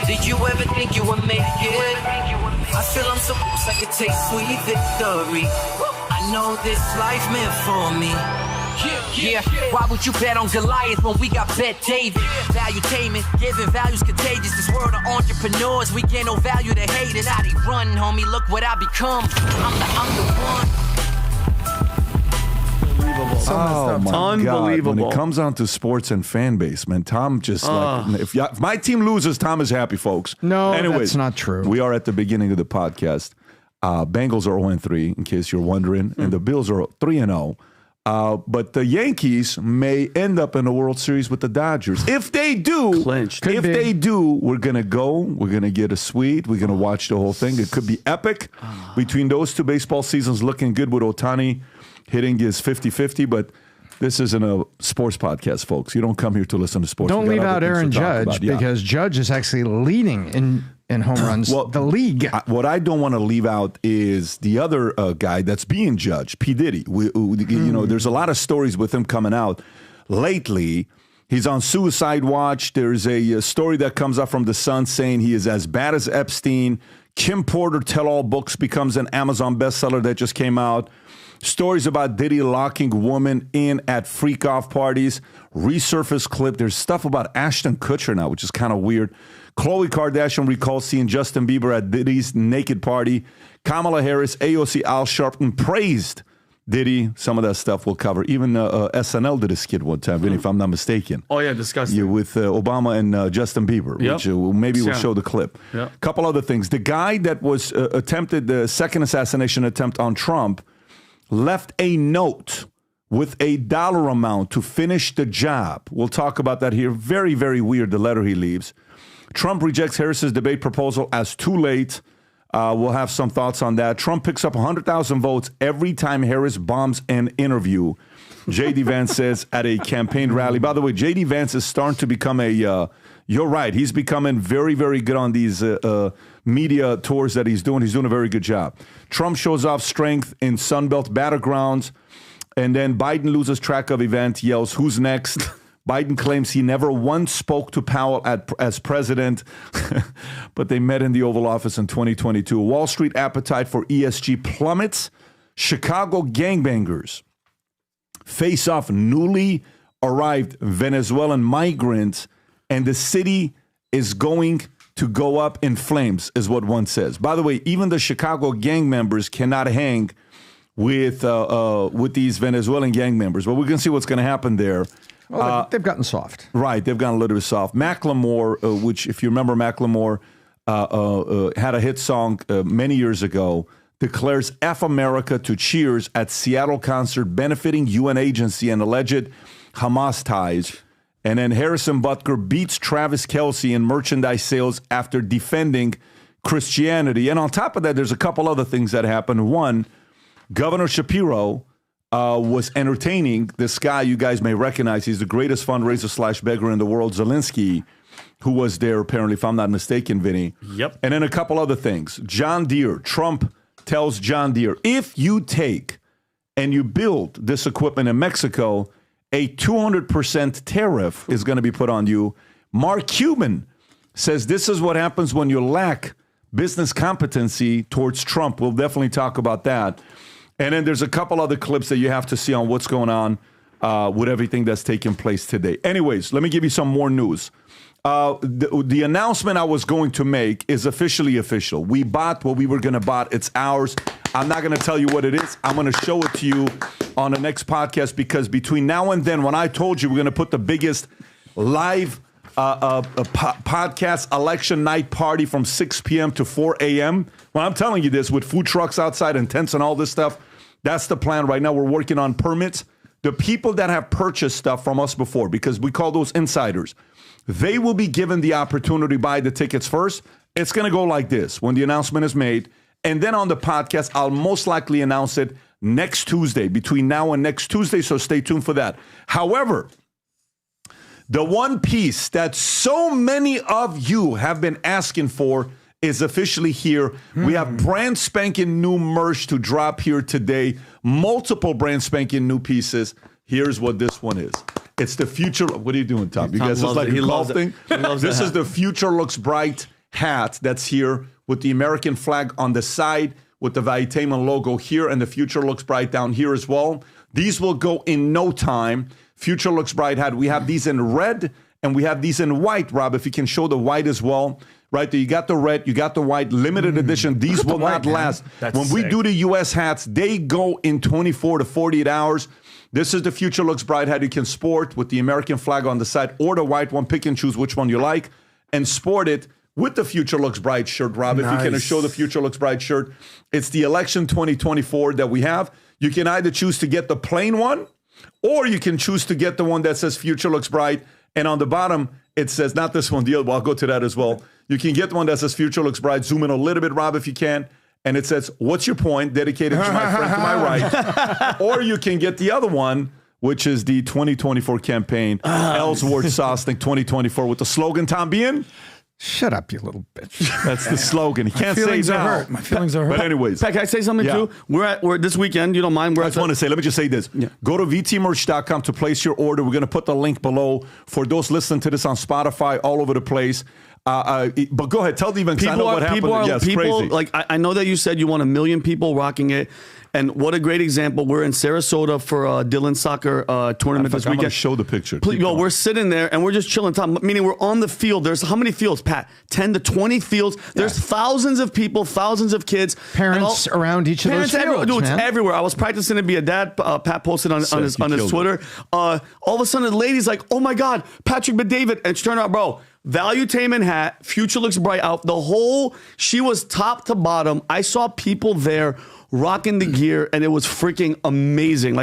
Did you ever think you would make it? I feel I'm so close I could taste sweet victory. I know this life meant for me. Yeah, why would you bet on Goliath when we got Bet David? Valuetainment, giving values contagious. This world of entrepreneurs, we get no value to haters. How they run, homie, look what I become. I'm the one. Oh my Unbelievable. God. When it comes down to sports and fan base, man, Tom just like, if my team loses, Tom is happy, folks. No, Anyways, that's not true. We are at the beginning of the podcast. Bengals are 0-3, in case you're wondering, and the Bills are 3-0. But the Yankees may end up in a World Series with the Dodgers. If they do, they do, we're going to go. We're going to get a suite. We're going to watch the whole thing. It could be epic between those two baseball seasons, looking good with Ohtani hitting his 50-50, but this isn't a sports podcast, folks. You don't come here to listen to sports. Don't leave out Aaron Judge because Judge is actually leading in home runs, the league. What I don't want to leave out is the other guy that's being judged, P. Diddy. You know, there's a lot of stories with him coming out lately. He's on suicide watch. There's a story that comes up from The Sun saying he is as bad as Epstein. Kim Porter Tell-All Books becomes an Amazon bestseller that just came out. Stories about Diddy locking women in at freak-off parties. Resurfaced clip. There's stuff about Ashton Kutcher now, which is kind of weird. Khloe Kardashian recalls seeing Justin Bieber at Diddy's naked party. Kamala Harris, AOC Al Sharpton praised Diddy. Some of that stuff we'll cover. Even SNL did a skit one time, if I'm not mistaken. Oh, yeah, disgusting. Yeah, with Obama and Justin Bieber, which maybe we'll show the clip. Yep. A couple other things. The guy that was attempted, the second assassination attempt on Trump, left a note with a dollar amount to finish the job. We'll talk about that here. Very, very weird, the letter he leaves. Trump rejects Harris's debate proposal as too late. We'll have some thoughts on that. Trump picks up 100,000 votes every time Harris bombs an interview, J.D. Vance says at a campaign rally. By the way, J.D. Vance is starting to become you're right, he's becoming very, very good on these media tours that he's doing. He's doing a very good job. Trump shows off strength in Sunbelt battlegrounds, and then Biden loses track of event, yells, "Who's next?" Biden claims he never once spoke to Powell as president, but they met in the Oval Office in 2022. Wall Street appetite for ESG plummets. Chicago gangbangers face off newly arrived Venezuelan migrants, and the city is going to go up in flames, is what one says. By the way, even the Chicago gang members cannot hang with these Venezuelan gang members. But we're going to see what's going to happen there. Well, they've gotten soft. Right, they've gotten a little bit soft. Macklemore, which, if you remember, Macklemore had a hit song many years ago, declares F America to Cheers at Seattle concert benefiting UN agency and alleged Hamas ties. And then Harrison Butker beats Travis Kelce in merchandise sales after defending Christianity. And on top of that, there's a couple other things that happened. One, Governor Shapiro was entertaining this guy you guys may recognize. He's the greatest fundraiser / beggar in the world, Zelensky, who was there apparently, if I'm not mistaken, Vinny. Yep. And then a couple other things. John Deere, Trump tells John Deere, if you take and you build this equipment in Mexico, a 200% tariff is going to be put on you. Mark Cuban says this is what happens when you lack business competency towards Trump. We'll definitely talk about that. And then there's a couple other clips that you have to see on what's going on with everything that's taking place today. Anyways, let me give you some more news. The announcement I was going to make is officially official. We bought what we were going to buy. It's ours. I'm not going to tell you what it is. I'm going to show it to you on the next podcast, because between now and then, when I told you we're going to put the biggest live podcast election night party from 6 p.m. to 4 a.m., when I'm telling you this, with food trucks outside and tents and all this stuff, that's the plan right now. We're working on permits. The people that have purchased stuff from us before, because we call those insiders, they will be given the opportunity to buy the tickets first. It's going to go like this when the announcement is made. And then on the podcast, I'll most likely announce it next Tuesday, between now and next Tuesday, so stay tuned for that. However, the one piece that so many of you have been asking for is officially here. We have brand spanking new merch to drop here today. Multiple brand spanking new pieces. Here's what this one is. It's the future. What are you doing, Tom? You guys, it's like a golf thing. This is the Future Looks Bright hat that's here with the American flag on the side, with the Valuetainment logo here, and the Future Looks Bright down here as well. These will go in no time. Future Looks Bright hat. We have these in red and we have these in white, Rob, if you can show the white as well. Right there, you got the red, you got the white, limited edition. These will not last. When we do the U.S. hats, they go in 24 to 48 hours. This is the Future Looks Bright hat you can sport with the American flag on the side or the white one. Pick and choose which one you like and sport it with the Future Looks Bright shirt, Rob. If you can show the Future Looks Bright shirt. It's the election 2024 that we have. You can either choose to get the plain one or you can choose to get the one that says Future Looks Bright. And on the bottom, it says, not this one, the other one. I'll go to that as well. You can get one that says Future Looks Bright. Zoom in a little bit, Rob, if you can. And it says, what's your point? Dedicated to my friend to my right. Or you can get the other one, which is the 2024 campaign, Ellsworth Sosnick 2024, with the slogan, Tom Bean. Shut up, you little bitch. That's the slogan. He can't say now. My feelings are hurt. But anyways. Pat, can I say something too? We're this weekend, you don't mind? I just want to say, let me just say this. Yeah. Go to vtmerch.com to place your order. We're going to put the link below for those listening to this on Spotify, all over the place. But go ahead, tell the event. I know what happened. Crazy. Like I know that you said you want 1 million people rocking it, and what a great example. We're in Sarasota for Dylan's soccer tournament this weekend. I'm going to show the picture. Please, we're sitting there and we're just chilling. Tom, meaning we're on the field. There's how many fields, Pat? 10 to 20 fields. There's thousands of people, thousands of kids, parents around each of those fields. Dude, it's everywhere. I was practicing to be a dad. Pat posted on his Twitter. All of a sudden, the lady's like, "Oh my God, Patrick Bet-David!" And she turned out, bro. Valuetainment hat, Future Looks Bright out. She was top to bottom. I saw people there rocking the gear, and it was freaking amazing.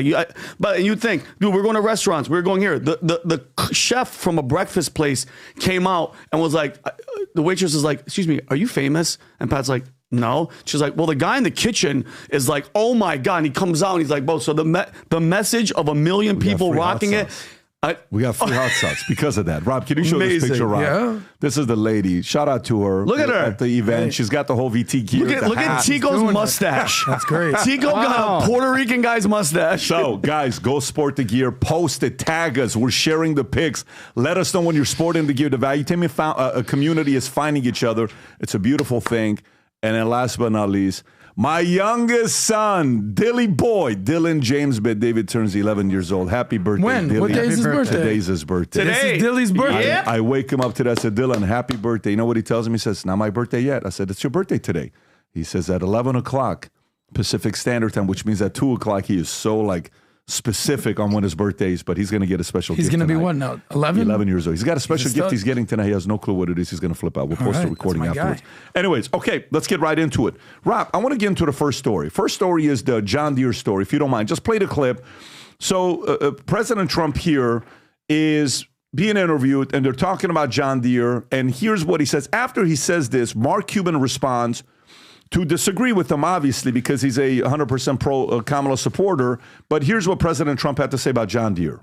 But you'd think, dude, we're going to restaurants. We're going here. The chef from a breakfast place came out and was like, the waitress is like, "Excuse me, are you famous?" And Pat's like, "No." She's like, "Well, the guy in the kitchen is like, oh my God." And he comes out and he's like, "Bro, so the message of 1 million people rocking it." We got free hot sauce because of that. Rob, can you show this picture, Rob? Yeah. This is the lady. Shout out to her. Look at her. At the event. Hey. She's got the whole VT gear. Look at Tico's mustache. That's great. Tico got a Puerto Rican guy's mustache. So, guys, go sport the gear. Post it. Tag us. We're sharing the pics. Let us know when you're sporting the gear. The Valuetainment community is finding each other. It's a beautiful thing. And then last but not least, my youngest son, Dylan James Bet-David turns 11 years old. Happy birthday, when? Dilly. What day is his birthday? Today's his birthday. This is Dilly's birthday? Yeah. I wake him up today. I said, "Dylan, happy birthday." You know what he tells me? He says, "Not my birthday yet." I said, "It's your birthday today." He says, "At 11 o'clock Pacific Standard Time," which means at 2 o'clock. He is so specific on when his birthday is, but he's going to get a special gift. He's going to be what now? 11? 11 years old. He's got a special gift he's getting tonight. He has no clue what it is. He's going to flip out. We'll post a recording afterwards. Anyways, okay, let's get right into it. Rob, I want to get into the first story. First story is the John Deere story, if you don't mind. Just play the clip. So President Trump here is being interviewed, and they're talking about John Deere, and here's what he says. After he says this, Mark Cuban responds to disagree with him, obviously, because he's a 100% pro-Kamala supporter. But here's what President Trump had to say about John Deere.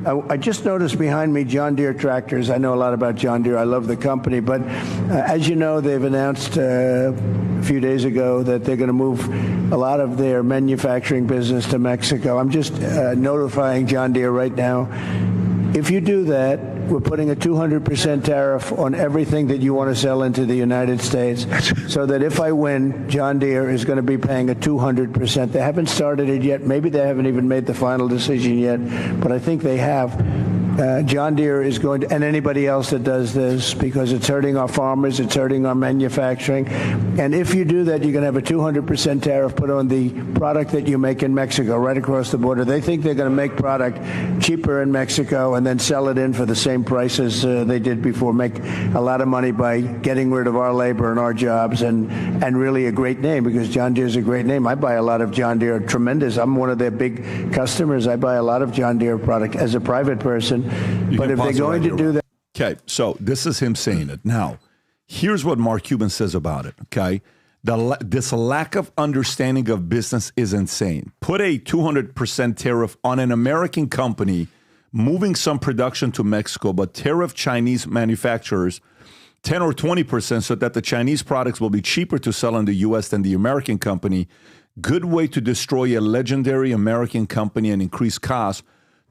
I just noticed behind me John Deere tractors. I know a lot about John Deere. I love the company. But as you know, they've announced a few days ago that they're going to move a lot of their manufacturing business to Mexico. I'm just notifying John Deere right now. If you do that, we're putting a 200% tariff on everything that you want to sell into the United States, so that if I win, John Deere is going to be paying a 200%. They haven't started it yet. Maybe they haven't even made the final decision yet, but I think they have. John Deere is going to, and anybody else that does this, because it's hurting our farmers, it's hurting our manufacturing. And if you do that, you're going to have a 200% tariff put on the product that you make in Mexico, right across the border. They think they're going to make product cheaper in Mexico and then sell it in for the same prices they did before, make a lot of money by getting rid of our labor and our jobs, and really a great name, because John Deere is a great name. I buy a lot of John Deere, tremendous. I'm one of their big customers. I buy a lot of John Deere product as a private person. But if they're going to do that. Okay, so this is him saying it. Now, here's what Mark Cuban says about it, okay? This lack of understanding of business is insane. Put a 200% tariff on an American company moving some production to Mexico, but tariff Chinese manufacturers 10 or 20% so that the Chinese products will be cheaper to sell in the U.S. than the American company. Good way to destroy a legendary American company and increase costs.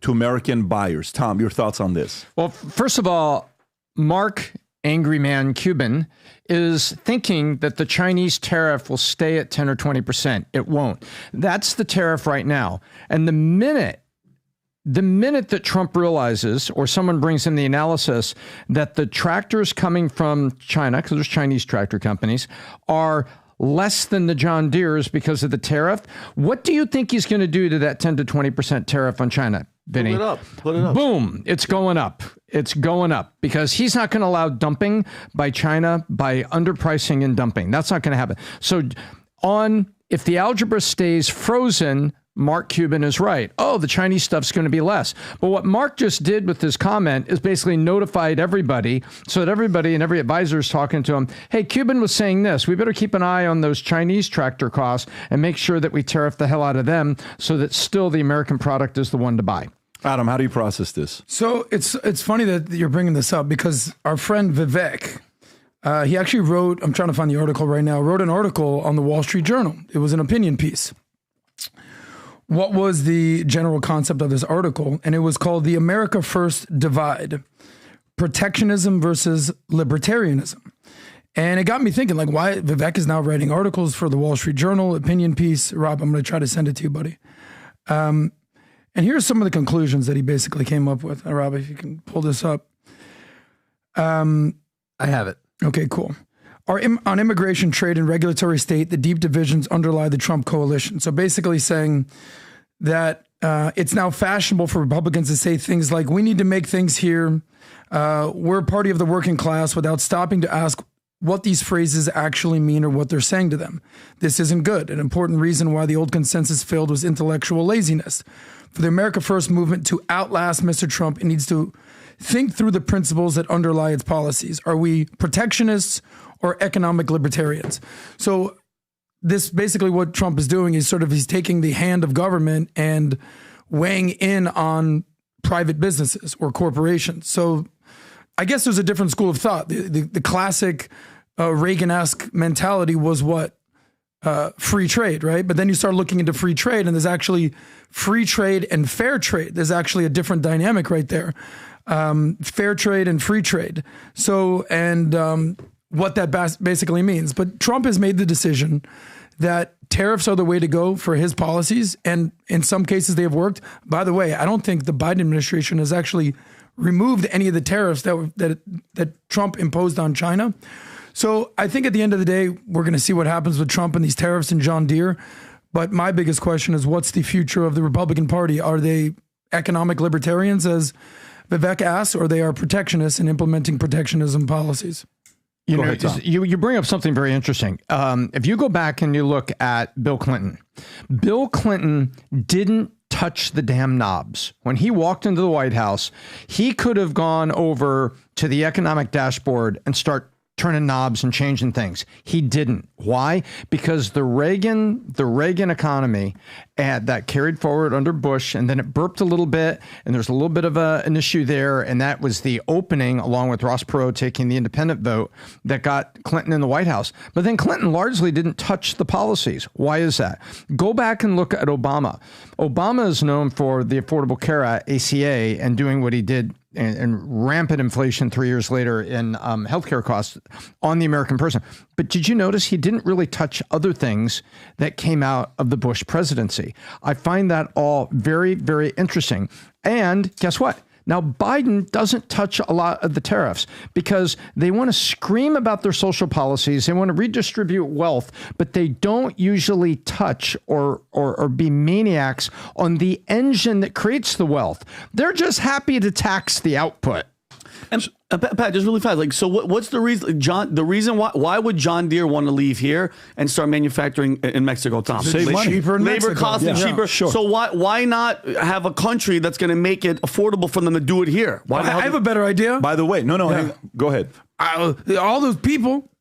to American buyers. Tom, your thoughts on this? Well, first of all, Mark, angry man Cuban, is thinking that the Chinese tariff will stay at 10 or 20%. It won't. That's the tariff right now. And the minute that Trump realizes, or someone brings in the analysis, that the tractors coming from China, because there's Chinese tractor companies, are less than the John Deere's because of the tariff, what do you think he's going to do to that 10 to 20% tariff on China, Vinny? Put it up. Boom. It's going up. It's going up because he's not going to allow dumping by China by underpricing and dumping. That's not going to happen. So if the algebra stays frozen, Mark Cuban is right. Oh, the Chinese stuff's going to be less. But what Mark just did with this comment is basically notified everybody so that everybody and every advisor is talking to him. Hey, Cuban was saying this. We better keep an eye on those Chinese tractor costs and make sure that we tariff the hell out of them so that still the American product is the one to buy. Adam, how do you process this? So it's funny that you're bringing this up because our friend Vivek, he actually wrote, I'm trying to find the article right now, wrote an article on the Wall Street Journal. It was an opinion piece. What was the general concept of this article? And it was called The America First Divide, Protectionism versus Libertarianism. And it got me thinking, like, why Vivek is now writing articles for the Wall Street Journal, opinion piece. Rob, I'm going to try to send it to you, buddy. And here's some of the conclusions that he basically came up with. Rob, if you can pull this up. I have it. Okay, cool. On immigration, trade, and regulatory state, the deep divisions underlie the Trump coalition. So basically saying that it's now fashionable for Republicans to say things like, we need to make things here. We're a party of the working class, without stopping to ask what these phrases actually mean or what they're saying to them. This isn't good. An important reason why the old consensus failed was intellectual laziness. For the America First movement to outlast Mr. Trump, it needs to think through the principles that underlie its policies. Are we protectionists or economic libertarians? So this basically what Trump is doing is he's taking the hand of government and weighing in on private businesses or corporations. So I guess there's a different school of thought. The classic Reagan-esque mentality was what? Free trade, right? But then you start looking into free trade, and there's actually free trade and fair trade. There's actually a different dynamic right there. Fair trade and free trade. So, what that basically means. But Trump has made the decision that tariffs are the way to go for his policies. And in some cases they have worked. By the way, I don't think the Biden administration has actually removed any of the tariffs that Trump imposed on China. So I think at the end of the day, we're going to see what happens with Trump and these tariffs and John Deere. But my biggest question is, what's the future of the Republican Party? Are they economic libertarians, as Vivek asks, or they are protectionists and implementing protectionism policies? You bring up something very interesting. If you go back and you look at Bill Clinton didn't touch the damn knobs. When he walked into the White House, he could have gone over to the economic dashboard and start turning knobs and changing things. He didn't. Why? Because the Reagan economy that carried forward under Bush, and then it burped a little bit, and there's a little bit of an issue there, and that was the opening, along with Ross Perot taking the independent vote, that got Clinton in the White House. But then Clinton largely didn't touch the policies. Why is that? Go back and look at Obama. Obama is known for the Affordable Care Act, ACA, and doing what he did and rampant inflation 3 years later in healthcare costs on the American person. But did you notice he didn't really touch other things that came out of the Bush presidency? I find that all very, very interesting. And guess what? Now, Biden doesn't touch a lot of the tariffs because they want to scream about their social policies. They want to redistribute wealth, but they don't usually touch or be maniacs on the engine that creates the wealth. They're just happy to tax the output. And Pat, just really fast, so what's the reason, John? The reason why would John Deere want to leave here and start manufacturing in Mexico, Tom? Save money. Cheaper in Labor Mexico. costs and cheaper. Sure. So why not have a country that's going to make it affordable for them to do it here? I have a better idea. By the way, no, go ahead. All those people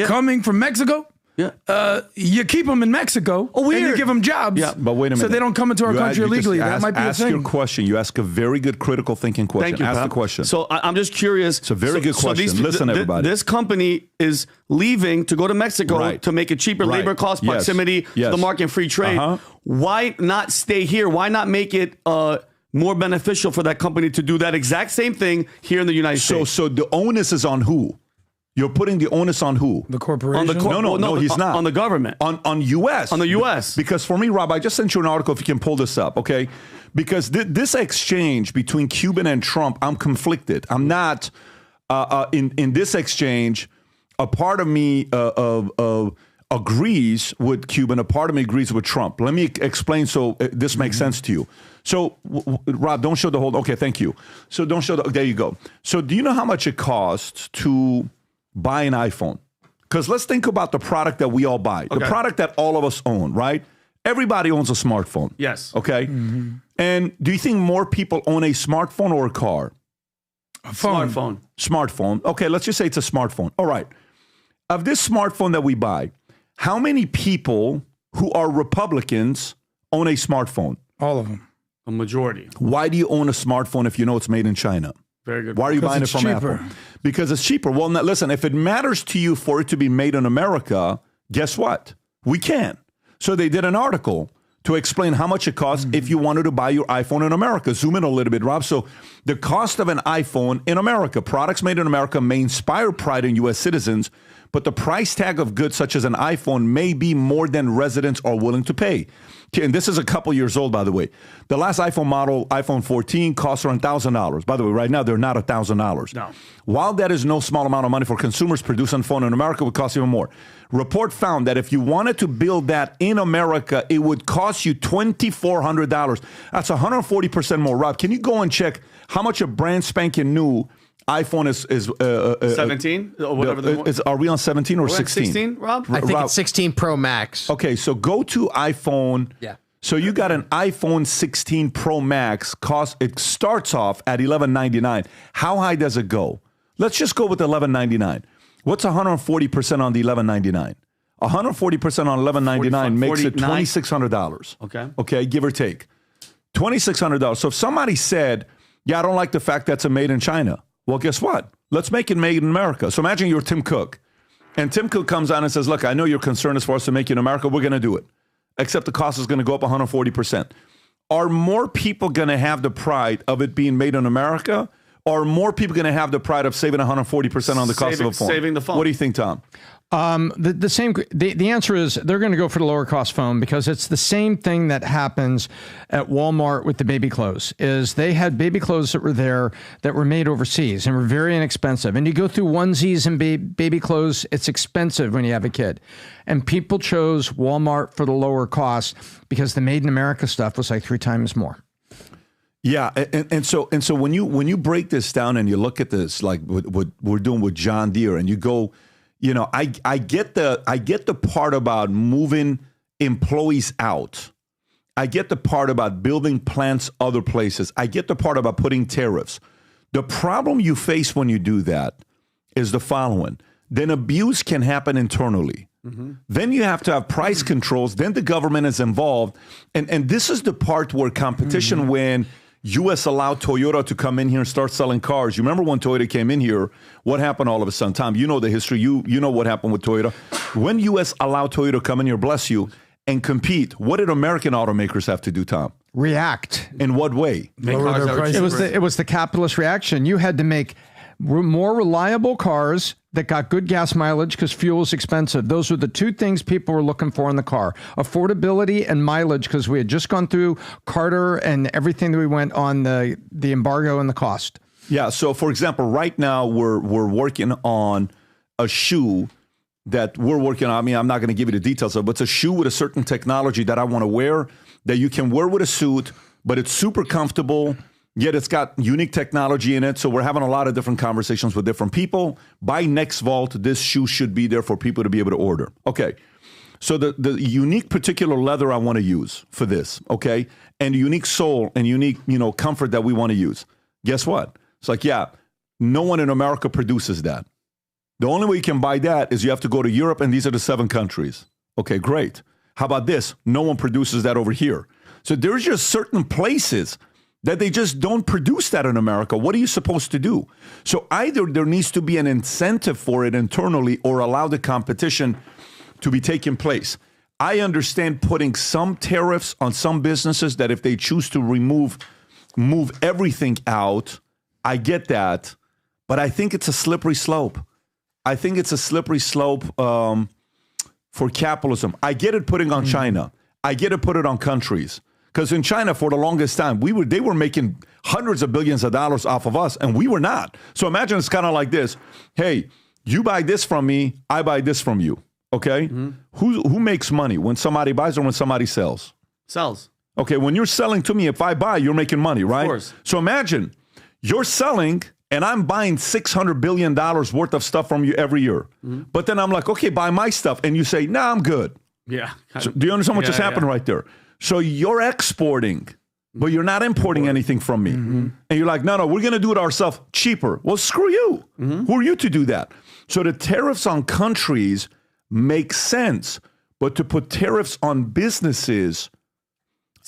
coming from Mexico. Yeah. You keep them in Mexico, and you give them jobs. Yeah, but wait a minute. So they don't come into our country illegally. That might be a thing. Ask your question. You ask a very good critical thinking question. Thank you, ask Pat. the question. So I'm just curious. It's a very good question. Listen, everybody. This company is leaving to go to Mexico to make it cheaper, labor cost, proximity, to the market, and free trade. Why not stay here? Why not make it more beneficial for that company to do that exact same thing here in the United States. So the onus is on who? You're putting the onus on who? The corporation? No, he's not. On the government. On U.S. On the U.S. Because for me, Rob, I just sent you an article, if you can pull this up, okay? Because this exchange between Cuban and Trump, I'm conflicted. I'm not, in this exchange, a part of me agrees with Cuban, a part of me agrees with Trump. Let me explain so this makes sense to you. So, Rob, don't show the whole, okay, thank you. So don't show there you go. So do you know how much it costs to buy an iPhone? Because let's think about the product that we all buy, the product that all of us own, right? Everybody owns a smartphone. Yes. Okay. Mm-hmm. And do you think more people own a smartphone or a car? A phone. Smartphone. Okay, let's just say it's a smartphone. All right. Of this smartphone that we buy, how many people who are Republicans own a smartphone? All of them. A majority. Why do you own a smartphone if you know it's made in China? Very good. Why are you buying it it's from cheaper. Apple? Because it's cheaper. Well, now, listen, if it matters to you for it to be made in America, guess what? We can. So they did an article to explain how much it costs if you wanted to buy your iPhone in America. Zoom in a little bit, Rob. So the cost of an iPhone in America, products made in America may inspire pride in U.S. citizens, but the price tag of goods such as an iPhone may be more than residents are willing to pay. Okay, and this is a couple years old, by the way. The last iPhone model, iPhone 14, costs around $1,000. By the way, right now, they're not $1,000. No. While that is no small amount of money for consumers, producing a phone in America would cost even more. Report found that if you wanted to build that in America, it would cost you $2,400. That's 140% more. Rob, can you go and check how much a brand spanking new iPhone is 17 or whatever. Are we on 17 or 16? 16, Rob? I think Rob, it's 16 Pro Max. Okay, so go to iPhone. Yeah. So you got an iPhone 16 Pro Max. It starts off at $1,199. How high does it go? Let's just go with $1,199. What's 140% on the $1,199? 140% on $1,199 makes it $2,600. Okay. Okay, give or take. $2,600. So if somebody said, yeah, I don't like the fact that's a made in China. Well, guess what? Let's make it made in America. So imagine you're Tim Cook. And Tim Cook comes on and says, look, I know your concern is for us to make it in America. We're going to do it. Except the cost is going to go up 140%. Are more people going to have the pride of it being made in America? Or are more people going to have the pride of saving 140% on the cost of a phone? Saving the phone. What do you think, Tom? The answer is they're going to go for the lower cost phone because it's the same thing that happens at Walmart with the baby clothes. Is they had baby clothes that were there that were made overseas and were very inexpensive. And you go through onesies and baby clothes, it's expensive when you have a kid. And people chose Walmart for the lower cost because the made in America stuff was like 3 times more. Yeah, and so when you break this down and you look at this like what we're doing with John Deere and you go. You know, I get the part about moving employees out. I get the part about building plants other places. I get the part about putting tariffs. The problem you face when you do that is the following. Then abuse can happen internally. Mm-hmm. Then you have to have price controls. Then the government is involved. And this is the part where competition when U.S. allowed Toyota to come in here and start selling cars. You remember when Toyota came in here, what happened all of a sudden? Tom, you know the history. You know what happened with Toyota. When U.S. allowed Toyota to come in here, bless you, and compete, what did American automakers have to do, Tom? React. In what way? Lower their prices. It was the capitalist reaction. You had to make more reliable cars that got good gas mileage because fuel is expensive. Those were the 2 things people were looking for in the car. Affordability and mileage because we had just gone through Carter and everything that we went on the embargo and the cost. Yeah. So, for example, right now we're working on a shoe that we're working on. I mean, I'm not going to give you the details of it, but it's a shoe with a certain technology that I want to wear that you can wear with a suit, but it's super comfortable. Yet it's got unique technology in it. So we're having a lot of different conversations with different people. By next vault, this shoe should be there for people to be able to order. Okay. So the unique particular leather I want to use for this, okay, and unique sole and unique, comfort that we want to use. Guess what? It's like, yeah, no one in America produces that. The only way you can buy that is you have to go to Europe, and these are the 7 countries. Okay, great. How about this? No one produces that over here. So there's just certain places that they just don't produce that in America. What are you supposed to do? So either there needs to be an incentive for it internally or allow the competition to be taking place. I understand putting some tariffs on some businesses that if they choose to remove move everything out. I get that. But I think it's a slippery slope. I think it's a slippery slope for capitalism. I get it putting on China. I get it put it on countries. Because in China, for the longest time, they were making hundreds of billions of dollars off of us, and we were not. So imagine it's kind of like this. Hey, you buy this from me, I buy this from you. Okay? Who makes money? When somebody buys or when somebody sells? Sells. Okay, when you're selling to me, if I buy, you're making money, right? Of course. So imagine you're selling and I'm buying $600 billion worth of stuff from you every year. But then I'm like, okay, buy my stuff. And you say, nah, I'm good. Yeah. So do you understand what just happened right there? So you're exporting, but you're not importing anything from me. And you're like, no, we're going to do it ourselves cheaper. Well, screw you. Who are you to do that? So the tariffs on countries make sense. But to put tariffs on businesses,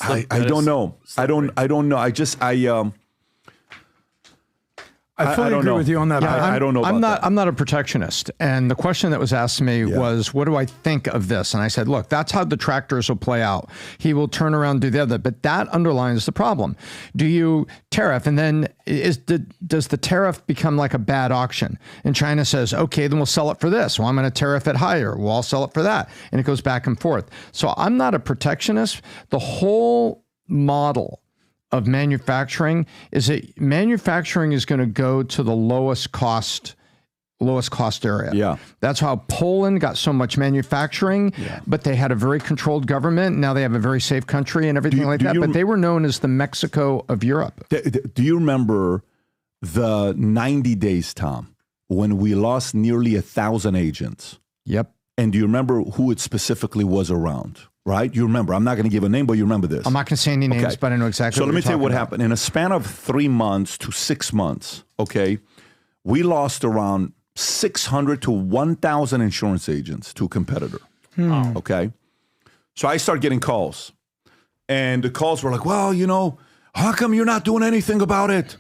I don't know. I don't know. I fully agree with you on that. I don't know about that. I'm not a protectionist. And the question that was asked to me was, what do I think of this? And I said, look, that's how the tractors will play out. He will turn around and do the other. But that underlines the problem. Do you tariff? And then does the tariff become like a bad auction? And China says, okay, then we'll sell it for this. Well, I'm going to tariff it higher. Well, I'll sell it for that. And it goes back and forth. So I'm not a protectionist. The whole model of manufacturing is that manufacturing is going to go to the lowest cost area. Yeah. That's how Poland got so much manufacturing, but they had a very controlled government. Now they have a very safe country and everything like that. But they were known as the Mexico of Europe. Do you remember the 90 days, Tom, when we lost nearly 1,000 agents? Yep. And do you remember who it specifically was around? Right? You remember. I'm not going to give a name, but you remember this. I'm not going to say any names, but I know exactly so what let me tell you what about. happened. In a span of 3 months to 6 months, okay, we lost around 600 to 1,000 insurance agents to a competitor. Okay? So I start getting calls. And the calls were like, well, how come you're not doing anything about it?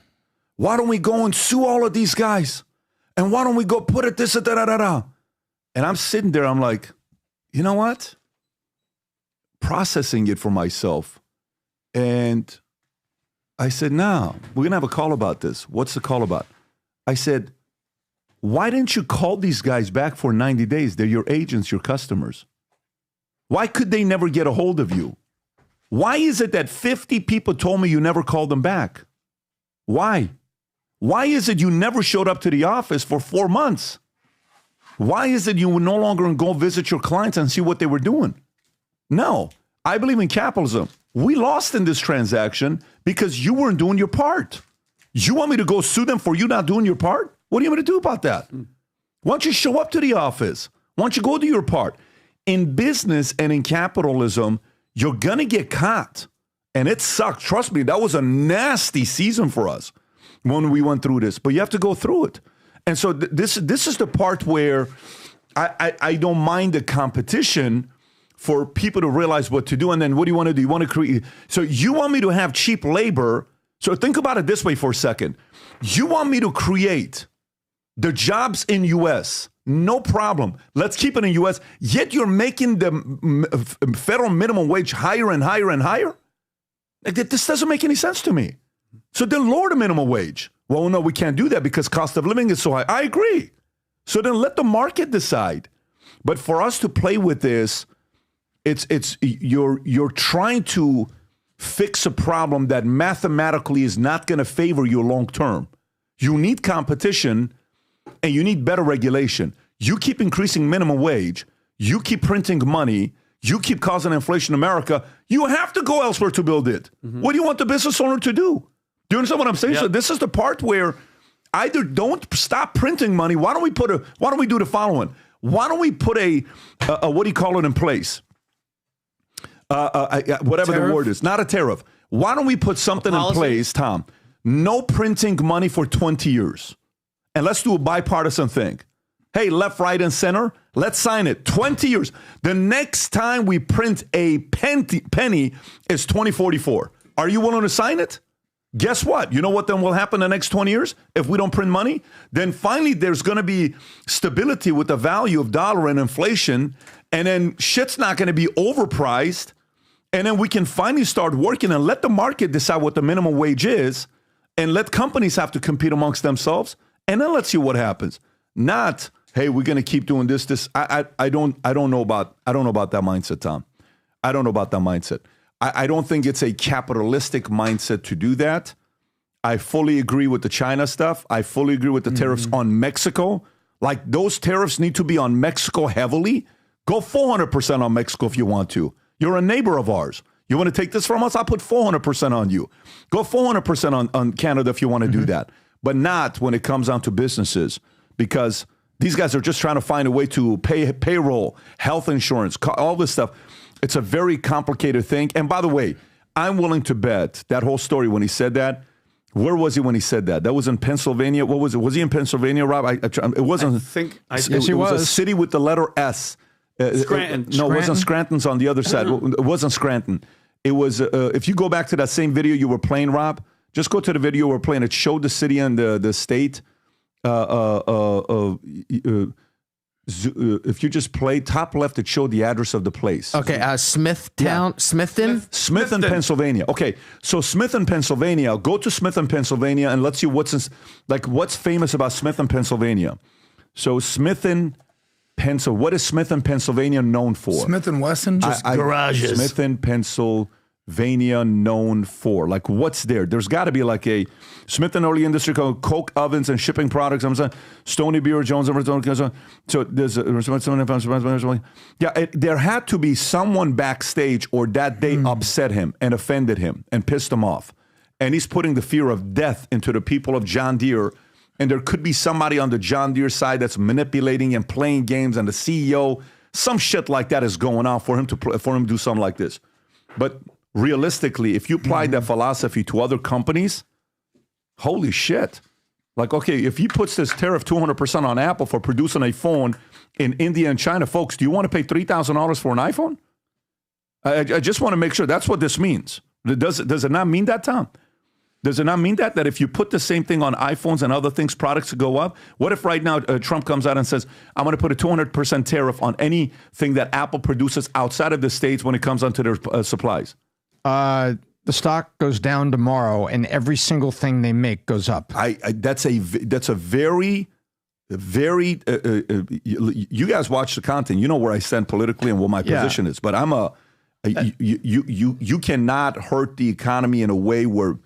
Why don't we go and sue all of these guys? And why don't we go put it this, da-da-da-da? And I'm sitting there, I'm like, you know what? Processing it for myself. And I said, no, we're going to have a call about this. What's the call about? I said, why didn't you call these guys back for 90 days? They're your agents, your customers. Why could they never get a hold of you? Why is it that 50 people told me you never called them back? Why? Why is it you never showed up to the office for 4 months? Why is it you would no longer go visit your clients and see what they were doing? No, I believe in capitalism. We lost in this transaction because you weren't doing your part. You want me to go sue them for you not doing your part? What do you want me to do about that? Why don't you show up to the office? Why don't you go do your part? In business and in capitalism, you're going to get caught. And it sucked. Trust me, that was a nasty season for us when we went through this. But you have to go through it. And so this is the part where I don't mind the competition for people to realize what to do. And then what do you want to do? You want to create. So you want me to have cheap labor. So think about it this way for a second. You want me to create the jobs in U.S., no problem. Let's keep it in U.S., yet you're making the federal minimum wage higher and higher and higher? This doesn't make any sense to me. So then lower the minimum wage. Well, no, we can't do that because cost of living is so high. I agree. So then let the market decide. But for us to play with this, you're trying to fix a problem that mathematically is not going to favor you long term. You need competition and you need better regulation. You keep increasing minimum wage, you keep printing money, you keep causing inflation in America, you have to go elsewhere to build it. What do you want the business owner to do? Do you understand what I'm saying? Yep. So this is the part where either don't stop printing money. Why don't we do the following? Why don't we put a what do you call it in place? Whatever Tariff? the word is, not a tariff. Why don't we put something in place, Tom? No printing money for 20 years. And let's do a bipartisan thing. Hey, left, right, and center, let's sign it. 20 years. The next time we print a penny is 2044. Are you willing to sign it? Guess what? You know what then will happen the next 20 years if we don't print money? Then finally there's going to be stability with the value of dollar and inflation, and then shit's not going to be overpriced. And then we can finally start working and let the market decide what the minimum wage is and let companies have to compete amongst themselves. And then let's see what happens. Not, hey, we're going to keep doing this. I don't know about that mindset, Tom. I don't know about that mindset. I don't think it's a capitalistic mindset to do that. I fully agree with the China stuff. I fully agree with the tariffs on Mexico. Like, those tariffs need to be on Mexico heavily. Go 400% on Mexico if you want to. You're a neighbor of ours. You want to take this from us? I'll put 400% on you. Go 400% on Canada if you want to do that. But not when it comes down to businesses, because these guys are just trying to find a way to pay payroll, health insurance, all this stuff. It's a very complicated thing. And by the way, I'm willing to bet that whole story when he said that. Where was he when he said that? That was in Pennsylvania. What was it? Was he in Pennsylvania, Rob? It wasn't. It was a city with the letter S. Scranton. No, it wasn't. Scranton's on the other side. It wasn't Scranton. It was. If you go back to that same video you were playing, Rob, just go to the video we're playing. It showed the city and the state. If you just play top left, it showed the address of the place. Okay, Smithtown, Smithton? Smith in Pennsylvania. Okay, so Smith in Pennsylvania. Go to Smith in Pennsylvania and let's see what's famous about Smith in Pennsylvania. So Smith in Pennsylvania. What is Smith in Pennsylvania known for? Smith and Wesson, just garages. Smith in Pennsylvania known for? Like, what's there? There's got to be like a Smith and Early Industry called Coke ovens and shipping products. I'm saying Stony Beer, Jones. So there's there had to be someone backstage or that day upset him and offended him and pissed him off. And he's putting the fear of death into the people of John Deere. And there could be somebody on the John Deere side that's manipulating and playing games, and the CEO, some shit like that is going on for him to do something like this. But realistically, if you applied that philosophy to other companies, holy shit. Like, okay, if he puts this tariff 200% on Apple for producing a phone in India and China, folks, do you want to pay $3,000 for an iPhone? I just want to make sure that's what this means. Does it not mean that, Tom? Does it not mean that if you put the same thing on iPhones and other things, products go up? What if right now Trump comes out and says, I'm going to put a 200% tariff on anything that Apple produces outside of the States when it comes onto their supplies? The stock goes down tomorrow, and every single thing they make goes up. That's a very, very. You guys watch the content. You know where I stand politically and what my position is. But you cannot hurt the economy in a way where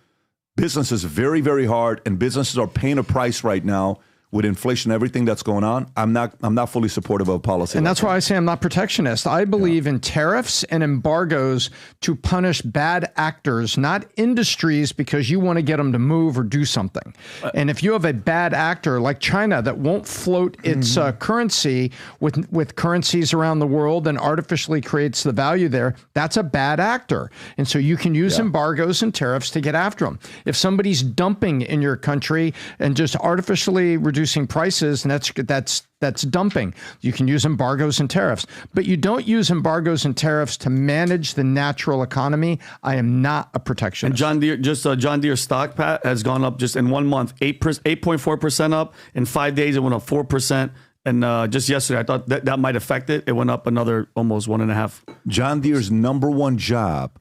business is very, very hard, and businesses are paying a price right now with inflation, everything that's going on. I'm not fully supportive of policy. And that's why I say I'm not protectionist. I believe in tariffs and embargoes to punish bad actors, not industries, because you want to get them to move or do something. And if you have a bad actor like China that won't float its currency with currencies around the world and artificially creates the value there, that's a bad actor. And so you can use embargoes and tariffs to get after them. If somebody's dumping in your country and just artificially reducing prices, and that's dumping. You can use embargoes and tariffs, but you don't use embargoes and tariffs to manage the natural economy. I am not a protectionist. And John Deere, John Deere stock, Pat, has gone up just in 1 month, 8.4% up. In 5 days, it went up 4%. And just yesterday, I thought that might affect it. It went up another almost 1.5. John Deere's number one job,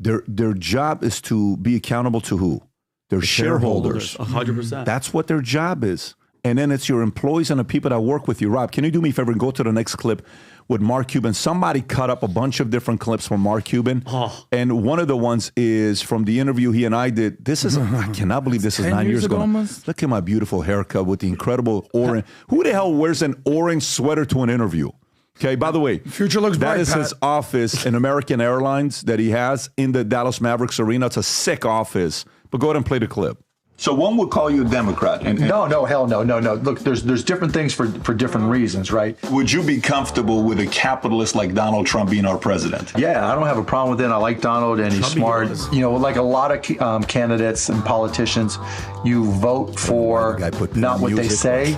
their job is to be accountable to who? Their shareholders. 100%. That's what their job is. And then it's your employees and the people that work with you. Rob, can you do me a favor and go to the next clip with Mark Cuban? Somebody cut up a bunch of different clips from Mark Cuban. And one of the ones is from the interview he and I did. This is, I cannot believe this is 9 years ago. Almost. Look at my beautiful haircut with the incredible orange. Who the hell wears an orange sweater to an interview? Okay, by the way, future looks bright, that is his office in American Airlines that he has in the Dallas Mavericks arena. It's a sick office. But go ahead and play the clip. So one would call you a Democrat. No, hell no. Look, there's different things for different reasons, right? Would you be comfortable with a capitalist like Donald Trump being our president? Yeah, I don't have a problem with it. I like Donald, and he's smart. You know, like a lot of candidates and politicians, you vote for not what they say,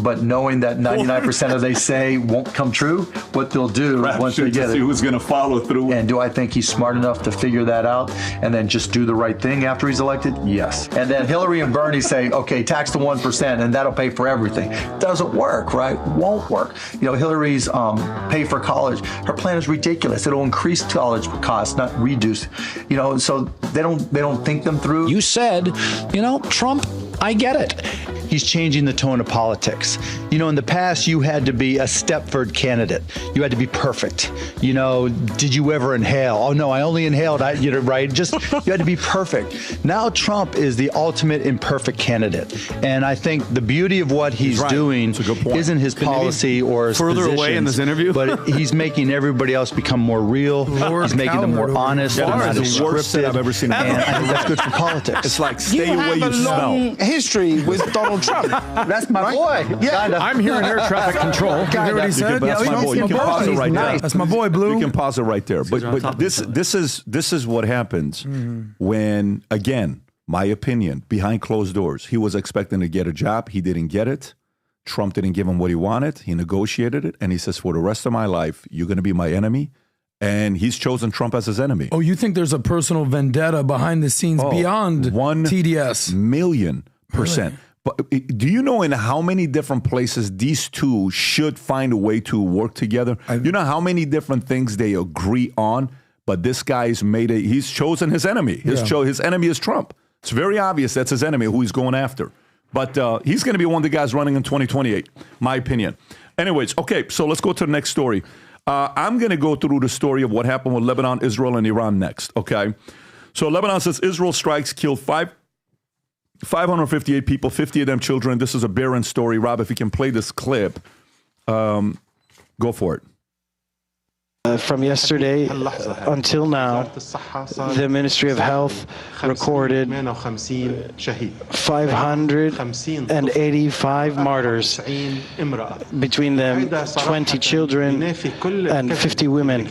but knowing that 99% of they say won't come true, what they'll do once they get it. See who's going to follow through. And do I think he's smart enough to figure that out and then just do the right thing after he's elected? Yes. And then Hillary and Bernie say, okay, tax the 1% and that'll pay for everything. Doesn't work, right? Won't work. Hillary's pay for college. Her plan is ridiculous. It'll increase college costs, not reduce. So they don't think them through. You said, Trump, I get it. He's changing the tone of politics. In the past, you had to be a Stepford candidate. You had to be perfect. Did you ever inhale? Oh, no, I only inhaled. Right? You had to be perfect. Now Trump is the ultimate imperfect candidate. And I think the beauty of what he's doing isn't his policy or his further away in this interview, but he's making everybody else become more real. He's making them more honest. They're not the worst that I've ever seen. And I think that's good for politics. It's like stay away you smell. History with Donald Trump. That's my boy. Yeah. I'm here in air traffic control. You hear what he said? That's my boy. You can pause it right there. That's my boy, Blue. You can pause it right there. But this is what happens when, again, my opinion, behind closed doors, he was expecting to get a job. He didn't get it. Trump didn't give him what he wanted. He negotiated it. And he says, for the rest of my life, you're going to be my enemy. And he's chosen Trump as his enemy. Oh, you think there's a personal vendetta behind the scenes beyond TDS? 1,000,000%. Really? But do you know in how many different places these two should find a way to work together? You know how many different things they agree on? But this guy's he's chosen his enemy. His enemy is Trump. It's very obvious that's his enemy who he's going after. But he's going to be one of the guys running in 2028, my opinion. Anyways, okay, so let's go to the next story. I'm going to go through the story of what happened with Lebanon, Israel, and Iran next, okay? So Lebanon says Israel strikes killed 558 people, 50 of them children. This is a barren story. Rob, if you can play this clip, go for it. From yesterday until now, the Ministry of Health recorded 585 martyrs, between them 20 children and 50 women.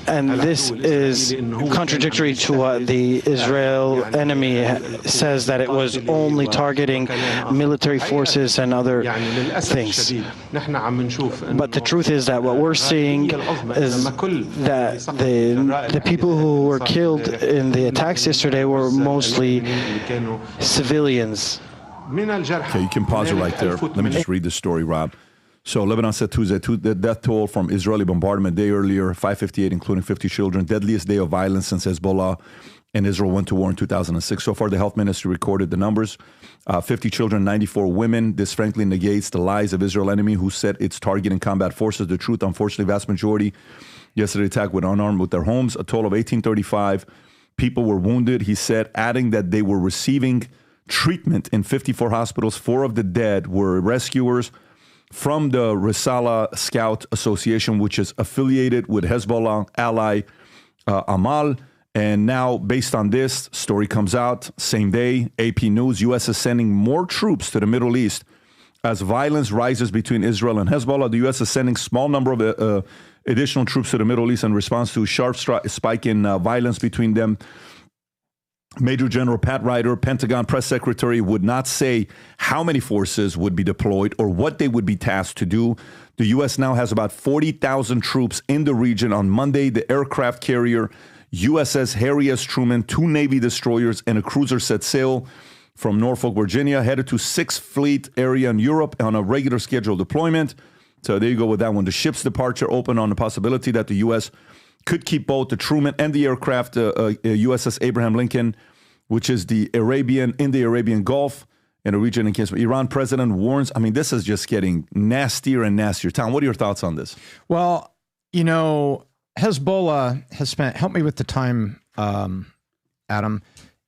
And this is contradictory to what the Israel enemy says, that it was only targeting military forces and other things. But the truth is that what we're seeing is that the people who were killed in the attacks yesterday were mostly civilians. Okay, you can pause it right there. Let me just read the story, Rob. So Lebanon said Tuesday, the death toll from Israeli bombardment day earlier, 558, including 50 children, deadliest day of violence since Hezbollah and Israel went to war in 2006. So far, the health ministry recorded the numbers. 50 children, 94 women. This frankly negates the lies of Israel enemy who said it's targeting combat forces. The truth, unfortunately, vast majority yesterday attacked with unarmed with their homes. A total of 1835 people were wounded, he said, adding that they were receiving treatment in 54 hospitals. 4 of the dead were rescuers from the Risala Scout Association, which is affiliated with Hezbollah ally Amal. And now, based on this, story comes out, same day, AP News, U.S. is sending more troops to the Middle East as violence rises between Israel and Hezbollah. The U.S. is sending small number of additional troops to the Middle East in response to a sharp spike in violence between them. Major General Pat Ryder, Pentagon press secretary, would not say how many forces would be deployed or what they would be tasked to do. The U.S. now has about 40,000 troops in the region. On Monday, the aircraft carrier USS Harry S. Truman, 2 Navy destroyers, and a cruiser set sail from Norfolk, Virginia, headed to 6th Fleet area in Europe on a regular scheduled deployment. So there you go with that one. The ship's departure opened on the possibility that the U.S. could keep both the Truman and the aircraft, USS Abraham Lincoln, which is in the Arabian Gulf, in a region in case Iran president warns. I mean, this is just getting nastier and nastier. Tom, what are your thoughts on this? Well, Hezbollah has spent, help me with the time, Adam,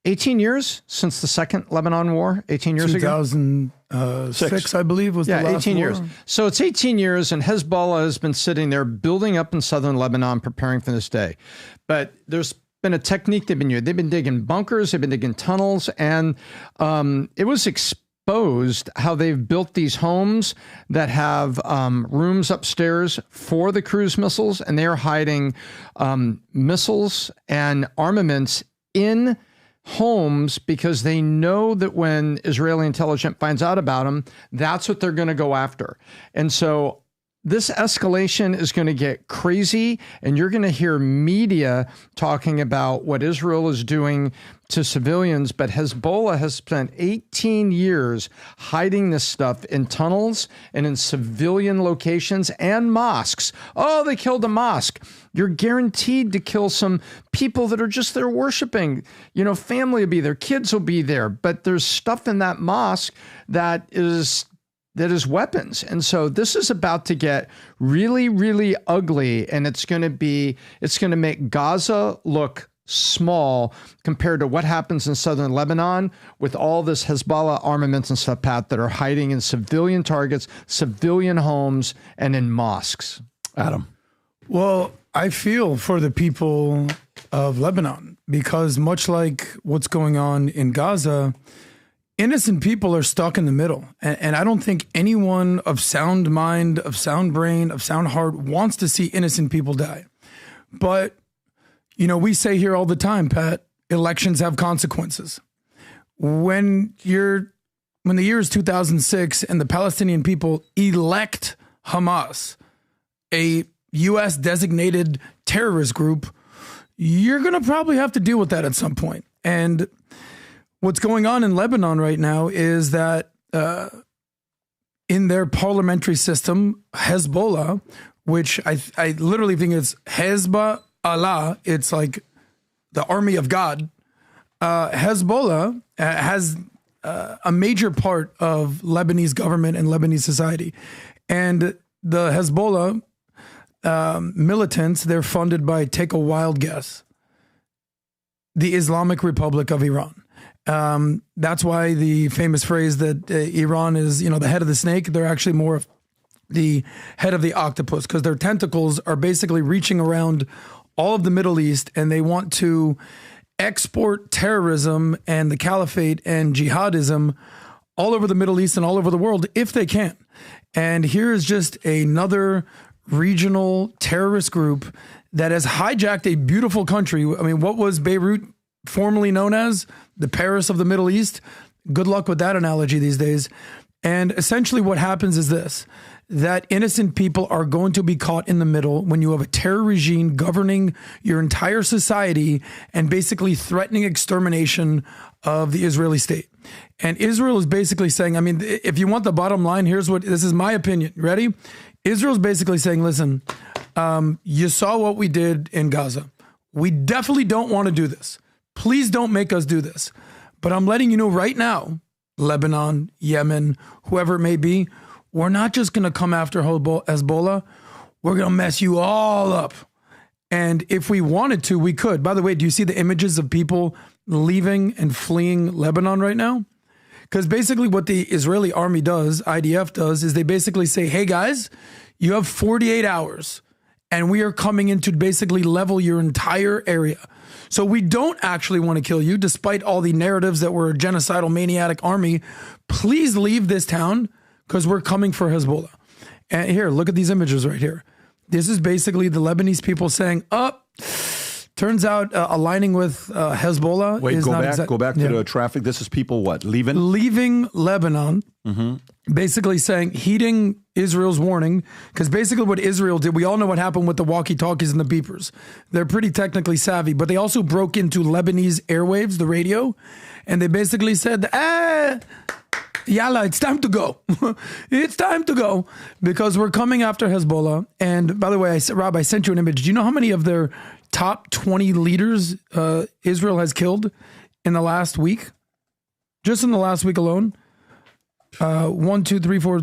18 years since the second Lebanon war, 18 years ago? 2006, I believe, was the last 18 war. years. So it's 18 years, and Hezbollah has been sitting there building up in southern Lebanon, preparing for this day. But there's been a technique they've been using. They've been digging bunkers, they've been digging tunnels, and it was exposed how they've built these homes that have rooms upstairs for the cruise missiles, and they are hiding missiles and armaments in homes because they know that when Israeli intelligence finds out about them, that's what they're going to go after. And so this escalation is going to get crazy, and you're going to hear media talking about what Israel is doing to civilians, but Hezbollah has spent 18 years hiding this stuff in tunnels and in civilian locations and mosques. Oh, they killed a mosque. You're guaranteed to kill some people that are just there worshiping. You know, family will be there, kids will be there, but there's stuff in that mosque that is weapons. And so this is about to get really, really ugly, and it's going to make Gaza look small compared to what happens in southern Lebanon with all this Hezbollah armaments and stuff, Pat, that are hiding in civilian targets, civilian homes, and in mosques. Adam. Well, I feel for the people of Lebanon because much like what's going on in Gaza, innocent people are stuck in the middle. And I don't think anyone of sound mind, of sound brain, of sound heart wants to see innocent people die. But, you know, we say here all the time, Pat, elections have consequences. When the year is 2006 and the Palestinian people elect Hamas, a U.S. designated terrorist group, you're going to probably have to deal with that at some point. And what's going on in Lebanon right now is that in their parliamentary system, Hezbollah, which I literally think it's Hezbollah, it's like the army of God. Hezbollah has a major part of Lebanese government and Lebanese society. And the Hezbollah militants, they're funded by, take a wild guess, the Islamic Republic of Iran. That's why the famous phrase that Iran is, the head of the snake, they're actually more of the head of the octopus because their tentacles are basically reaching around all of the Middle East, and they want to export terrorism and the caliphate and jihadism all over the Middle East and all over the world if they can. And here is just another regional terrorist group that has hijacked a beautiful country. I mean, what was Beirut formerly known as? The Paris of the Middle East. Good luck with that analogy these days. And essentially what happens is this, that innocent people are going to be caught in the middle when you have a terror regime governing your entire society and basically threatening extermination of the Israeli state. And Israel is basically saying, I mean, if you want the bottom line, this is my opinion. Ready? Israel's basically saying, listen, you saw what we did in Gaza. We definitely don't want to do this. Please don't make us do this. But I'm letting you know right now, Lebanon, Yemen, whoever it may be, we're not just going to come after Hezbollah. We're going to mess you all up. And if we wanted to, we could. By the way, do you see the images of people leaving and fleeing Lebanon right now? Because basically what the Israeli army does, IDF does, is they basically say, hey guys, you have 48 hours and we are coming in to basically level your entire area. So we don't actually want to kill you, despite all the narratives that we're a genocidal maniac army. Please leave this town because we're coming for Hezbollah. And here, look at these images right here. This is basically the Lebanese people saying, turns out aligning with Hezbollah is not go back to the traffic. This is people what? Leaving Lebanon, basically saying, heeding Israel's warning, because basically what Israel did, we all know what happened with the walkie-talkies and the beepers. They're pretty technically savvy, but they also broke into Lebanese airwaves, the radio, and they basically said, Yalla, it's time to go. It's time to go because we're coming after Hezbollah. And by the way, Rob, I sent you an image. Do you know how many of their top 20 leaders Israel has killed in the last week? Just in the last week alone? 1, 2, 3, 4,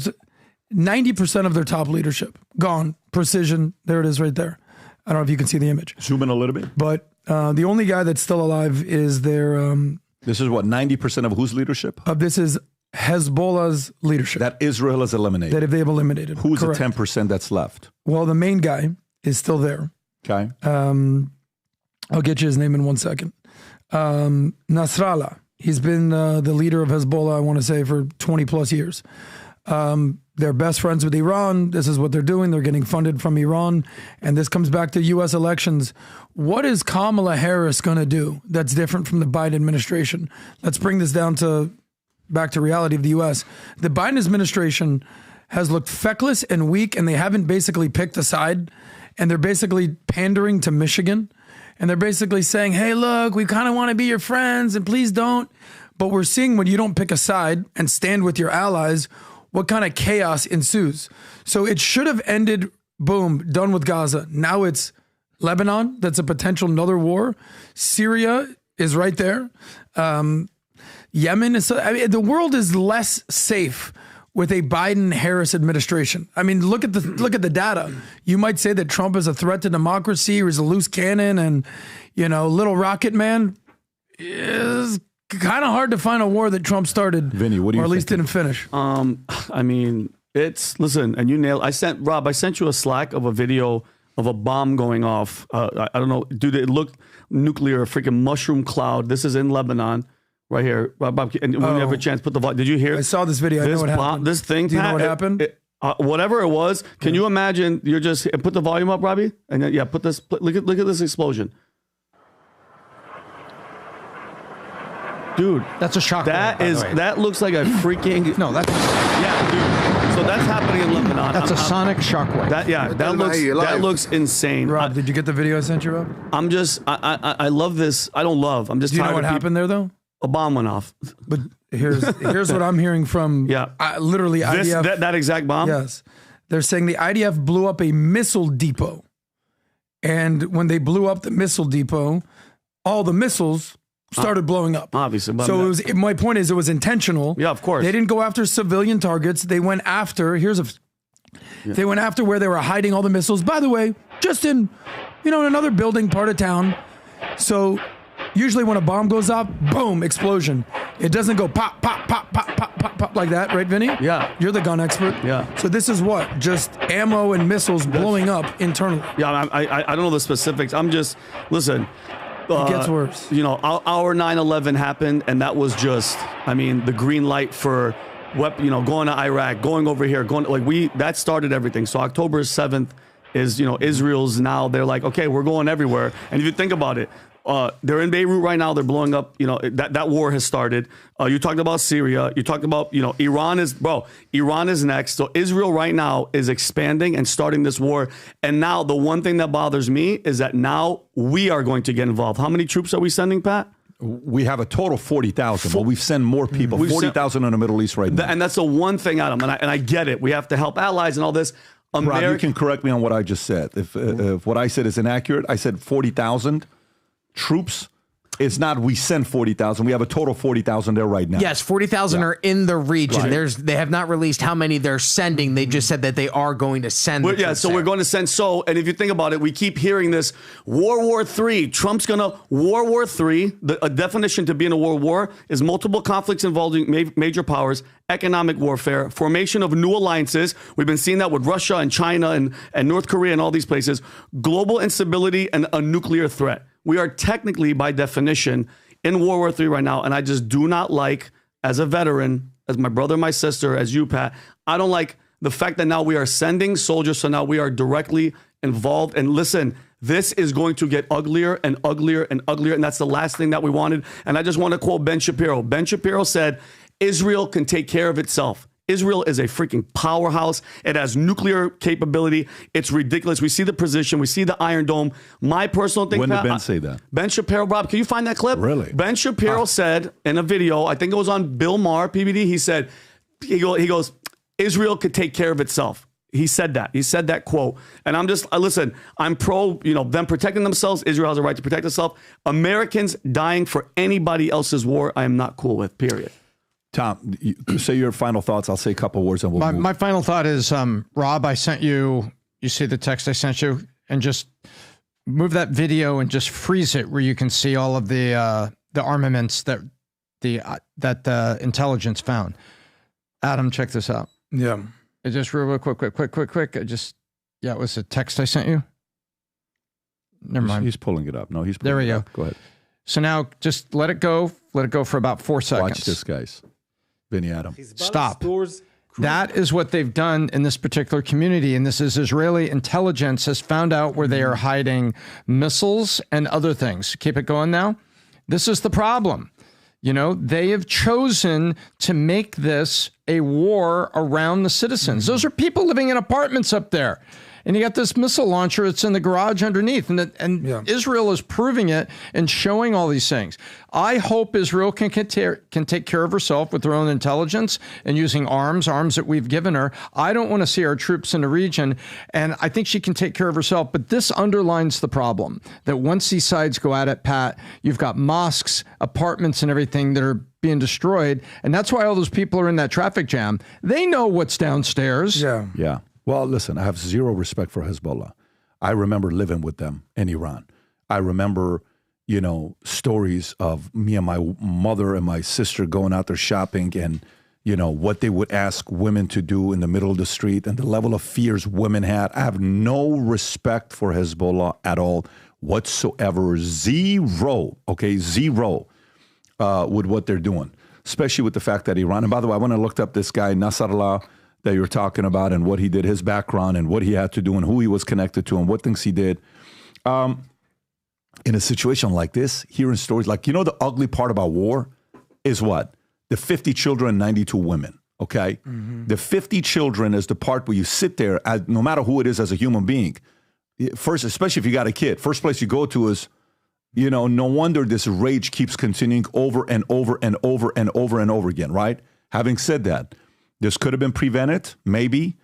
90% of their top leadership gone. Precision. There it is right there. I don't know if you can see the image. Zoom in a little bit. But the only guy that's still alive is their... this is what, 90% of whose leadership? This is Hezbollah's leadership. That Israel has eliminated. That they've eliminated. Who's Correct. the 10% that's left? Well, the main guy is still there. Okay. I'll get you his name in 1 second. Nasrallah. He's been the leader of Hezbollah, I want to say, for 20 plus years. they're best friends with Iran. This is what they're doing. They're getting funded from Iran. And this comes back to U.S. elections. What is Kamala Harris going to do that's different from the Biden administration? Let's bring this back to reality of the U.S. The Biden administration has looked feckless and weak, and they haven't basically picked a side. And they're basically pandering to Michigan. And they're basically saying, hey, look, we kind of want to be your friends, and please don't. But we're seeing when you don't pick a side and stand with your allies, what kind of chaos ensues. So it should have ended, boom, done with Gaza. Now it's Lebanon. That's a potential another war. Syria is right there. Yemen is, the world is less safe with a Biden-Harris administration. I mean, look at the data. You might say that Trump is a threat to democracy, or is a loose cannon, and, little rocket man is kind of hard to find a war that Trump started, Vinny, what do you or at least think? didn't finish. I mean, listen, and you nailed. I sent you a Slack of a video of a bomb going off. I don't know, dude. It looked nuclear, freaking mushroom cloud. This is in Lebanon, right here. Rob, and when you have a chance, put the. Did you hear? I saw this video. I know what happened. This thing. Do you know what happened? Whatever it was. Can you imagine? You're just put the volume up, Robbie, and then, put this. Look at this explosion. Dude, that's a shock. That looks like a freaking dude. So that's happening in Lebanon. That's a sonic shockwave. That looks insane. Rob, did you get the video I sent you, Rob? I love this. I don't love. I'm just. Do you know what happened there though? A bomb went off. But here's what I'm hearing from. Literally IDF. That exact bomb. Yes, they're saying the IDF blew up a missile depot, and when they blew up the missile depot, all the missiles started blowing up. Obviously. So my point is, it was intentional. Yeah, of course. They didn't go after civilian targets. They went after, they went after where they were hiding all the missiles. By the way, just in another building part of town. So usually when a bomb goes off, boom, explosion. It doesn't go pop, pop, pop, pop, pop, pop, pop like that, right, Vinny? Yeah. You're the gun expert. Yeah. So this is what? Just ammo and missiles blowing up internally. Yeah, I don't know the specifics. I'm just, listen. It gets worse. Our 9/11 happened, and that was just, the green light for, going to Iraq, going over here, that started everything. So October 7th is, Israel's now, they're like, okay, we're going everywhere. And if you think about it, they're in Beirut right now. They're blowing up. That war has started. You talked about Syria. You talked about, Iran is next. So Israel right now is expanding and starting this war. And now the one thing that bothers me is that now we are going to get involved. How many troops are we sending, Pat? We have a total of 40,000, but we've sent more people. 40,000 in the Middle East right now. And that's the one thing, Adam. And I get it. We have to help allies and all this. Rob, you can correct me on what I just said. If what I said is inaccurate, I said 40,000 troops. It's not we send 40,000. We have a total of 40,000 there right now. Yes, 40,000 are in the region. Right. They have not released how many they're sending. They just said that they are going to send. We're going to send. And if you think about it, we keep hearing this World War III. Trump's going to World War III. A definition to be in a world war is multiple conflicts involving major powers, economic warfare, formation of new alliances. We've been seeing that with Russia and China and North Korea and all these places. Global instability and a nuclear threat. We are technically, by definition, in World War III right now, and I just do not like, as a veteran, as my brother, my sister, as you, Pat, I don't like the fact that now we are sending soldiers, so now we are directly involved. And listen, this is going to get uglier and uglier and uglier, and that's the last thing that we wanted. And I just want to quote Ben Shapiro. Ben Shapiro said, Israel can take care of itself. Israel is a freaking powerhouse. It has nuclear capability. It's ridiculous. We see the position. We see the Iron Dome. My personal thing. When did Ben say that? Ben Shapiro, Rob, can you find that clip? Really? Ben Shapiro said in a video, I think it was on Bill Maher, PBD, he said, he goes, Israel could take care of itself. He said that. He said that quote. And I'm just, listen, I'm pro, them protecting themselves. Israel has a right to protect itself. Americans dying for anybody else's war, I am not cool with, period. Tom, say your final thoughts. I'll say a couple of words and we'll move. My final thought is, Rob, I sent you see the text I sent you, and just move that video and just freeze it where you can see all of the armaments that the intelligence found. Adam, check this out. Yeah. It just real quick. It was a text I sent you. Never mind. He's pulling it up. No, he's pulling there we it go. Up. Go ahead. So now just let it go. Let it go for about 4 seconds. Watch this, guys. Vinny Adam. Stop. Stores That is what they've done in this particular community. And this is Israeli intelligence has found out where they are hiding missiles and other things. Keep it going now. This is the problem. You know, they have chosen to make this a war around the citizens. Those are people living in apartments up there. And you got this missile launcher that's in the garage underneath. And Israel is proving it and showing all these things. I hope Israel can take care of herself with their own intelligence and using arms that we've given her. I don't want to see our troops in the region. And I think she can take care of herself. But this underlines the problem that once these sides go at it, Pat, you've got mosques, apartments, and everything that are being destroyed. And that's why all those people are in that traffic jam. They know what's downstairs. Yeah. Well, listen, I have zero respect for Hezbollah. I remember living with them in Iran. I remember, you know, stories of me and my mother and my sister going out there shopping and, you know, what they would ask women to do in the middle of the street and the level of fears women had. I have no respect for Hezbollah at all whatsoever. Zero, okay, zero with what they're doing, especially with the fact that Iran, and by the way, I want to look up this guy, Nasrallah, that you're talking about and what he did, his background and what he had to do and who he was connected to and what things he did. In a situation like this, hearing stories like, you know, the ugly part about war is what? The 50 children, 92 women, okay? The 50 children is the part where you sit there, no matter who it is as a human being. First, especially if you got a kid, first place you go to is, you know, no wonder this rage keeps continuing over and over and over and over and over again, right? Having said that, this could have been prevented, maybe.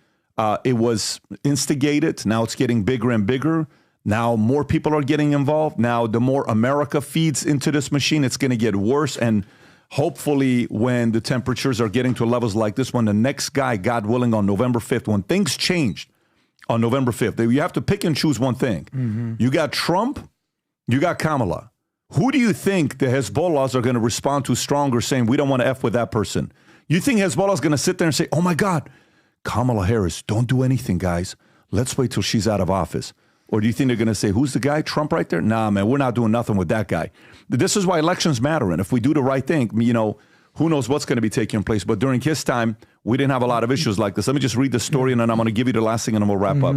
It was instigated. Now it's getting bigger and bigger. Now more people are getting involved. Now the more America feeds into this machine, it's going to get worse. And hopefully when the temperatures are getting to levels like this, when the next guy, God willing, on November 5th, when things changed on November 5th, you have to pick and choose one thing. You got Trump, you got Kamala. Who do you think the Hezbollahs are going to respond to stronger, saying, we don't want to F with that person? You think Hezbollah is going to sit there and say, oh, my God, Kamala Harris, don't do anything, guys. Let's wait till she's out of office. Or do you think they're going to say, who's the guy? Trump right there? Nah, man, we're not doing nothing with that guy. This is why elections matter. And if we do the right thing, you know, who knows what's going to be taking place. But during his time, we didn't have a lot of issues like this. Let me just read the story, and then I'm going to give you the last thing, and then we'll wrap up.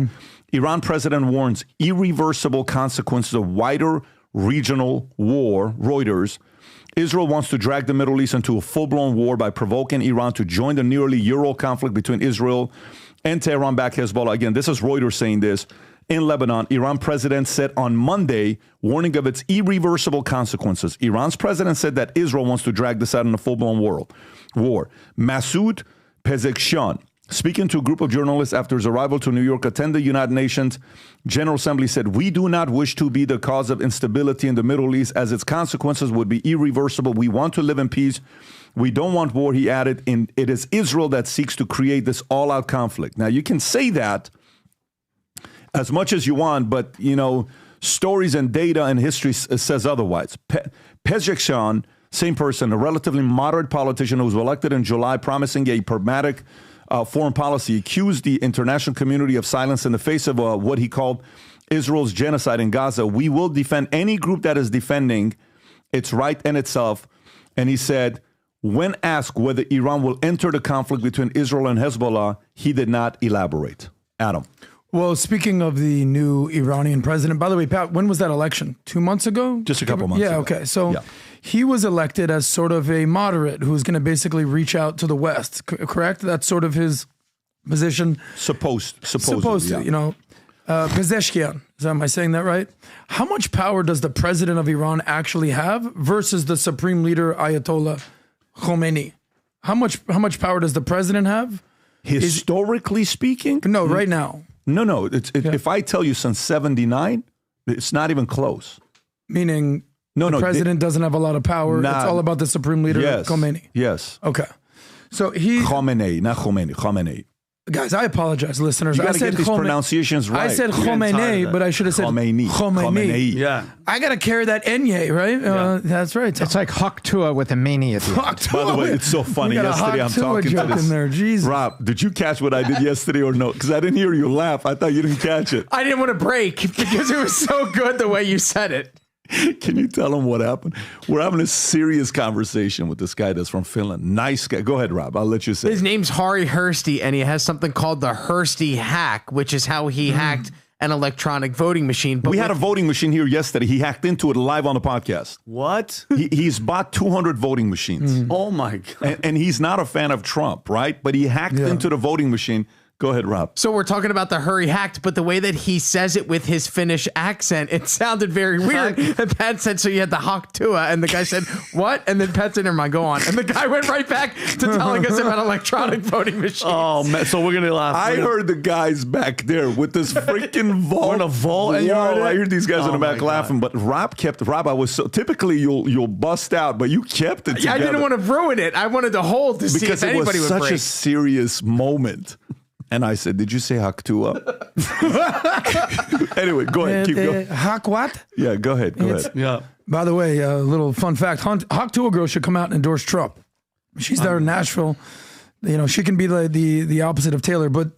Iran president warns irreversible consequences of wider regional war. Reuters. Israel wants to drag the Middle East into a full-blown war by provoking Iran to join the nearly year-old conflict between Israel and Tehran-backed Hezbollah. Again, this is Reuters saying this. In Lebanon, Iran president said on Monday, warning of its irreversible consequences. Iran's president said that Israel wants to drag this out in a full-blown war. Masoud Pezeshkian, speaking to a group of journalists after his arrival to New York, attended the United Nations General Assembly, said, we do not wish to be the cause of instability in the Middle East, as its consequences would be irreversible. We want to live in peace. We don't want war, he added. And it is Israel that seeks to create this all-out conflict. Now, you can say that as much as you want, but, you know, stories and data and history says otherwise. Pezeshkian, same person, a relatively moderate politician who was elected in July, promising a pragmatic foreign policy, accused the international community of silence in the face of what he called Israel's genocide in Gaza. We will defend any group that is defending its right and itself. And he said, when asked whether Iran will enter the conflict between Israel and Hezbollah, he did not elaborate. Adam. Well, speaking of the new Iranian president, by the way, Pat, when was that election? 2 months ago? Just a couple months ago. Yeah, okay. So he was elected as sort of a moderate who's going to basically reach out to the West, correct? That's sort of his position. Supposed to, you know. Pezeshkian, am I saying that right? How much power does the president of Iran actually have versus the supreme leader, Ayatollah Khomeini? How much power does the president have? Historically speaking? No, right now. No. If I tell you since 79, it's not even close. Meaning the president doesn't have a lot of power. It's all about the supreme leader, Khomeini. Yes. Okay. So Khomeini, not Khomeini. Khomeini. Guys, I apologize, listeners. You got to get these pronunciations right. I said Khomeini, but I should have said Khomeini. Yeah. I got to carry that Enye, right? Yeah. That's right. It's like Haktua with a mania at the end. By the way, it's so funny. Yesterday, I'm talking to this. In there. Jesus. Rob, did you catch what I did yesterday or no? Because I didn't hear you laugh. I thought you didn't catch it. I didn't want to break because it was so good the way you said it. Can you tell him what happened? We're having a serious conversation with this guy that's from Finland. Nice guy. Go ahead, Rob. I'll let you say. His name's Hari Hursty, and he has something called the Hursty hack, which is how he hacked an electronic voting machine. But we had a voting machine here yesterday. He hacked into it live on the podcast. What? He's bought 200 voting machines. Oh, my God. And he's not a fan of Trump, right? But he hacked into the voting machine. Go ahead, Rob. So we're talking about the Hurry hacked, but the way that he says it with his Finnish accent, it sounded very weird. And Pat said, so you had the hawk tua, and the guy said, what? And then Pat said, never mind, go on. And the guy went right back to telling us about electronic voting machines. Oh, man. So we're going to laugh. I heard the guys back there with this freaking vault. We're in a vault. And I heard these guys in the back laughing, but Rob, I was so, typically you'll bust out, but you kept it together. I didn't want to ruin it. I wanted to hold to see if anybody would break. Because it was such a serious moment. And I said, did you say Haktua? Anyway, go ahead. Keep going. Hak what? Yeah, go ahead. Go ahead. Yeah. By the way, a little fun fact. Haktua girl should come out and endorse Trump. She's there in Nashville. You know, she can be the opposite of Taylor. But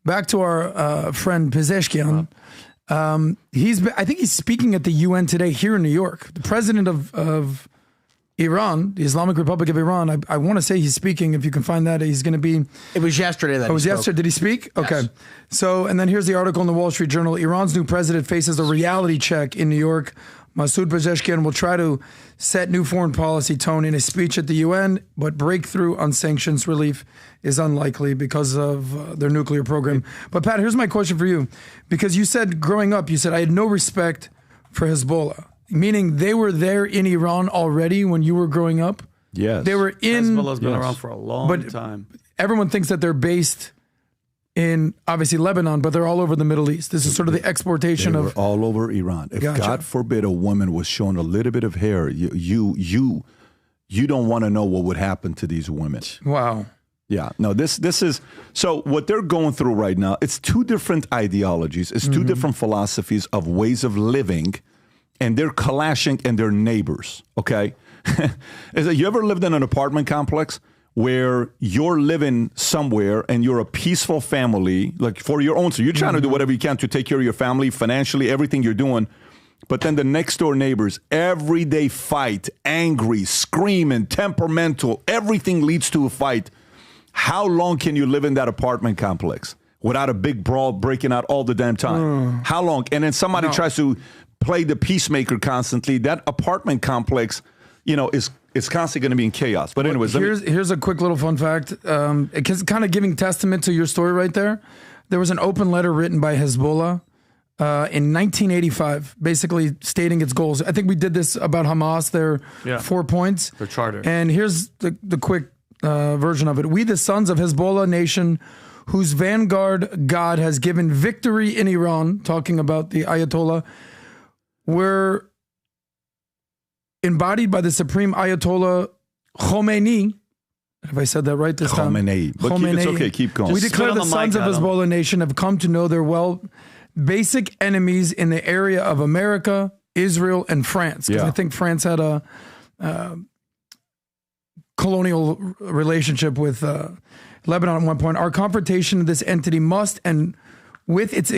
back to our friend Pezeshkian. I think he's speaking at the UN today here in New York. The president of Iran, the Islamic Republic of Iran, I want to say he's speaking. If you can find that, he's going to be. It was yesterday that it was he spoke. yesterday. Did he speak? Yes. Okay. So, and then here's the article in the Wall Street Journal. Iran's new president faces a reality check in New York. Masoud Pezeshkian will try to set new foreign policy tone in a speech at the UN, but breakthrough on sanctions relief is unlikely because of their nuclear program. But Pat, here's my question for you. Because you said growing up, you said, I had no respect for Hezbollah. Meaning they were there in Iran already when you were growing up? Yes. They were in... Hezbollah's been around for a long time. Everyone thinks that they're based in, obviously, Lebanon, but they're all over the Middle East. This is sort of the exportation they of... were all over Iran. If God forbid a woman was showing a little bit of hair, you don't want to know what would happen to these women. Wow. Yeah, no, this is, so what they're going through right now, it's two different ideologies. It's two different philosophies of ways of living. And they're clashing and they're neighbors, okay? You ever lived in an apartment complex where you're living somewhere and you're a peaceful family, like for your own, so you're trying to do whatever you can to take care of your family, financially, everything you're doing, but then the next door neighbors, every day fight, angry, screaming, temperamental, everything leads to a fight. How long can you live in that apartment complex without a big brawl breaking out all the damn time? How long? And then somebody tries to play the peacemaker constantly. That apartment complex, is constantly going to be in chaos. But anyways, here's a quick little fun fact. It's kind of giving testament to your story right there. There was an open letter written by Hezbollah in 1985, basically stating its goals. I think we did this about Hamas. Their 4 points. Their charter. And here's the quick version of it. We, the sons of Hezbollah nation, whose vanguard God has given victory in Iran, talking about the Ayatollah, were embodied by the Supreme Ayatollah Khomeini. Have I said that right this time? Khomeini. But it's okay. Keep going. We declare the sons of Hezbollah nation have come to know their basic enemies in the area of America, Israel, and France. Because I think France had a colonial relationship with Lebanon at one point. Our confrontation of this entity must, and with its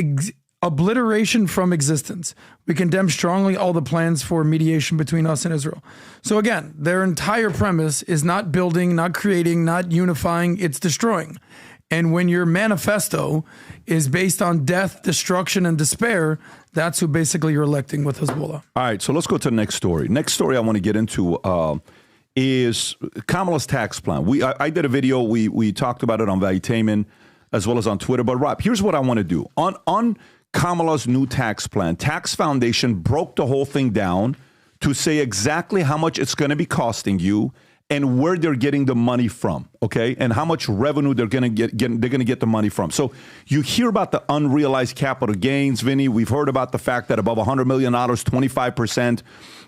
obliteration from existence. We condemn strongly all the plans for mediation between us and Israel. So again, their entire premise is not building, not creating, not unifying, it's destroying. And when your manifesto is based on death, destruction, and despair, that's who basically you're electing with Hezbollah. All right, so let's go to the next story. Next story I want to get into is Kamala's tax plan. I did a video. We talked about it on Valuetainment as well as on Twitter. But Rob, here's what I want to do. On Kamala's new tax plan, Tax Foundation broke the whole thing down to say exactly how much it's going to be costing you and where they're getting the money from, okay? And how much revenue they're going to get the money from. So you hear about the unrealized capital gains, Vinny. We've heard about the fact that above $100 million, 25%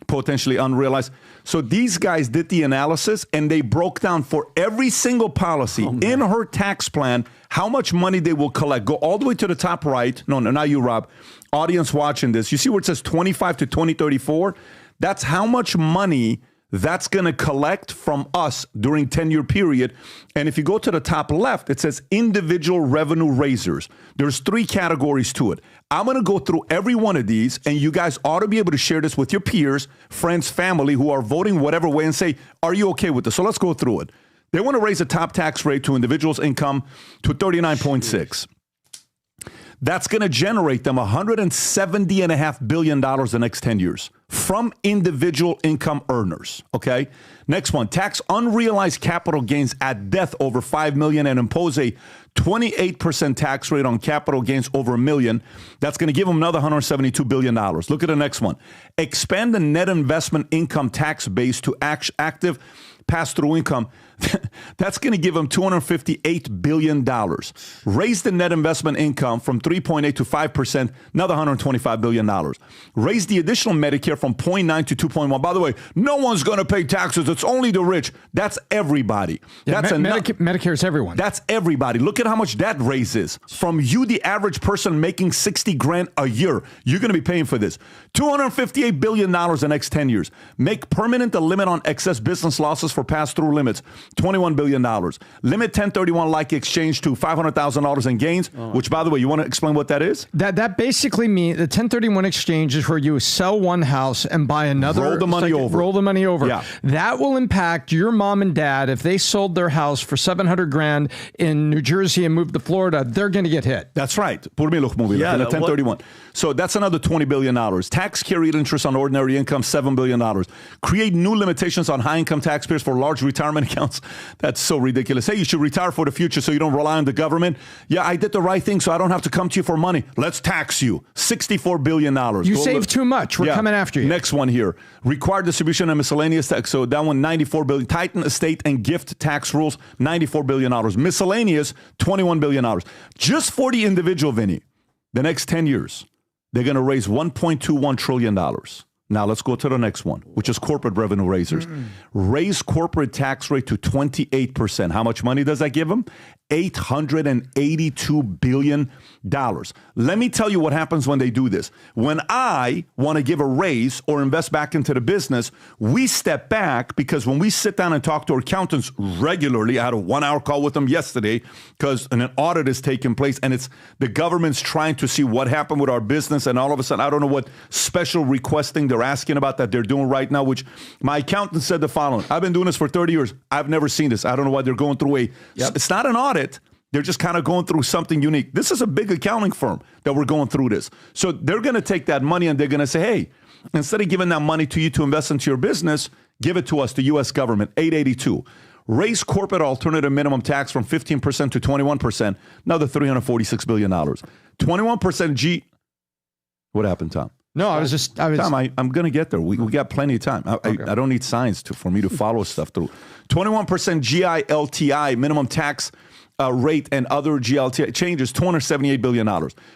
potentially unrealized. So these guys did the analysis and they broke down for every single policy in her tax plan how much money they will collect. Go all the way to the top right. No, not you, Rob. Audience watching this. You see where it says 25 to 2034? That's how much money that's going to collect from us during 10-year period. And if you go to the top left, it says individual revenue raisers. There's 3 categories to it. I'm going to go through every one of these, and you guys ought to be able to share this with your peers, friends, family who are voting whatever way and say, are you okay with this? So let's go through it. They want to raise the top tax rate to individuals' income to 39.6. That's going to generate them $170.5 billion the next 10 years from individual income earners. Okay. Next one, tax unrealized capital gains at death over $5 million and impose a 28% tax rate on capital gains over $1 million. That's going to give them another $172 billion. Look at the next one. Expand the net investment income tax base to active pass-through income. That's going to give them $258 billion. Raise the net investment income from 3.8 to 5%, another $125 billion. Raise the additional Medicare from 0.9 to 2.1. By the way, no one's going to pay taxes. It's only the rich. That's everybody. Yeah, that's Medicare is everyone. That's everybody. Look at how much that raises. From you, the average person making $60,000 a year, you're going to be paying for this. $258 billion the next 10 years. Make permanent the limit on excess business losses for pass-through limits. $21 billion. Limit 1031-like exchange to $500,000 in gains, which, by the way, you want to explain what that is? That basically means the 1031 exchange is where you sell one house and buy another. Roll the money over. Roll the money over. Yeah. That will impact your mom and dad. If they sold their house for $700,000 in New Jersey and moved to Florida, they're going to get hit. That's right. Yeah, 1031. So that's another $20 billion. Tax carried interest on ordinary income, $7 billion. Create new limitations on high-income taxpayers for large retirement accounts. That's so ridiculous. Hey, you should retire for the future so you don't rely on the government. Yeah, I did the right thing so I don't have to come to you for money. Let's tax you. $64 billion. You save too much. We're coming after you. Next one here. Required distribution and miscellaneous tax. So that one, $94 billion. Tighten estate and gift tax rules, $94 billion. Miscellaneous, $21 billion. Just for the individual, Vinny, the next 10 years, they're going to raise $1.21 trillion. Now let's go to the next one, which is corporate revenue raisers. Raise corporate tax rate to 28%. How much money does that give them? $882 billion. Let me tell you what happens when they do this. When I want to give a raise or invest back into the business, we step back because when we sit down and talk to our accountants regularly, I had a 1-hour call with them yesterday because an audit is taking place and it's the government's trying to see what happened with our business. And all of a sudden, I don't know what special requesting they're asking about that they're doing right now, which my accountant said the following. I've been doing this for 30 years. I've never seen this. I don't know why they're going through it's not an audit. They're just kind of going through something unique. This is a big accounting firm that we're going through this. So they're going to take that money and they're going to say, hey, instead of giving that money to you to invest into your business, give it to us, the U.S. government, 882. Raise corporate alternative minimum tax from 15% to 21%, another $346 billion. 21% What happened, Tom? No, I was Tom, I'm going to get there. We got plenty of time. I don't need science for me to follow stuff through. 21% GILTI, minimum tax rate and other GLTI changes, $278 billion.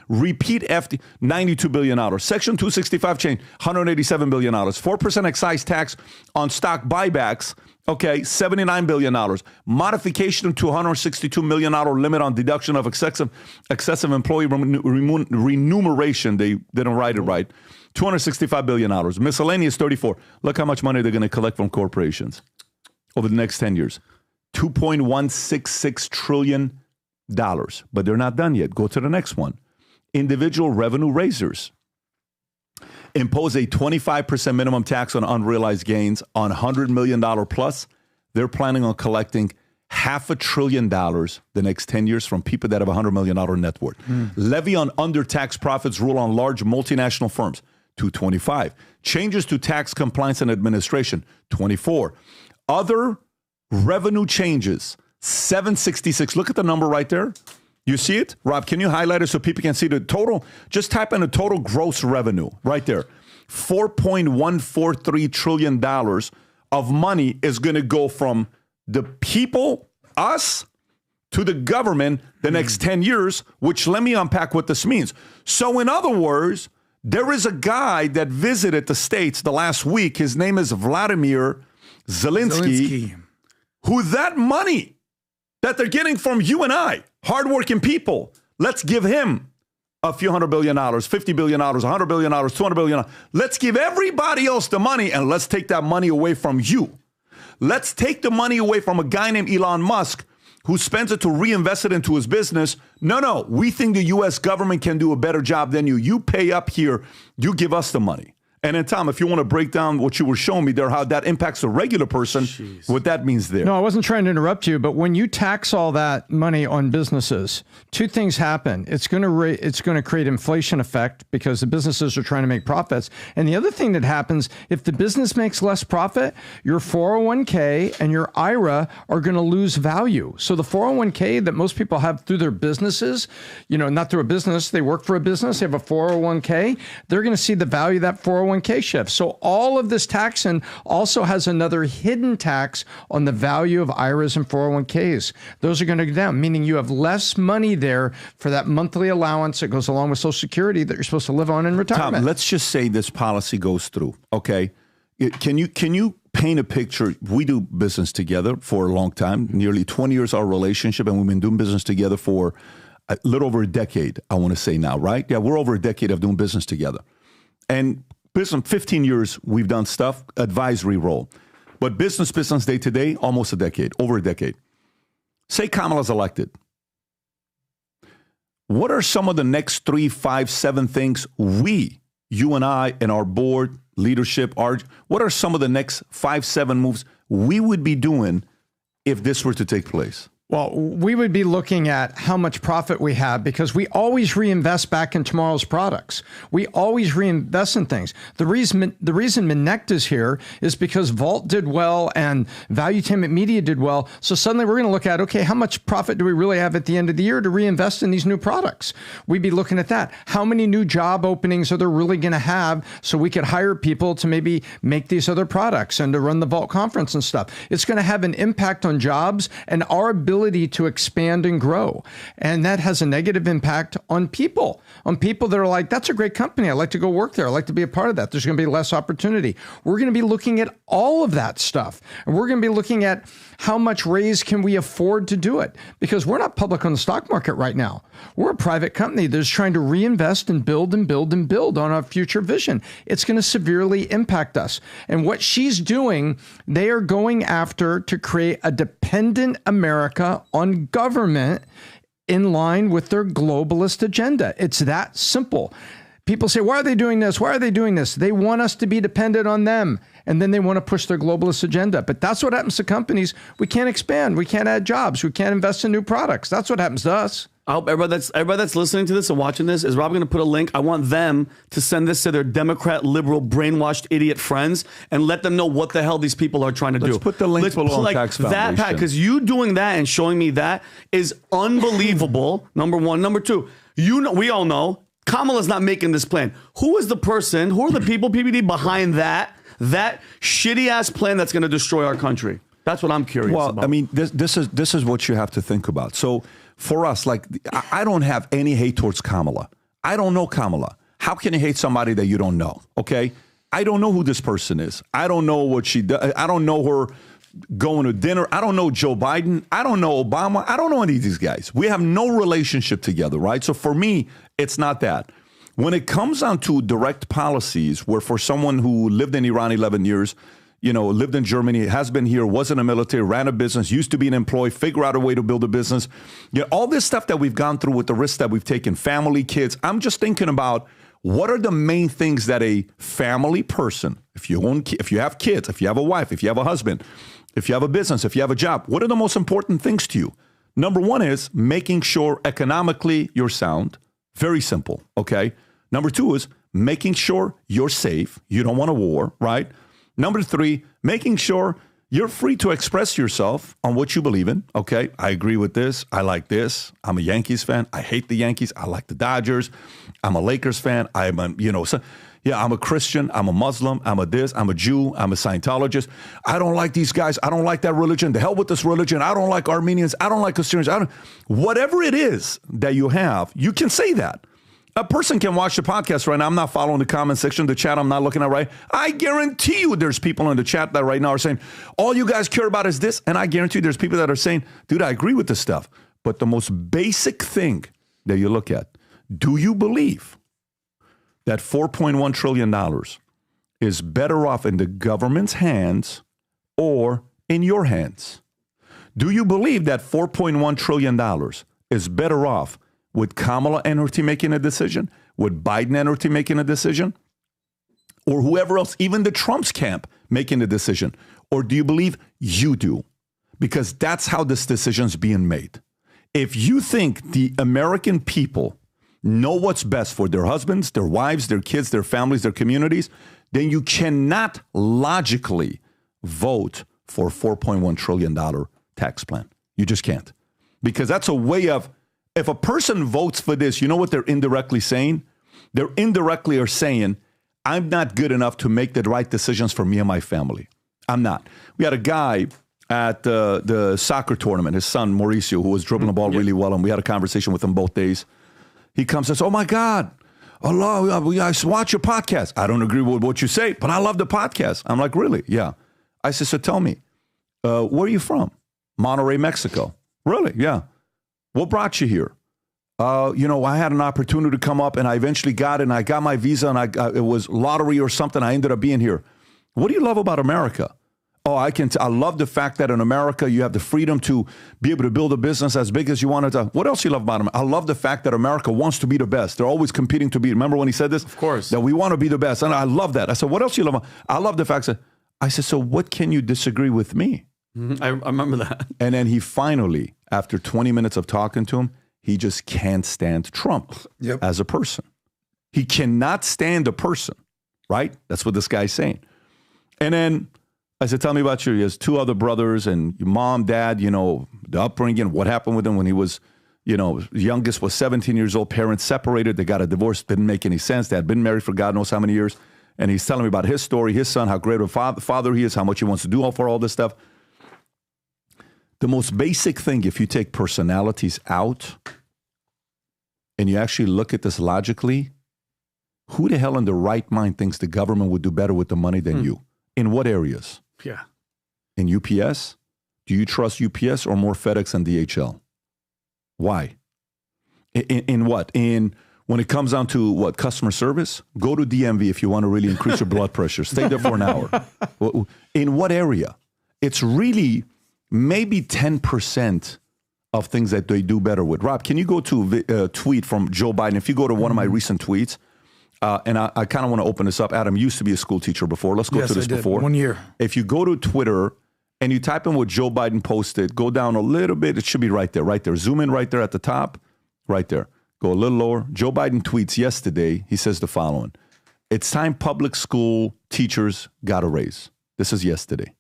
Repeat FD, $92 billion. Section 265 change, $187 billion. 4% excise tax on stock buybacks, okay, $79 billion. Modification to $162 million limit on deduction of excessive employee remuneration. They didn't write it right. $265 billion. Miscellaneous, 34. Look how much money they're going to collect from corporations over the next 10 years. $2.166 trillion. But they're not done yet. Go to the next one. Individual revenue raisers. Impose a 25% minimum tax on unrealized gains on $100 million plus. They're planning on collecting $500 billion the next 10 years from people that have $100 million net worth. Levy on under-tax profits rule on large multinational firms, 225. Changes to tax compliance and administration, 24. Other revenue changes, 766. Look at the number right there. You see it? Rob, can you highlight it so people can see the total? Just type in the total gross revenue right there. $4.143 trillion of money is going to go from the people, us, to the government the next 10 years, which let me unpack what this means. So in other words, there is a guy that visited the States the last week. His name is Vladimir Zelensky. Who that money that they're getting from you and I, hardworking people, let's give him a few $100 billion, $50 billion, $100 billion, $200 billion. Let's give everybody else the money and let's take that money away from you. Let's take the money away from a guy named Elon Musk who spends it to reinvest it into his business. No, we think the U.S. government can do a better job than you. You pay up here, you give us the money. And then, Tom, if you want to break down what you were showing me there, how that impacts a regular person, what that means there. No, I wasn't trying to interrupt you, but when you tax all that money on businesses, two things happen. It's going to create inflation effect because the businesses are trying to make profits. And the other thing that happens, if the business makes less profit, your 401k and your IRA are going to lose value. So the 401k that most people have through their businesses, not through a business, they work for a business, they have a 401k, they're going to see the value of that 401k shift. So all of this taxing also has another hidden tax on the value of IRAs and 401ks. Those are going to go down, meaning you have less money there for that monthly allowance that goes along with Social Security that you're supposed to live on in retirement. Tom, let's just say this policy goes through, okay? Can you paint a picture? We do business together for a long time, nearly 20 years our relationship, and we've been doing business together for a little over a decade, I want to say now, right? Yeah, we're over a decade of doing business together. And business, 15 years we've done stuff, advisory role. But business day to day, almost a decade, over a decade. Say Kamala's elected. What are some of the next 3, 5, 7 things you and I and our board, leadership, what are some of the next 5, 7 moves we would be doing if this were to take place? Well, we would be looking at how much profit we have because we always reinvest back in tomorrow's products. We always reinvest in things. The reason Minect is here is because Vault did well and Valuetainment Media did well. So suddenly we're going to look at, okay, how much profit do we really have at the end of the year to reinvest in these new products? We'd be looking at that. How many new job openings are there really going to have so we could hire people to maybe make these other products and to run the Vault conference and stuff? It's going to have an impact on jobs and our ability to expand and grow. And that has a negative impact on people that are like, that's a great company. I'd like to go work there. I'd like to be a part of that. There's going to be less opportunity. We're going to be looking at all of that stuff. And we're going to be looking at how much raise can we afford to do it? Because we're not public on the stock market right now. We're a private company that's trying to reinvest and build and build and build on our future vision. It's going to severely impact us. And what she's doing, they are going after to create a dependent America on government in line with their globalist agenda. It's that simple. People say, why are they doing this? Why are they doing this? They want us to be dependent on them. And then they want to push their globalist agenda. But that's what happens to companies. We can't expand. We can't add jobs. We can't invest in new products. That's what happens to us. I hope everybody that's listening to this and watching this, is Rob going to put a link? I want them to send this to their Democrat, liberal, brainwashed idiot friends and let them know what the hell these people are trying to do. Let's put the link below on Tax Foundation. That, because you doing that and showing me that is unbelievable, number one. Number two, we all know Kamala's not making this plan. Who is the person, who are the people, PBD, behind that shitty-ass plan that's going to destroy our country? That's what I'm curious about. Well, I mean, this is what you have to think about. So for us, like, I don't have any hate towards Kamala. I don't know Kamala. How can you hate somebody that you don't know? Okay? I don't know who this person is. I don't know what she does. I don't know her going to dinner. I don't know Joe Biden. I don't know Obama. I don't know any of these guys. We have no relationship together, right? So for me, it's not that. When it comes down to direct policies, where for someone who lived in Iran 11 years, lived in Germany, has been here, was in the military, ran a business, used to be an employee, figure out a way to build a business. All this stuff that we've gone through with the risks that we've taken, family, kids. I'm just thinking about what are the main things that a family person, if you have kids, if you have a wife, if you have a husband, if you have a business, if you have a job, what are the most important things to you? Number one is making sure economically you're sound. Very simple, okay? Number two is making sure you're safe. You don't want a war, right? Number three, making sure you're free to express yourself on what you believe in. Okay, I agree with this. I like this. I'm a Yankees fan. I hate the Yankees. I like the Dodgers. I'm a Lakers fan. I'm a Christian. I'm a Muslim. I'm a this. I'm a Jew. I'm a Scientologist. I don't like these guys. I don't like that religion. The hell with this religion. I don't like Armenians. I don't like Assyrians. Whatever it is that you have, you can say that. A person can watch the podcast right now. I'm not following the comment section, the chat I'm not looking at right. I guarantee you there's people in the chat that right now are saying, all you guys care about is this. And I guarantee you there's people that are saying, dude, I agree with this stuff. But the most basic thing that you look at, Do you believe that $4.1 trillion is better off in the government's hands or in your hands? Do you believe that $4.1 trillion is better off with Kamala and her team making a decision, with Biden and her team making a decision, or whoever else, even the Trump's camp making a decision? Or do you believe you do? Because that's how this decision's being made. If you think the American people know what's best for their husbands, their wives, their kids, their families, their communities, then you cannot logically vote for a $4.1 trillion tax plan. You just can't. Because that's a way of, if a person votes for this, you know what they're indirectly saying? They're indirectly are saying, I'm not good enough to make the right decisions for me and my family. I'm not. We had a guy at the soccer tournament, his son, Mauricio, who was dribbling the ball really well, and we had a conversation with him both days. He comes and says, oh, my God, Allah, I watch your podcast. I don't agree with what you say, but I love the podcast. I'm like, really? Yeah. I said, so tell me, where are you from? Monterrey, Mexico. Really? Yeah. What brought you here? I had an opportunity to come up, and I eventually got it, and I got my visa, and it was lottery or something. I ended up being here. What do you love about America? Oh, I love the fact that in America, you have the freedom to be able to build a business as big as you want it to. What else you love about America? I love the fact that America wants to be the best. They're always competing to be. Remember when he said this? Of course. That we want to be the best. And I love that. I said, what else you love? I love the fact that, I said, so what can you disagree with me? Mm-hmm. I remember that. And then he finally, after 20 minutes of talking to him, he just can't stand Trump as a person. He cannot stand a person, right? That's what this guy's saying. And then I said, tell me about you. He has two other brothers and your mom, dad, the upbringing, what happened with him when he was, youngest was 17 years old, parents separated, they got a divorce, didn't make any sense. They had been married for God knows how many years. And he's telling me about his story, his son, how great of a father he is, how much he wants to do for all this stuff. The most basic thing, if you take personalities out and you actually look at this logically, who the hell in the right mind thinks the government would do better with the money than you? In what areas? Yeah. In UPS? Do you trust UPS or more FedEx and DHL? Why? In what? When it comes down to what? Customer service? Go to DMV if you want to really increase your blood pressure. Stay there for an hour. In what area? It's really maybe 10% of things that they do better with. Rob, can you go to a tweet from Joe Biden? If you go to one of my recent tweets, and I kind of want to open this up. Adam used to be a school teacher before. Let's go to this before. 1 year. If you go to Twitter and you type in what Joe Biden posted, go down a little bit. It should be right there, right there. Zoom in right there at the top, right there. Go a little lower. Joe Biden tweets yesterday. He says the following. It's time public school teachers got a raise. This is yesterday.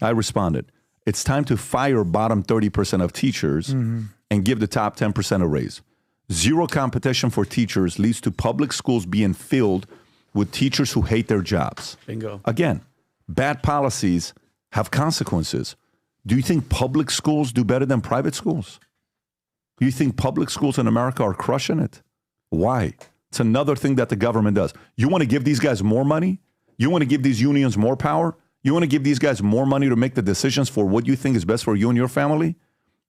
I responded. It's time to fire bottom 30% of teachers and give the top 10% a raise. Zero competition for teachers leads to public schools being filled with teachers who hate their jobs. Bingo. Again, bad policies have consequences. Do you think public schools do better than private schools? Do you think public schools in America are crushing it? Why? It's another thing that the government does. You want to give these guys more money? You want to give these unions more power? You want to give these guys more money to make the decisions for what you think is best for you and your family?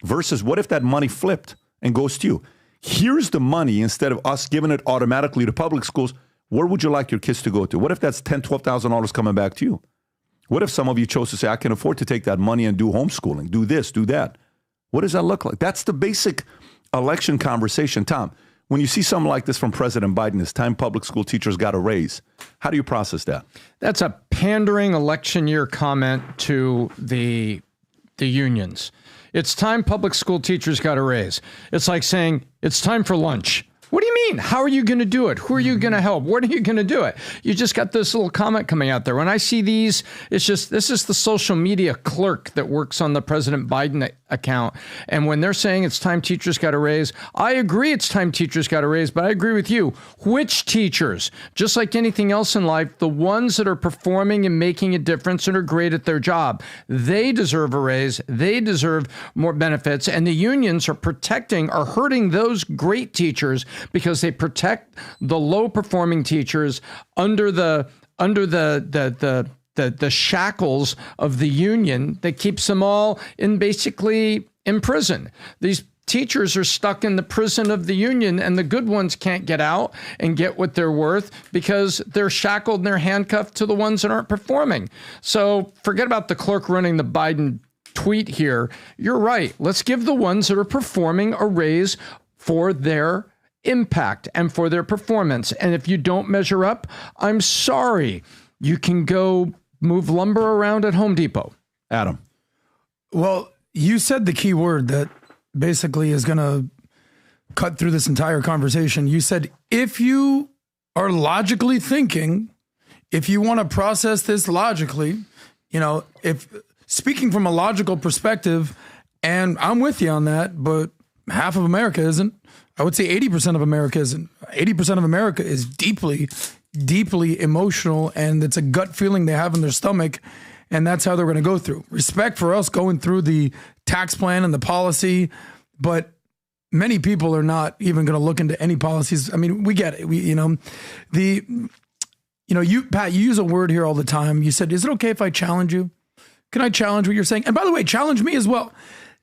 Versus what if that money flipped and goes to you? Here's the money instead of us giving it automatically to public schools. Where would you like your kids to go to? What if that's $10,000, $12,000 coming back to you? What if some of you chose to say, I can afford to take that money and do homeschooling, do this, do that? What does that look like? That's the basic election conversation. Tom, when you see something like this from President Biden, it's time public school teachers got a raise. How do you process that? That's a pandering election year comment to the unions. It's time public school teachers got a raise. It's like saying it's time for lunch. What do you mean? How are you going to do it? Who are you going to help? What are you going to do it? You just got this little comment coming out there. When I see these, it's just, this is the social media clerk that works on the President Biden account. And when they're saying it's time teachers got a raise, I agree it's time teachers got a raise, but I agree with you. Which teachers? Just like anything else in life, the ones that are performing and making a difference and are great at their job, they deserve a raise. They deserve more benefits. And the unions are hurting those great teachers because they protect the low-performing teachers under the shackles of the union that keeps them all basically in prison. These teachers are stuck in the prison of the union, and the good ones can't get out and get what they're worth because they're shackled and they're handcuffed to the ones that aren't performing. So forget about the clerk running the Biden tweet here. You're right. Let's give the ones that are performing a raise for their impact and for their performance. And if you don't measure up, I'm sorry. You can go move lumber around at Home Depot. Adam. Well, you said the key word that basically is going to cut through this entire conversation. You said, if you are logically thinking, if you want to process this logically, you know, if speaking from a logical perspective, and I'm with you on that, but half of America isn't. I would say 80% of America isn't. 80% of America is deeply, deeply emotional, and it's a gut feeling they have in their stomach, and that's how they're going to go through. Respect for us going through the tax plan and the policy, but many people are not even going to look into any policies. I mean, we get it. Pat, you use a word here all the time. You said, is it okay if I challenge you? Can I challenge what you're saying? And by the way, challenge me as well.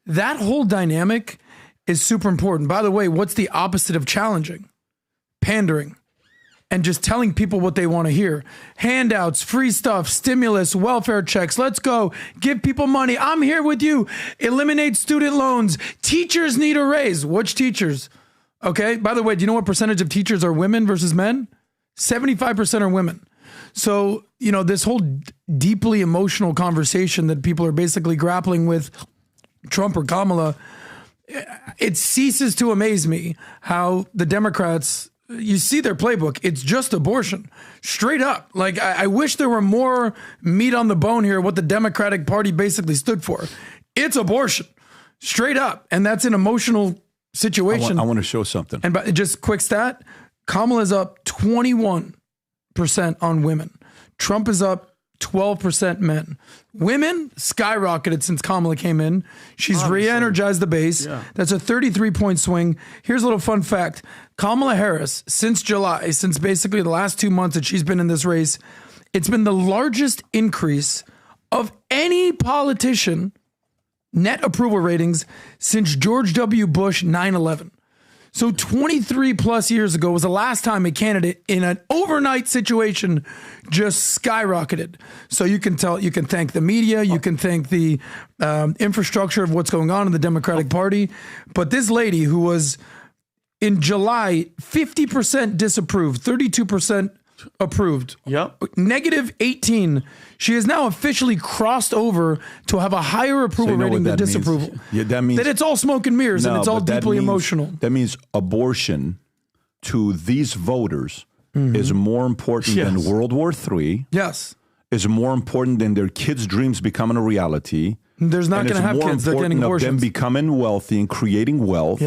That whole dynamic is super important. By the way, what's the opposite of challenging? Pandering. And just telling people what they want to hear. Handouts, free stuff, stimulus, welfare checks. Let's go. Give people money. I'm here with you. Eliminate student loans. Teachers need a raise. Which teachers? Okay. By the way, do you know what percentage of teachers are women versus men? 75% are women. So, you know, this whole deeply emotional conversation that people are basically grappling with Trump or Kamala, it ceases to amaze me how the Democrats, you see their playbook. It's just abortion, straight up. Like, I wish there were more meat on the bone here, what the Democratic Party basically stood for. It's abortion, straight up. And that's an emotional situation. I want to show something. And just quick stat, Kamala's up 21% on women. Trump is up 12% men. Women skyrocketed since Kamala came in. She's re-energized the base. Yeah. That's a 33-point swing. Here's a little fun fact. Kamala Harris, since July, since basically the last 2 months that she's been in this race, it's been the largest increase of any politician net approval ratings since George W. Bush 9/11. So 23 plus years ago was the last time a candidate in an overnight situation just skyrocketed. So you can thank the media, you can thank the infrastructure of what's going on in the Democratic Party. But this lady who was in July, 50% disapproved, 32% approved. Yep. Negative 18. She has now officially crossed over to have a higher approval rating than disapproval. Means? Yeah, that means that it's all smoke and mirrors and it's all deeply emotional. That means abortion to these voters is more important than World War III. Yes. Is more important than their kids' dreams becoming a reality. There's not going to have kids. They're getting abortions. Them becoming wealthy and creating wealth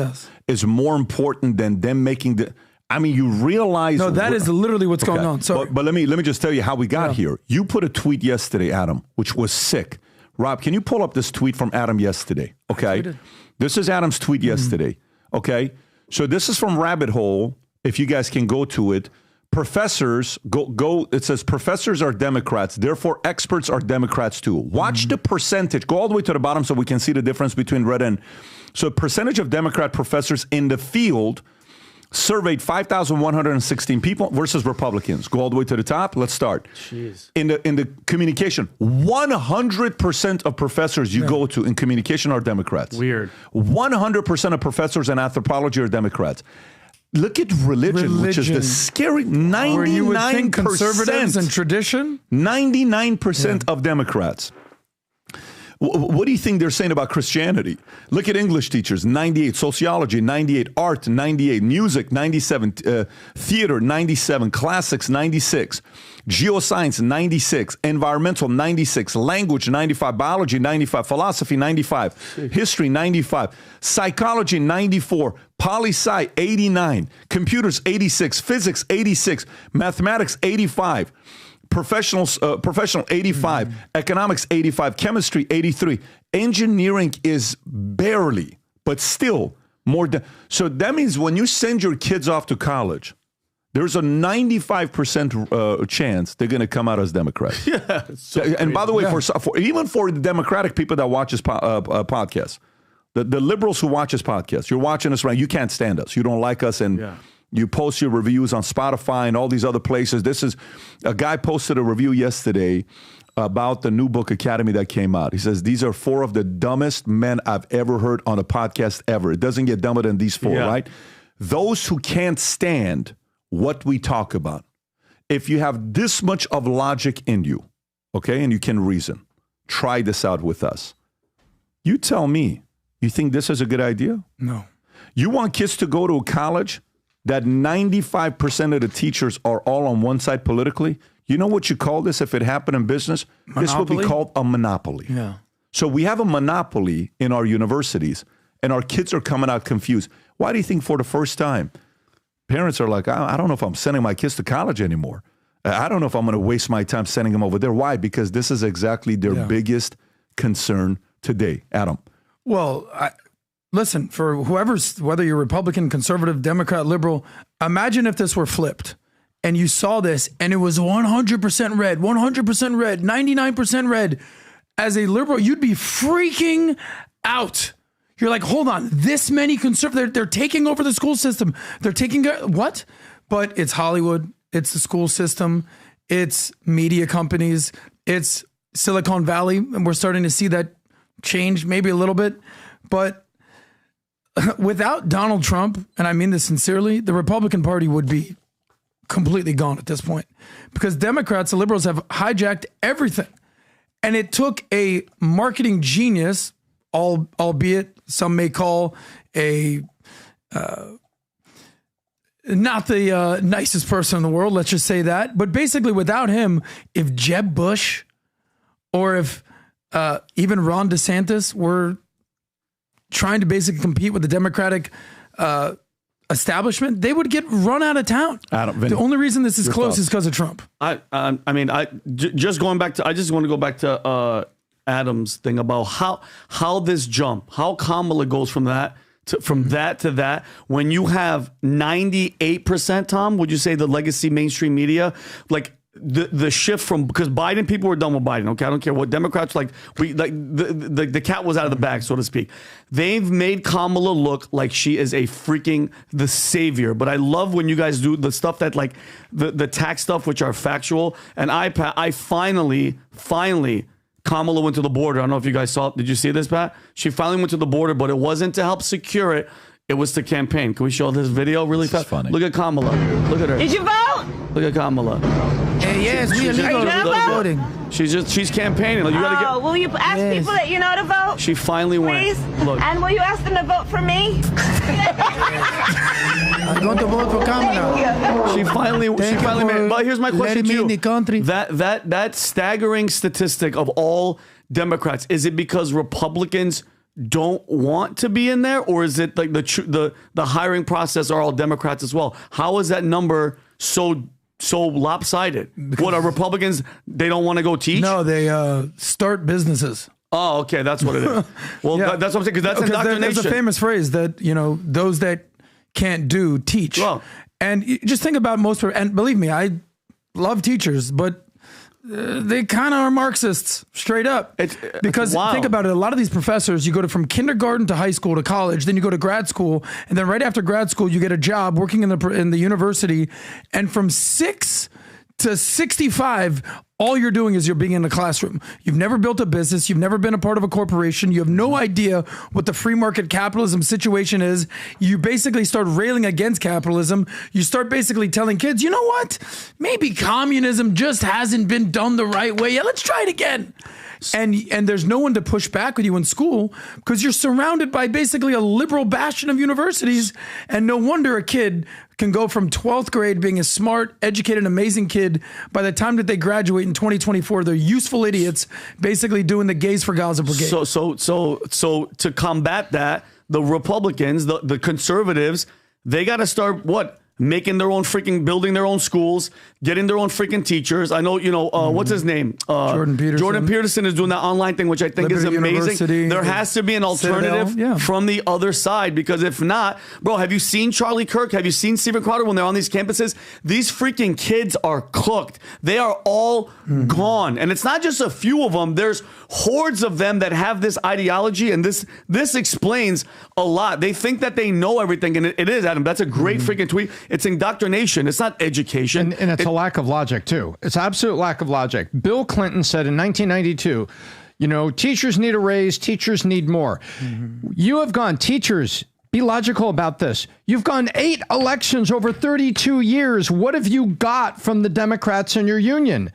is more important than them making the... I mean, you realize... No, that is literally what's going on. Sorry. But let me just tell you how we got here. You put a tweet yesterday, Adam, which was sick. Rob, can you pull up this tweet from Adam yesterday? Okay. This is Adam's tweet yesterday. Okay. So this is from Rabbit Hole. If you guys can go to it. Professors, go. It says professors are Democrats. Therefore, experts are Democrats too. Watch the percentage. Go all the way to the bottom so we can see the difference between red and... So percentage of Democrat professors in the field... surveyed 5,116 people versus Republicans. Go all the way to the top. Let's start. Jeez. In the communication, 100% of professors you go to in communication are Democrats. Weird. 100% of professors in anthropology are Democrats. Look at religion, which is the scary 99%. Where you would think conservatives and tradition? 99% of Democrats. What do you think they're saying about Christianity? Look at English teachers, 98, sociology, 98, art, 98, music, 97, theater, 97, classics, 96, geoscience, 96, environmental, 96, language, 95, biology, 95, philosophy, 95, history, 95, psychology, 94, poli-sci, 89, computers, 86, physics, 86, mathematics, 85, professional 85, economics 85, chemistry 83, engineering is barely, but still more. So that means when you send your kids off to college, there's a 95% chance they're going to come out as Democrats. Yeah. And by the way, for even for the Democratic people that watch this podcast, The liberals who watch this podcast, you're watching us right, you can't stand us. You don't like us, and you post your reviews on Spotify and all these other places. This is, a guy posted a review yesterday about the new book Academy that came out. He says, these are 4 of the dumbest men I've ever heard on a podcast ever. It doesn't get dumber than these 4, right? Those who can't stand what we talk about. If you have this much of logic in you, okay, and you can reason, try this out with us. You tell me, you think this is a good idea? No. You want kids to go to a college that 95% of the teachers are all on one side politically? You know what you call this if it happened in business? Monopoly? This would be called a monopoly. Yeah. So we have a monopoly in our universities, and our kids are coming out confused. Why do you think for the first time, parents are like, I don't know if I'm sending my kids to college anymore. I don't know if I'm going to waste my time sending them over there. Why? Because this is exactly their biggest concern today. Adam. Well, listen, for whether you're Republican, conservative, Democrat, liberal, imagine if this were flipped. And you saw this, and it was 100% red, 100% red, 99% red. As a liberal, you'd be freaking out. You're like, hold on, this many conservatives, they're taking over the school system. They're taking, what? But it's Hollywood, it's the school system, it's media companies, it's Silicon Valley, and we're starting to see that change maybe a little bit. But without Donald Trump, and I mean this sincerely, the Republican Party would be completely gone at this point, because Democrats and liberals have hijacked everything. And it took a marketing genius, albeit some may call a not the nicest person in the world, let's just say that. But basically without him, if Jeb Bush or if even Ron DeSantis were trying to basically compete with the Democratic establishment, they would get run out of town. The only reason this is close is because of Trump. I just want to go back to Adam's thing about how this jump, how Kamala goes from that to that. When you have 98%, Tom, would you say the legacy mainstream media, like the shift from, because Biden, people were done with Biden. Okay, I don't care what Democrats the cat was out of the bag, so to speak. They've made Kamala look like she is a freaking the savior. But I love when you guys do the stuff that like the tax stuff, which are factual. And I finally Kamala went to the border. I don't know if you guys saw it. Did you see this, Pat? She finally went to the border, but it wasn't to help secure it. It was to campaign. Can we show this video really fast? Funny. Look at Kamala. Look at her. Did you vote? Look at Kamala. Yes, we are legal voting. She's campaigning. Like, you gotta get. Will you ask people that you know to vote? She finally Please? went. Look. And will you ask them to vote for me? I'm going to vote for Kamala. She finally made. But here's my question to you: in the country. That staggering statistic of all Democrats, is it because Republicans don't want to be in there, or is it like the hiring process are all Democrats as well? How is that number so lopsided? What are Republicans? They don't want to go teach? No, they start businesses. Oh, okay, that's what it is. Well, Yeah. that's what I'm saying, because that's indoctrination. There's a famous phrase that, those that can't do, teach. Well, and you just think about most, and believe me, I love teachers, but they kind of are Marxists, straight up. Because think about it, a lot of these professors, you go from kindergarten to high school to college, then you go to grad school, and then right after grad school, you get a job working in the university, and from 6 to 65, all you're doing is you're being in the classroom. You've never built a business. You've never been a part of a corporation. You have no idea what the free market capitalism situation is. You basically start railing against capitalism. You start basically telling kids, you know what? Maybe communism just hasn't been done the right way. Yeah, let's try it again. And there's no one to push back with you in school because you're surrounded by basically a liberal bastion of universities. And no wonder a kid can go from 12th grade being a smart, educated, amazing kid. By the time that they graduate in 2024, they're useful idiots, basically doing the Gays for Gaza Brigade. So to combat that, the Republicans, the conservatives, they got to start making their own building their own schools, getting their own freaking teachers. I know, what's his name? Jordan Peterson. Jordan Peterson is doing that online thing, which I think is amazing. University, there has to be an alternative from the other side, because if not, bro, have you seen Charlie Kirk? Have you seen Steven Crowder when they're on these campuses? These freaking kids are cooked. They are all gone. And it's not just a few of them. There's hordes of them that have this ideology, and this explains a lot. They think that they know everything, and it is, Adam. That's a great freaking tweet. It's indoctrination. It's not education. And it's a lack of logic, too. It's absolute lack of logic. Bill Clinton said in 1992, teachers need a raise, teachers need more. You have gone, teachers, be logical about this. You've gone 8 elections over 32 years. What have you got from the Democrats in your union?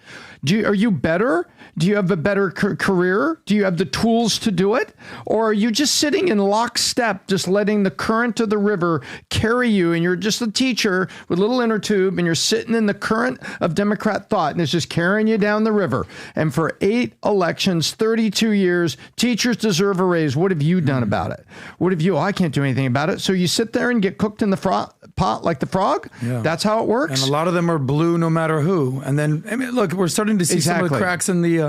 Are you better? Do you have a better career? Do you have the tools to do it? Or are you just sitting in lockstep, just letting the current of the river carry you, and you're just a teacher with a little inner tube, and you're sitting in the current of Democrat thought, and it's just carrying you down the river. And for 8 elections, 32 years, teachers deserve a raise. What have you done about it? What have you? I can't do anything about it. So you sit there and get cooked in the pot like the frog? Yeah. That's how it works? And a lot of them are blue no matter who. And then, look, we're starting to see some of the cracks in the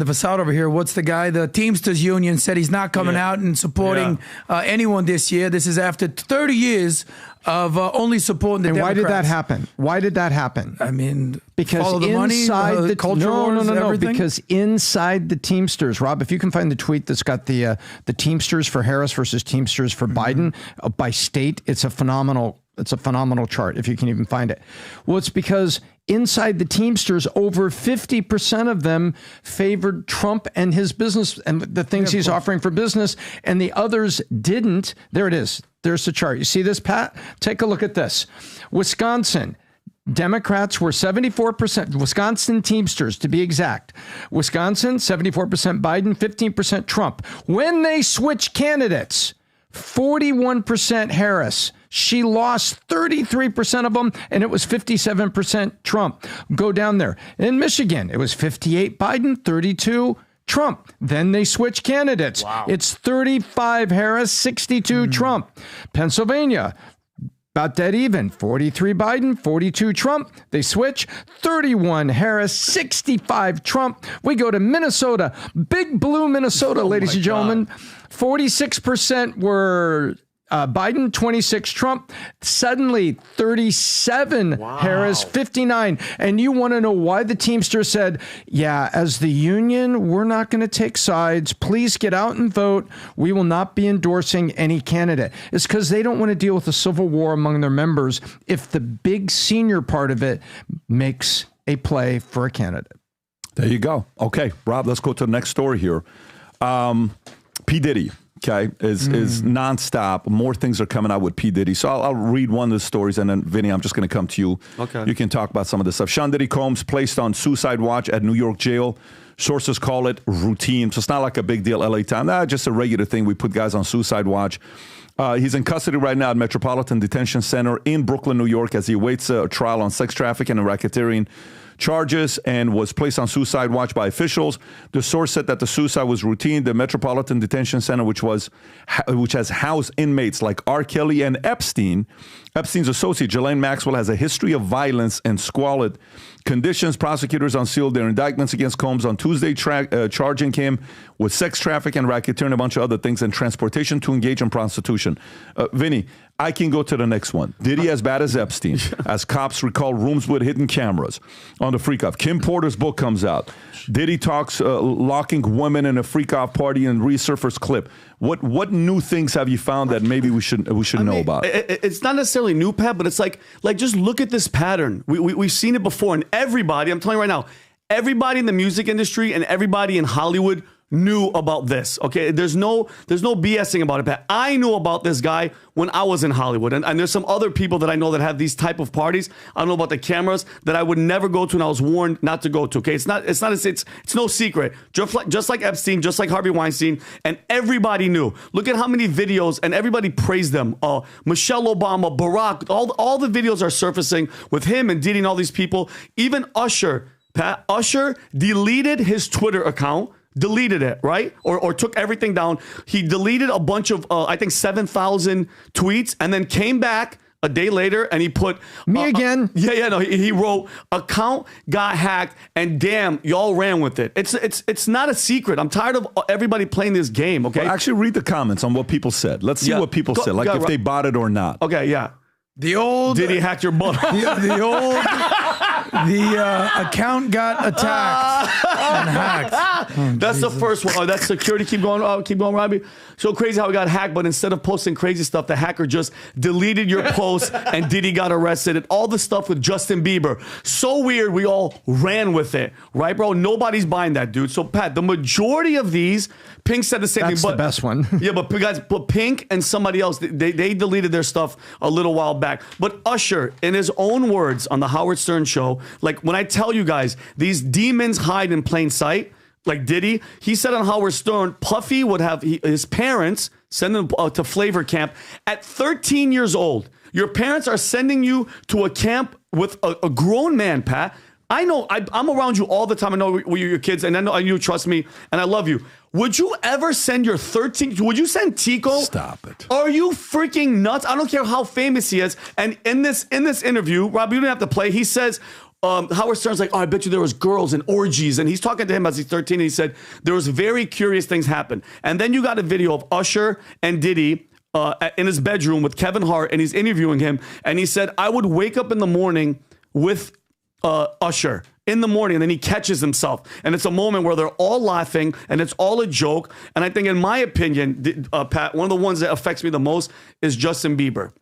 facade over here. What's the guy? The Teamsters Union said he's not coming out and supporting anyone this year. This is after 30 years of only supporting the Democrats. Why did that happen? Why did that happen? I mean, because follow the inside money, the culture wars, everything? Because inside the Teamsters, Rob, if you can find the tweet that's got the Teamsters for Harris versus Teamsters for Biden by state, it's a phenomenal chart, if you can even find it. Well, it's because inside the Teamsters, over 50% of them favored Trump and his business and the things he's offering for business, and the others didn't. There it is. There's the chart. You see this, Pat? Take a look at this. Wisconsin, Democrats were 74%, Wisconsin Teamsters to be exact. Wisconsin, 74% Biden, 15% Trump. When they switch candidates, 41% Harris. She lost 33% of them, and it was 57% Trump. Go down there. In Michigan, it was 58 Biden, 32 Trump. Then they switch candidates. Wow. It's 35 Harris, 62 Trump. Pennsylvania, about dead even. 43 Biden, 42 Trump. They switch. 31 Harris, 65 Trump. We go to Minnesota. Big blue Minnesota, ladies and gentlemen. 46% were Biden, 26 Trump. Suddenly 37 Harris, 59. And you want to know why the Teamsters said, yeah, as the union, we're not going to take sides. Please get out and vote. We will not be endorsing any candidate. It's because they don't want to deal with a civil war among their members if the big senior part of it makes a play for a candidate. There you go. Okay, Rob, let's go to the next story here. P. Diddy. Okay, is nonstop. More things are coming out with P. Diddy. So I'll read one of the stories, and then, Vinny, I'm just going to come to you. Okay. You can talk about some of this stuff. Sean Diddy Combs placed on suicide watch at New York jail. Sources call it routine. So it's not like a big deal LA time. Just a regular thing. We put guys on suicide watch. He's in custody right now at Metropolitan Detention Center in Brooklyn, New York, as he awaits a trial on sex trafficking and racketeering charges, and was placed on suicide watch by officials. The source said that the suicide was routine. The Metropolitan Detention Center, which has housed inmates like R. Kelly and Epstein's associate, Ghislaine Maxwell, has a history of violence and squalid conditions. Prosecutors unsealed their indictments against Combs on Tuesday, charging him with sex trafficking and racketeering, a bunch of other things, and transportation to engage in prostitution. Vinny, I can go to the next one. Diddy as bad as Epstein, as cops recall rooms with hidden cameras on the freak-off. Kim Porter's book comes out. Diddy talks locking women in a freak-off party and resurfaced clip. What new things have you found that maybe we should know about? It's not necessarily new, Pat, but it's like just look at this pattern. We've seen it before, and everybody, I'm telling you right now, everybody in the music industry and everybody in Hollywood knew about this. Okay, there's no BSing about it, Pat. I knew about this guy when I was in Hollywood, and there's some other people that I know that have these type of parties. I don't know about the cameras that I would never go to, and I was warned not to go to. Okay, it's no secret. Just like Epstein, just like Harvey Weinstein, and everybody knew. Look at how many videos, and everybody praised them. Michelle Obama, Barack, all the videos are surfacing with him and Diddy and all these people. Even Usher, Pat. Usher deleted his Twitter account. Deleted it, right? Or took everything down. He deleted a bunch of, I think, 7,000 tweets, and then came back a day later, and he put me again. He wrote account got hacked, and damn, y'all ran with it. It's not a secret. I'm tired of everybody playing this game. Okay, well, actually, read the comments on what people said. Let's see what people said, like if they bought it or not. Okay, yeah. The old Did he hack your butt? The account got attacked and hacked. That's the first one. Oh, that's security. Keep going, Robbie. So crazy how he got hacked, but instead of posting crazy stuff, the hacker just deleted your post and Diddy got arrested and all the stuff with Justin Bieber. So weird, we all ran with it, right, bro? Nobody's buying that, dude. So, Pat, the majority of these, Pink said the same thing. That's the best one. Yeah, but guys, Pink and somebody else, they deleted their stuff a little while back. But Usher, in his own words on the Howard Stern show, like when I tell you guys, these demons hide in plain sight, like Diddy, he said on Howard Stern, Puffy would have his parents send him to Flavor Camp at 13 years old. Your parents are sending you to a camp with a grown man, Pat. I know, I'm around you all the time. I know you're your kids, and I know you trust me, and I love you. Would you ever send your 13? Would you send Tico? Stop it. Are you freaking nuts? I don't care how famous he is. And in this interview, Rob, you don't have to play. He says, Howard Stern's like, oh, I bet you there was girls and orgies. And he's talking to him as he's 13. And he said, there was very curious things happen. And then you got a video of Usher and Diddy in his bedroom with Kevin Hart. And he's interviewing him. And he said, I would wake up in the morning with Usher in the morning, and then he catches himself. And it's a moment where they're all laughing, and it's all a joke. And I think, in my opinion, Pat, one of the ones that affects me the most is Justin Bieber.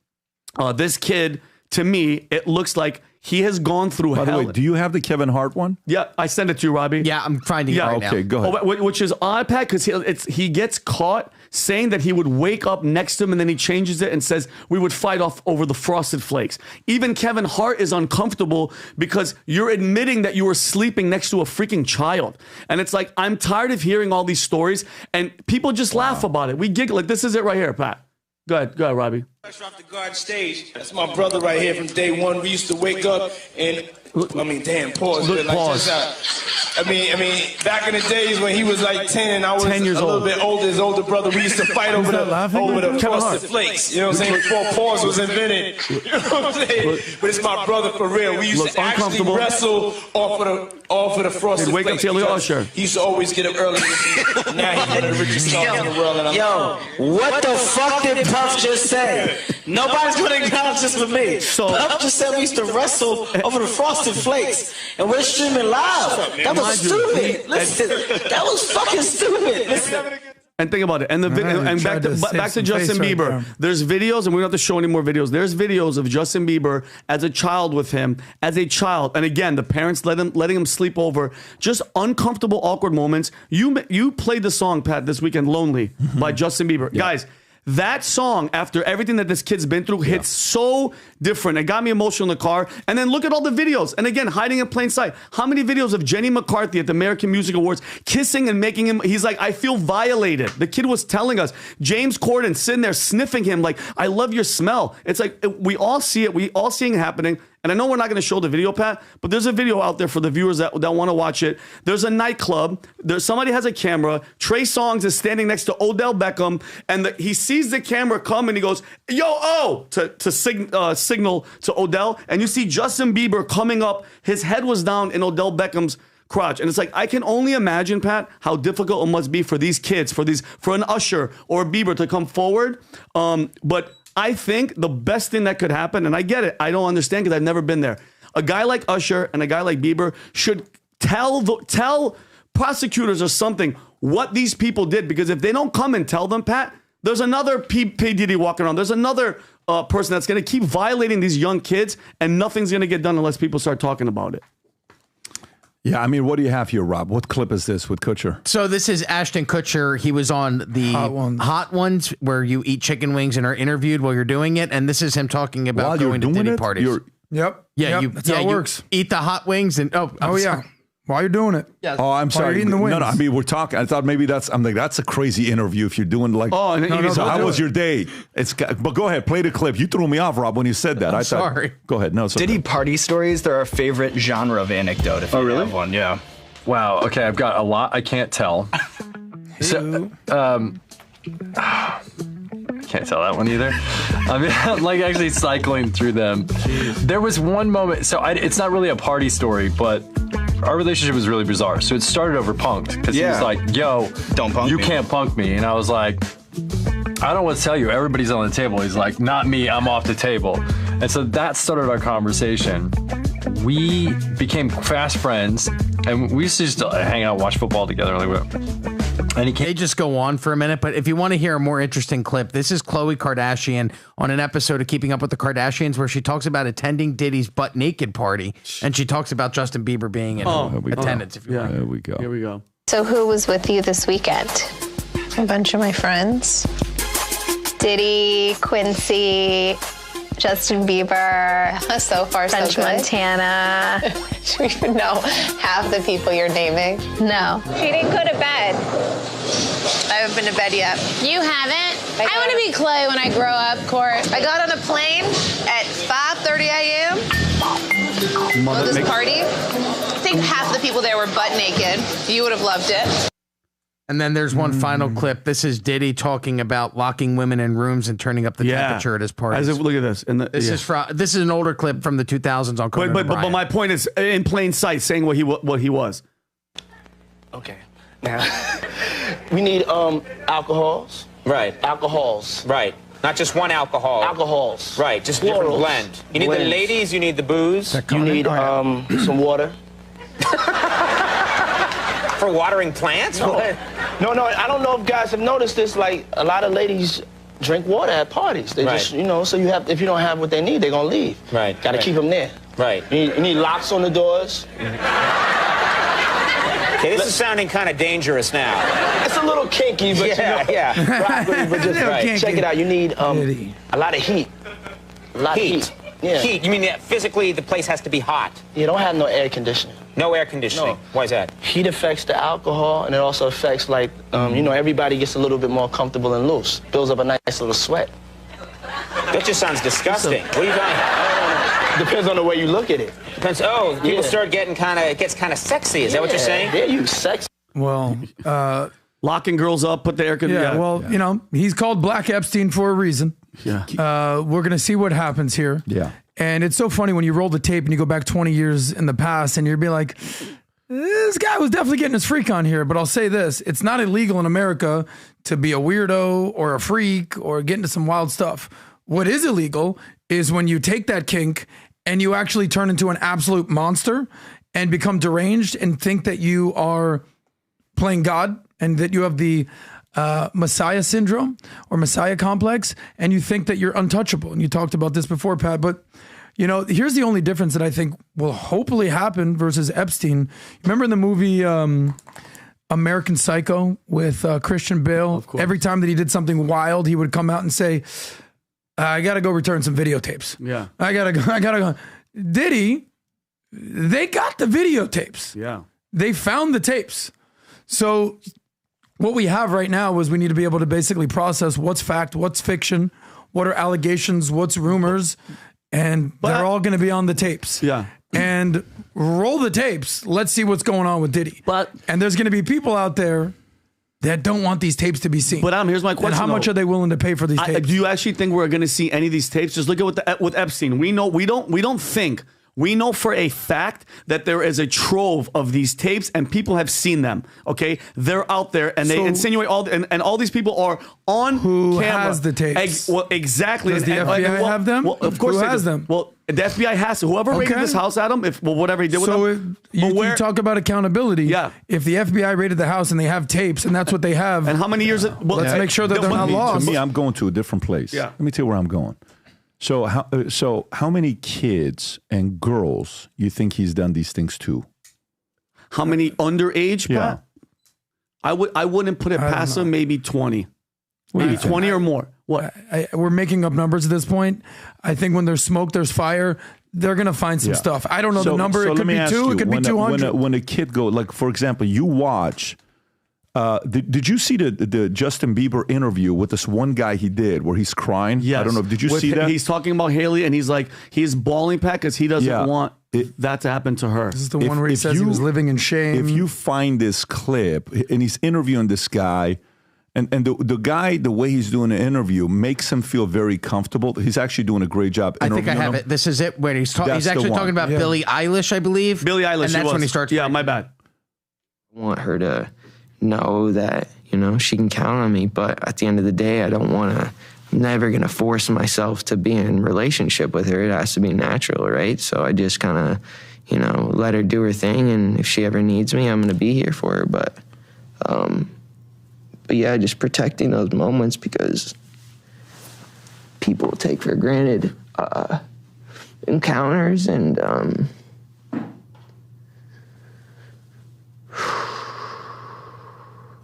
This kid, to me, it looks like he has gone through hell. By the way, do you have the Kevin Hart one? Yeah, I sent it to you, Robbie. Yeah, I'm finding it right now. Okay, go ahead. Which is odd, Pat, because he gets caught saying that he would wake up next to him, and then he changes it and says we would fight off over the Frosted Flakes. Even Kevin Hart is uncomfortable because you're admitting that you were sleeping next to a freaking child. And it's like, I'm tired of hearing all these stories, and people just laugh about it. We giggle. Like, this is it right here, Pat. Go ahead, Robbie. Fresh off the garden stage. That's my brother right here from day one. We used to wake up and, pause. I mean, back in the days when he was like 10 and I was 10 years a little bit older, his older brother, we used to fight over the Frosted Flakes. You know what I'm saying? Before pause was invented. You know what I'm saying? But it's my brother for real. We used to actually wrestle off of the Frosted Flakes. Wake up till Usher. He used to always get up early. Now he's one of the richest stars in the world. And what the fuck did Puff just say? Nobody's going to acknowledge this for me. Puff just said we used to wrestle over the Frosted Flakes, and we're streaming live. That was stupid. Listen, that was fucking stupid. Listen. And think about it. And back to Justin Bieber. There's videos, and we don't have to show any more videos. There's videos of Justin Bieber as a child with him, as a child. And again, the parents letting him sleep over. Just uncomfortable, awkward moments. You played the song, Pat, this weekend, Lonely, by Justin Bieber. Yeah. Guys, that song, after everything that this kid's been through, hits so different. It got me emotional in the car. And then look at all the videos. And again, hiding in plain sight. How many videos of Jenny McCarthy at the American Music Awards kissing and making him, he's like, I feel violated. The kid was telling us. James Corden sitting there sniffing him like, I love your smell. It's like, we all see it. We all seeing it happening. And I know we're not going to show the video, Pat, but there's a video out there for the viewers that want to watch it. There's a nightclub. Somebody has a camera. Trey Songz is standing next to Odell Beckham, and he sees the camera come, and he goes, yo, to signal to Odell. And you see Justin Bieber coming up. His head was down in Odell Beckham's crotch. And it's like, I can only imagine, Pat, how difficult it must be for these kids, for an Usher or a Bieber to come forward. But I think the best thing that could happen, and I get it, I don't understand because I've never been there. A guy like Usher and a guy like Bieber should tell prosecutors or something what these people did, because if they don't come and tell them, Pat, there's another P. Diddy walking around. There's another person that's going to keep violating these young kids, and nothing's going to get done unless people start talking about it. Yeah, I mean, what do you have here, Rob? What clip is this with Kutcher? So this is Ashton Kutcher. He was on the Hot Ones where you eat chicken wings and are interviewed while you're doing it. And this is him talking about going to Diddy parties. Yep. Yeah, that's how it works. Eat the hot wings and yeah. While you're doing it. Yeah. Oh, I'm sorry. Eating the wings. No, I mean, we're talking. I thought maybe that's a crazy interview if you're doing like, so how was your day? But go ahead, play the clip. You threw me off, Rob, when you said that. I'm sorry. Go ahead. No, Diddy party stories, they're our favorite genre of anecdote. If you have one, yeah. Wow. Okay, I've got a lot I can't tell. So, can't tell that one either. I mean, I'm like actually cycling through them. There was one moment, so it's not really a party story, but our relationship was really bizarre. So it started over punked because he was like, yo, don't punk you me. can't punk me. And I was like, I don't know what to tell you. Everybody's on the table. He's like, not me, I'm off the table. And so that started our conversation. We became fast friends, and we used to just hang out, watch football together. And they just go on for a minute, but if you want to hear a more interesting clip, this is Khloe Kardashian on an episode of Keeping Up with the Kardashians where she talks about attending Diddy's butt naked party, and she talks about Justin Bieber being in attendance. If you want. There we go. Here we go. So who was with you this weekend? A bunch of my friends. Diddy, Quincy, Justin Bieber, so far French so good. Montana. Do you even know half the people you're naming? No. She didn't go to bed. I haven't been to bed yet. You haven't? I want to be Khloe when I grow up, Court. I got on a plane at 5:30 a.m. for this party. I think half the people there were butt naked. You would have loved it. And then there's one final clip. This is Diddy talking about locking women in rooms and turning up the temperature at his parties. Look at this. This is an older clip from the 2000s on Conan but my point is in plain sight saying what he was. Okay. Now, we need alcohols. Right. Alcohols. Right. Not just one alcohol. Alcohols. Right. Just different blend. You need the ladies, you need the booze. You need some water. For watering plants? No. I don't know if guys have noticed this. Like, a lot of ladies drink water at parties. They just, so if you don't have what they need, they're going to leave. Right. Got to keep them there. Right. You need locks on the doors. Okay, this is sounding kind of dangerous now. It's a little kinky, but broccoli, but just check it out. You need a lot of heat. A lot of heat. Yeah. Heat? You mean that physically the place has to be hot? You don't have no air conditioning. No air conditioning? No. Why is that? Heat affects the alcohol, and it also affects, everybody gets a little bit more comfortable and loose. Builds up a nice little sweat. That just sounds disgusting. What are you talking? Depends on the way you look at it. Depends. Oh, people start getting it gets kind of sexy. Is that what you're saying? Yeah, you sexy. Well, locking girls up, put the air conditioning. He's called Black Epstein for a reason. Yeah. We're gonna see what happens here. Yeah. And it's so funny when you roll the tape and you go back 20 years in the past and you'd be like, this guy was definitely getting his freak on here. But I'll say this, it's not illegal in America to be a weirdo or a freak or get into some wild stuff. What is illegal is when you take that kink and you actually turn into an absolute monster and become deranged and think that you are playing God and that you have the Messiah syndrome or Messiah complex, and you think that you're untouchable. And you talked about this before, Pat, but here's the only difference that I think will hopefully happen versus Epstein. Remember in the movie American Psycho with Christian Bale? Every time that he did something wild, he would come out and say, I got to go return some videotapes. Yeah. I got to go. Diddy, they got the videotapes. Yeah. They found the tapes. So what we have right now is we need to be able to basically process what's fact, what's fiction, what are allegations, what's rumors, and they're all going to be on the tapes. Yeah. And roll the tapes. Let's see what's going on with Diddy. And there's going to be people out there that don't want these tapes to be seen. But here's my question: and how much are they willing to pay for these tapes? Do you actually think we're going to see any of these tapes? Just look at with Epstein. We know for a fact that there is a trove of these tapes and people have seen them. Okay, they're out there and they insinuate and all these people are on who camera. Has the tapes? Well, exactly. Does the FBI have them? Well, of course, who has them? Well, the FBI has to. Whoever raided this house, Adam, whatever he did with them. You talk about accountability. Yeah. If the FBI raided the house and they have tapes and that's what they have, and how many years? Let's make sure that they're not lost. To me, I'm going to a different place. Yeah. Let me tell you where I'm going. So how many kids and girls you think he's done these things to? How many underage? Yeah. Pat? I wouldn't put it past him. Maybe 20. Maybe 20 or more. What? We're making up numbers at this point. I think when there's smoke, there's fire. They're going to find some stuff. I don't know the number. It could be 2. It could be 200. When a kid goes, like, for example, you watch... did you see the Justin Bieber interview with this one guy he did where he's crying? Yes. I don't know. Did you see that? He's talking about Haley and he's bawling back because he doesn't want that to happen to her. This is the one where he says he was living in shame. If you find this clip and he's interviewing this guy And the guy, the way he's doing the interview makes him feel very comfortable. He's actually doing a great job. I think I have it. This is it. Where he's actually talking about Billie Eilish, I believe. Billie Eilish. And that's when he starts. Yeah, my bad. I want her to know that, she can count on me. But at the end of the day, I don't want to. I'm never going to force myself to be in relationship with her. It has to be natural, right? So I just kind of, let her do her thing. And if she ever needs me, I'm going to be here for her. But yeah, just protecting those moments because people take for granted encounters and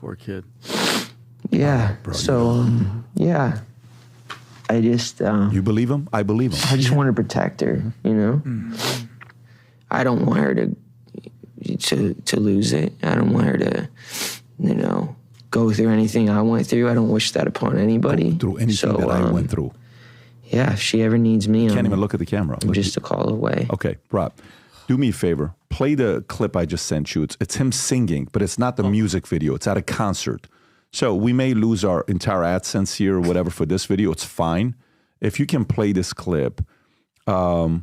poor kid. Yeah. Yeah. I just you believe him? I believe him. I just want to protect her, I don't want her to lose it. I don't want her to, go through anything I went through. I don't wish that upon anybody. Go through anything that I went through. Yeah, if she ever needs me, can't even look at the camera. I'm just a call away. Okay, Rob, do me a favor. Play the clip I just sent you. It's him singing, but it's not the music video. It's at a concert. So we may lose our entire AdSense here or whatever for this video. It's fine. If you can play this clip, I've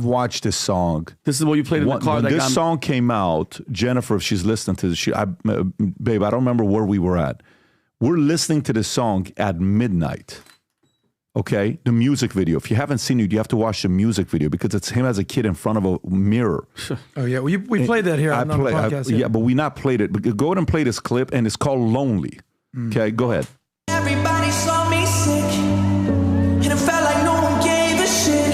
watched this song. This is what you played in the car. When this song came out, Jennifer, if she's listening to this, babe, I don't remember where we were at. We're listening to this song at midnight. Okay, the music video. If you haven't seen it, you have to watch the music video because it's him as a kid in front of a mirror. Oh yeah, we played that here on the podcast. Yeah, but we not played it. But go ahead and play this clip, and it's called "Lonely." Okay, go ahead. Everybody saw me sick, and it felt like no one gave a shit.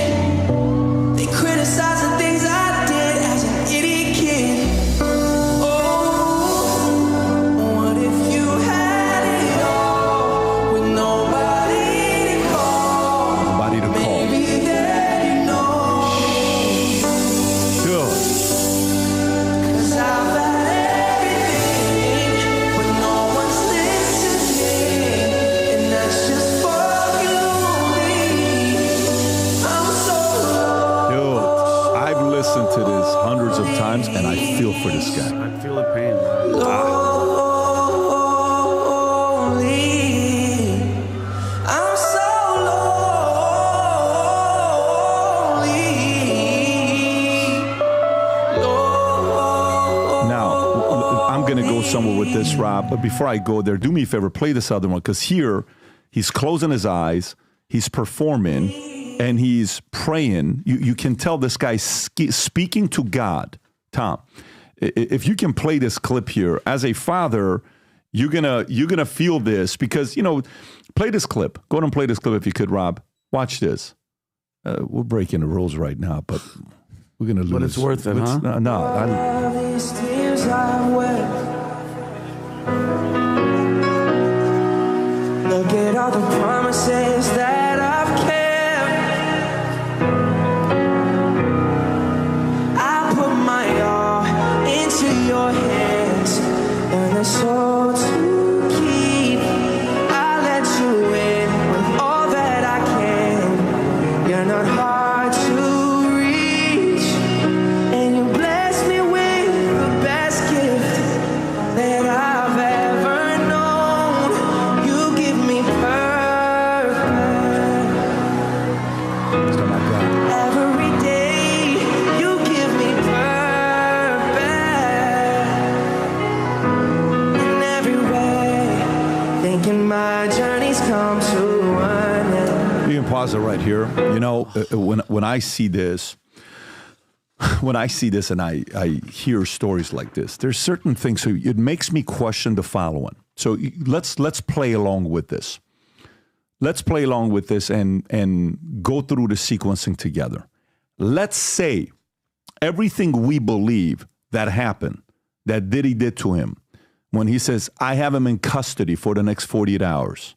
They criticized the things I did as an idiot kid. Oh, what if you had it all with nobody to call? Nobody to call. Maybe then you know. Good. 'Cause I've had everything, but no one's listening, and that's just fucking lonely. I'm so Dude, I've listened to this hundreds of times, and I feel for this guy. I feel the pain. lonely. I'm so lonely. Now, I'm going to go somewhere with this, Rob. But before I go there, do me a favor, play this other one. Because here, he's closing his eyes, he's performing, and he's praying. You can tell this guy's speaking to God. Tom, if you can play this clip here, as a father, you're gonna feel this because, play this clip. Go ahead and play this clip if you could, Rob. Watch this. We're breaking the rules right now, but we're going to lose. But it's worth it, huh? All these tears I've wept. Look at all the promises that I've kept. I put my all into your hands, and it's all to keep. I let you in with all that I can. You're not hard to reach, and you bless me with the best gift that I've ever known. You give me purpose. Every day you give me purpose. In every way, thinking my journey's come to an end. You can pause it right here. When I see this, and I hear stories like this, there's certain things. So it makes me question the following. So let's play along with this. Let's play along with this and go through the sequencing together. Let's say everything we believe that happened, that Diddy did to him, when he says, I have him in custody for the next 48 hours.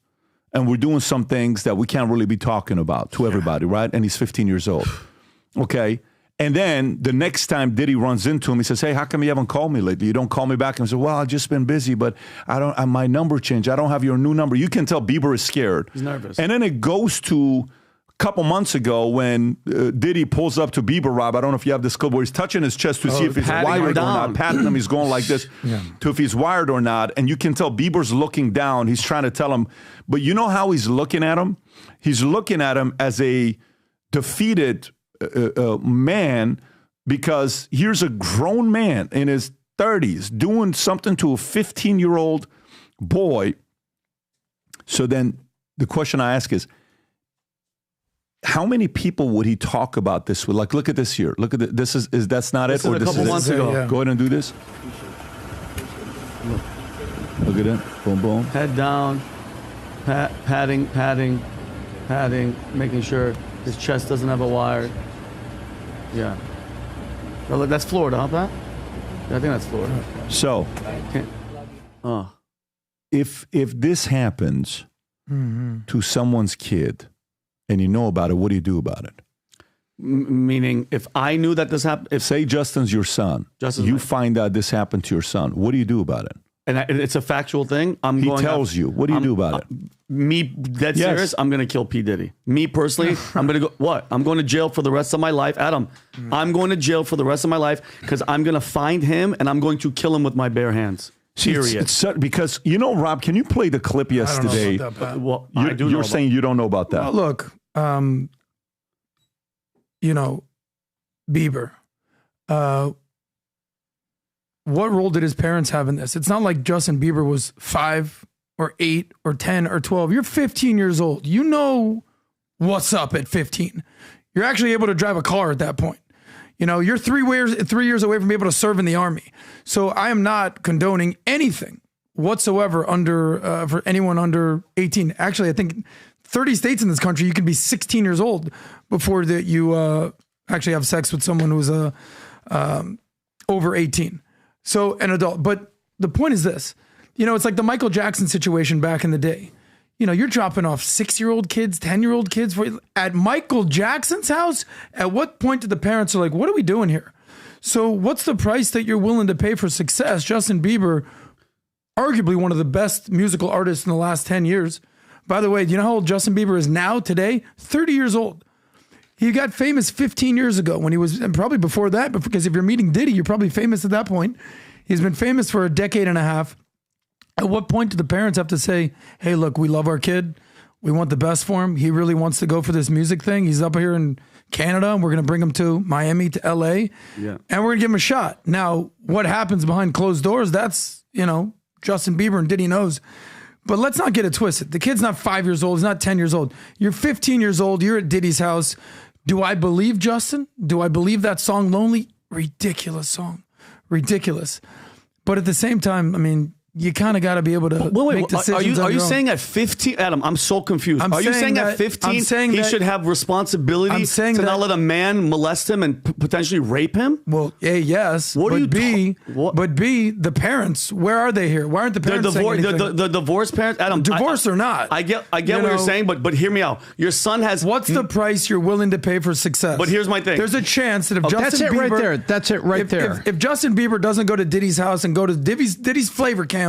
And we're doing some things that we can't really be talking about to everybody, right? And he's 15 years old. Okay. And then the next time Diddy runs into him, he says, hey, how come you haven't called me lately? You don't call me back. And he says, well, I've just been busy, but my number changed. I don't have your new number. You can tell Bieber is scared. He's nervous. And then it goes to couple months ago when Diddy pulls up to Bieber, Rob, I don't know if you have this clip where he's touching his chest to see if he's wired or not, patting him. He's going like this to if he's wired or not. And you can tell Bieber's looking down. He's trying to tell him. But you know how he's looking at him? He's looking at him as a defeated man, because here's a grown man in his 30s doing something to a 15-year-old boy. So then the question I ask is, how many people would he talk about this with? Like, look at this here. Look at this. Is that's not it? Or this is a couple months ago. Yeah. Go ahead and do this. Look at it. Boom, boom. Head down. Padding, making sure his chest doesn't have a wire. Yeah. Well, look, that's Florida, huh, Pat? Yeah, I think that's Florida. So, if this happens to someone's kid, and you know about it, what do you do about it? Meaning, if I knew that this happened... If say Justin's your son, you find out this happened to your son, what do you do about it? And it's a factual thing. He tells you. What do you do about it? Me, dead serious, I'm going to kill P. Diddy. Me, personally, I'm going to go... What? I'm going to jail for the rest of my life. Adam, I'm going to jail for the rest of my life because I'm going to find him and I'm going to kill him with my bare hands. Period. It's because, you know, Rob, can you play the clip yesterday? Well, you're saying you don't know about that. Well, look, you know, Bieber. What role did his parents have in this? It's not like Justin Bieber was 5 or 8 or 10 or 12. You're 15 years old. You know what's up at 15. You're actually able to drive a car at that point. You know, you're 3 years away from being able to serve in the army. So I am not condoning anything whatsoever under for anyone under 18. Actually, I think 30 states in this country, you can be 16 years old before that you actually have sex with someone who's over 18. So an adult. But the point is this, you know, it's like the Michael Jackson situation back in the day. You know, you're dropping off 6-year-old kids, 10-year-old kids at Michael Jackson's house. At what point did the parents are like, what are we doing here? So what's the price that you're willing to pay for success? Justin Bieber, arguably one of the best musical artists in the last 10 years. By the way, do you know how old Justin Bieber is now today? 30 years old. He got famous 15 years ago when he was, and probably before that, but because if you're meeting Diddy, you're probably famous at that point. He's been famous for a decade and a half. At what point do the parents have to say, hey, look, we love our kid. We want the best for him. He really wants to go for this music thing. He's up here in Canada, and we're going to bring him to Miami, to LA, and we're going to give him a shot. Now, what happens behind closed doors, that's, you know, Justin Bieber and Diddy knows. But let's not get it twisted. The kid's not 5 years old. He's not 10 years old. You're 15 years old. You're at Diddy's house. Do I believe Justin? Do I believe that song, Lonely? Ridiculous song. Ridiculous. But at the same time, I mean, you kind of got to be able to make decisions. Are you saying at 15, Adam? I'm so confused. Are you saying at 15 he should have responsibility to not let a man molest him and potentially rape him? Well, A, yes. But B, the parents, where are they here? Why aren't the parents saying anything? The divorced parents, Adam. Divorced or not? I get what you're saying, but hear me out. Your son has. What's the price you're willing to pay for success? But here's my thing. There's a chance that if Justin Bieber, right there. That's it right there. If Justin Bieber doesn't go to Diddy's house and go to Diddy's flavor camp,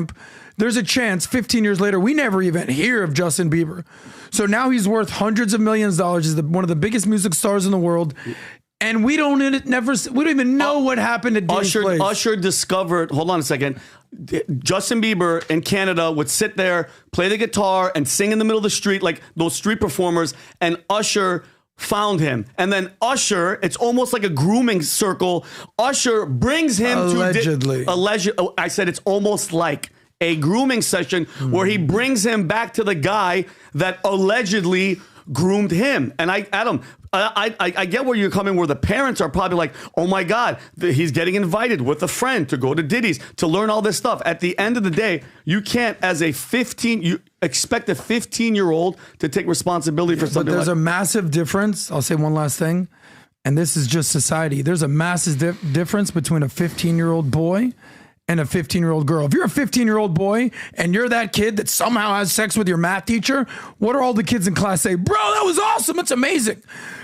there's a chance 15 years later we never even hear of Justin Bieber. So now he's worth hundreds of millions of dollars. He's one of the biggest music stars in the world, and we don't even know what happened to Diddy's place. Usher discovered. Hold on a second. Justin Bieber in Canada would sit there, play the guitar, and sing in the middle of the street like those street performers. And Usher found him, and then Usher, it's almost like a grooming circle. Usher brings him allegedly. I said it's almost like a grooming session where he brings him back to the guy that allegedly groomed him. And I get where you're coming, where the parents are probably like, oh my God, he's getting invited with a friend to go to Diddy's to learn all this stuff. At the end of the day, you can't, as a 15, you expect a 15-year-old to take responsibility for something. But there's a massive difference. I'll say one last thing, and this is just society. There's a massive difference between a 15-year-old boy and a 15-year-old girl. If you're a 15-year-old boy and you're that kid that somehow has sex with your math teacher, what are all the kids in class say? Bro, that was awesome. It's amazing.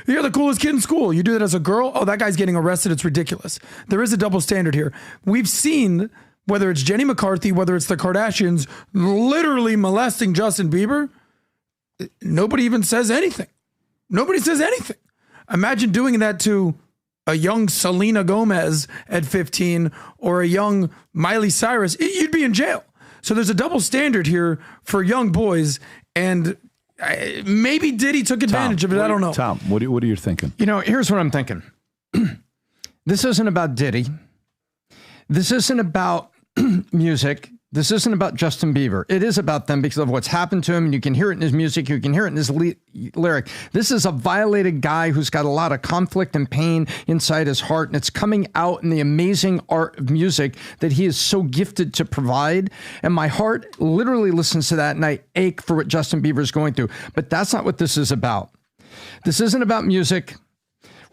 You're the coolest kid in school. You do that as a girl? Oh, that guy's getting arrested. It's ridiculous. There is a double standard here. We've seen, whether it's Jenny McCarthy, whether it's the Kardashians, literally molesting Justin Bieber. Nobody even says anything. Nobody says anything. Imagine doing that to a young Selena Gomez at 15 or a young Miley Cyrus. You'd be in jail. So there's a double standard here for young boys, and maybe Diddy took advantage of it. I don't know. Tom, what are you thinking? Here's what I'm thinking. This isn't about Diddy. This isn't about music. This isn't about Justin Bieber. It is about them because of what's happened to him. And you can hear it in his music. You can hear it in his lyric. This is a violated guy who's got a lot of conflict and pain inside his heart. And it's coming out in the amazing art of music that he is so gifted to provide. And my heart literally listens to that and I ache for what Justin Bieber is going through. But that's not what this is about. This isn't about music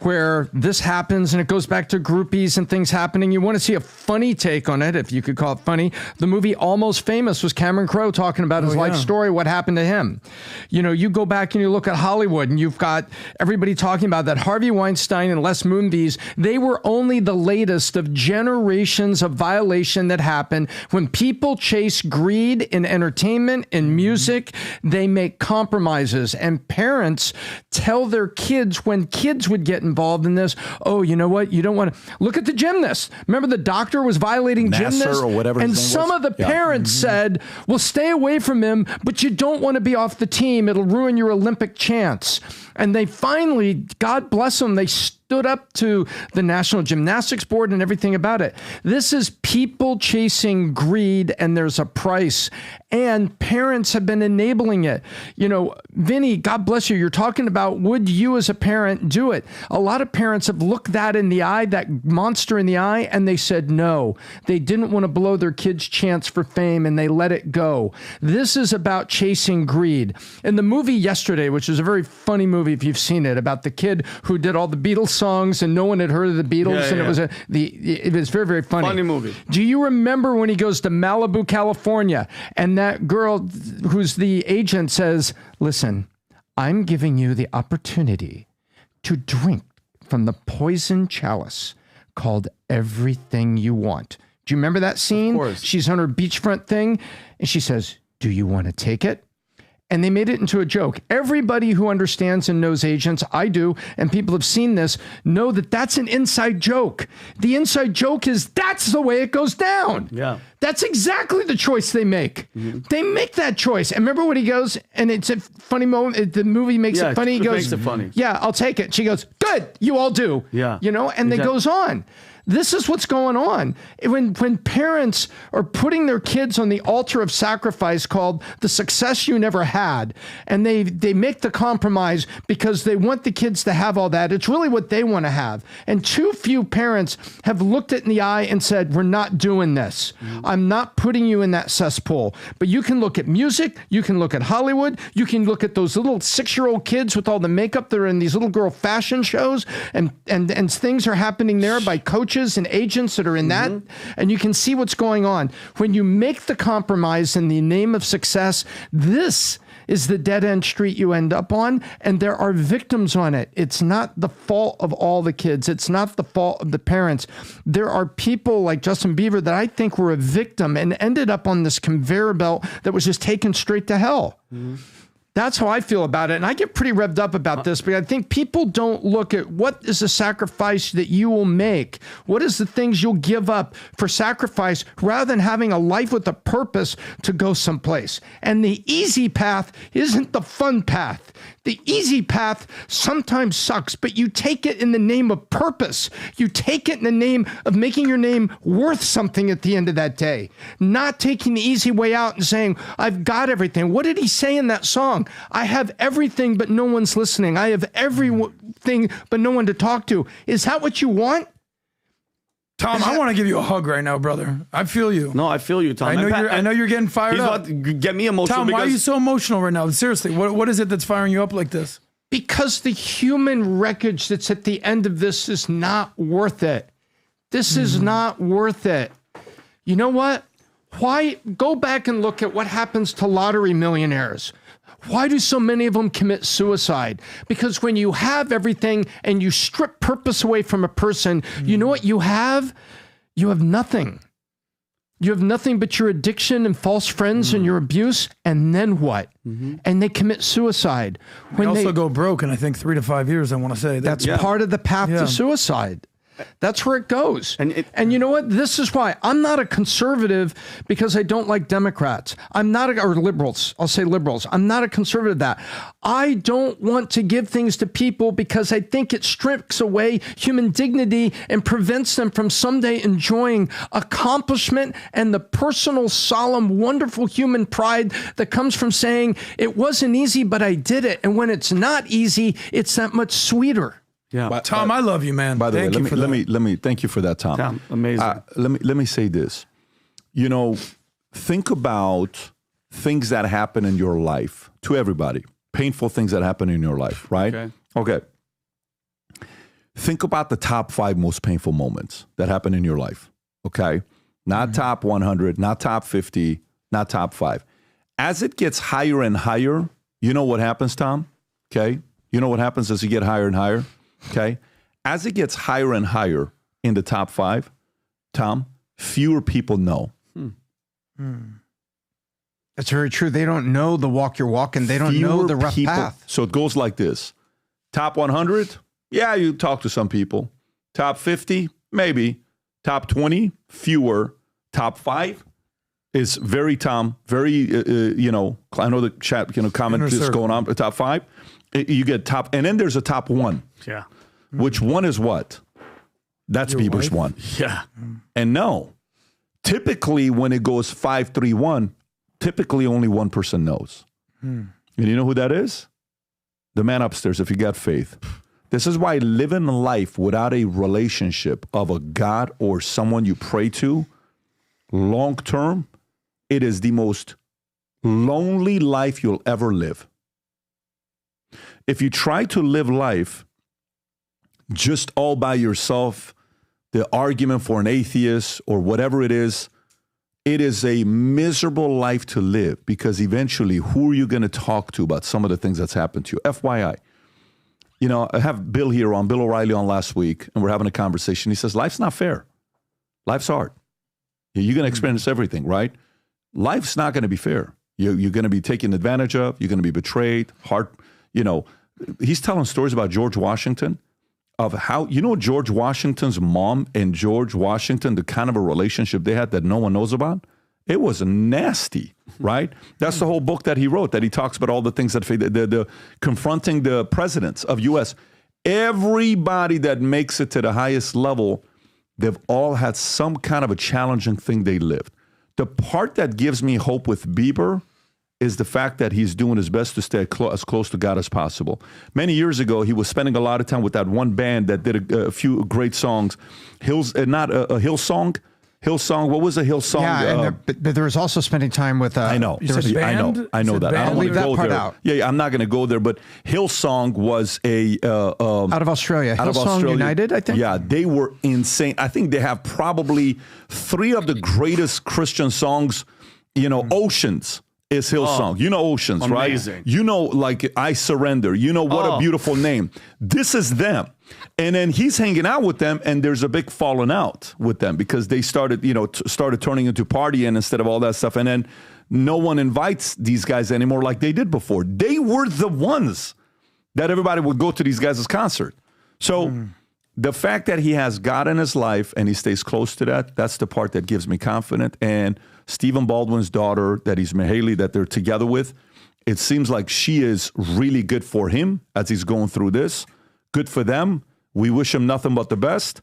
where this happens and it goes back to groupies and things happening. You want to see a funny take on it, if you could call it funny. The movie Almost Famous was Cameron Crowe talking about his life story, what happened to him. You go back and you look at Hollywood and you've got everybody talking about that. Harvey Weinstein and Les Moonves, they were only the latest of generations of violation that happened. When people chase greed in entertainment, in music, they make compromises. And parents tell their kids when kids would get involved in this, oh, you know what? You don't want to look at the gymnast. Remember the doctor was violating gymnasts? Or whatever and his name some was? of the parents said, well, stay away from him, but you don't want to be off the team. It'll ruin your Olympic chance. And they finally, God bless them, they stood up to the National Gymnastics Board and everything about it. This is people chasing greed, and there's a price. And parents have been enabling it. Vinny, God bless you. You're talking about, would you as a parent do it? A lot of parents have looked that in the eye, that monster in the eye, and they said no. They didn't want to blow their kid's chance for fame, and they let it go. This is about chasing greed. In the movie Yesterday, which is a very funny movie if you've seen it, about the kid who did all the Beatles songs and no one had heard of the Beatles, and it was very, very funny. Funny movie. Do you remember when he goes to Malibu, California, and that girl who's the agent says, listen, I'm giving you the opportunity to drink from the poison chalice called Everything You Want. Do you remember that scene? Of course. She's on her beachfront thing, and she says, do you want to take it? And they made it into a joke. Everybody who understands and knows agents, I do, and people have seen this, know that that's an inside joke. The inside joke is that's the way it goes down. Yeah. That's exactly the choice they make. Mm-hmm. They make that choice. And remember when he goes, and it's a funny moment, the movie makes it funny. He goes, makes it funny. Yeah, I'll take it. She goes, good, you all do. Yeah. And it goes on. This is what's going on. When parents are putting their kids on the altar of sacrifice called the success you never had, and they make the compromise because they want the kids to have all that, it's really what they want to have. And too few parents have looked it in the eye and said, we're not doing this. Mm-hmm. I'm not putting you in that cesspool. But you can look at music, you can look at Hollywood, you can look at those little 6-year-old kids with all the makeup that are in these little girl fashion shows, and things are happening there by coaches and agents that are in that, and you can see what's going on. When you make the compromise in the name of success, this is the dead-end street you end up on, and there are victims on it. It's not the fault of all the kids. It's not the fault of the parents. There are people like Justin Bieber that I think were a victim and ended up on this conveyor belt that was just taken straight to hell. Mm-hmm. That's how I feel about it. And I get pretty revved up about this, but I think people don't look at what is the sacrifice that you will make. What is the things you'll give up for sacrifice rather than having a life with a purpose to go someplace. And the easy path isn't the fun path. The easy path sometimes sucks, but you take it in the name of purpose. You take it in the name of making your name worth something at the end of that day. Not taking the easy way out and saying, I've got everything. What did he say in that song? I have everything, but no one's listening. I have everything, but no one to talk to. Is that what you want? Tom, I want to give you a hug right now, brother. I feel you. No, I feel you, Tom. I know you're getting fired up. He's about to get me emotional. Tom, why are you so emotional right now? Seriously, what is it that's firing you up like this? Because the human wreckage that's at the end of this is not worth it. This is not worth it. You know what? Why go back and look at what happens to lottery millionaires? Why do so many of them commit suicide? Because when you have everything and you strip purpose away from a person, you know what you have? You have nothing. You have nothing but your addiction and false friends and your abuse, and then what? And they commit suicide. They also go broke in, I think, 3 to 5 years, I want to say. That's part of the path to suicide. That's where it goes. And you know what? This is why I'm not a conservative, because I don't like Democrats. I'm not or liberals. I'll say liberals. I'm not a conservative that. I don't want to give things to people because I think it strips away human dignity and prevents them from someday enjoying accomplishment and the personal, solemn, wonderful human pride that comes from saying it wasn't easy, but I did it. And when it's not easy, it's that much sweeter. Yeah, Tom, I love you, man. By the Thank way, you let me thank you for that, Tom. Tom, amazing. Let me say this. You know, think about things that happen in your life, to everybody. Painful things that happen in your life, right? Okay. Think about the top 5 most painful moments that happen in your life. Okay, not top 100, not top 50, not top 5. As it gets higher and higher, you know what happens, Tom? Okay, you know what happens as you get higher and higher. Okay. As it gets higher and higher in the top 5, Tom, fewer people know. That's very true. They don't know the walk you're walking. They don't know the rough path. So it goes like this. Top 100, yeah, you talk to some people. Top 50, maybe. Top 20, fewer. Top 5 is very, Tom, very, I know the chat, comment is going on. Top 5, you get top, and then there's a top 1. Yeah. Which one is what? That's Bieber's one. Yeah. And no, typically when it goes 5, 3, 1, typically only one person knows. And you know who that is? The man upstairs, if you got faith. This is why living life without a relationship of a God or someone you pray to, long term, it is the most lonely life you'll ever live. If you try to live life just all by yourself, the argument for an atheist or whatever it is a miserable life to live, because eventually who are you going to talk to about some of the things that's happened to you? FYI, I have Bill O'Reilly on last week, and we're having a conversation. He says, life's not fair. Life's hard. You're going to experience everything, right? Life's not going to be fair. You're going to be taken advantage of. You're going to be betrayed. He's telling stories about George Washington, of how, George Washington's mom and George Washington, the kind of a relationship they had that no one knows about. It was nasty, right? That's the whole book that he wrote, that he talks about all the things that the confronting the presidents of U.S. Everybody that makes it to the highest level, they've all had some kind of a challenging thing they lived. The part that gives me hope with Bieber is the fact that he's doing his best to stay as close to God as possible. Many years ago, he was spending a lot of time with that one band that did a few great songs. Hillsong. What was a Hillsong? Yeah, but there was also spending time with. I know that. I don't want to go there. Out. Yeah, I'm not going to go there. But Hillsong was out of Australia. Hillsong United, I think. Yeah, they were insane. I think they have probably 3 of the greatest Christian songs. Oceans is Hillsong. Oceans, amazing. Right? Like I Surrender. What a beautiful name. This is them. And then he's hanging out with them, and there's a big falling out with them because they started, started turning into partying instead of all that stuff. And then no one invites these guys anymore like they did before. They were the ones that everybody would go to these guys' concert. So the fact that he has God in his life and he stays close to that, that's the part that gives me confidence. And Stephen Baldwin's daughter, that he's Mahaley, that they're together with, it seems like she is really good for him as he's going through this. Good for them. We wish him nothing but the best.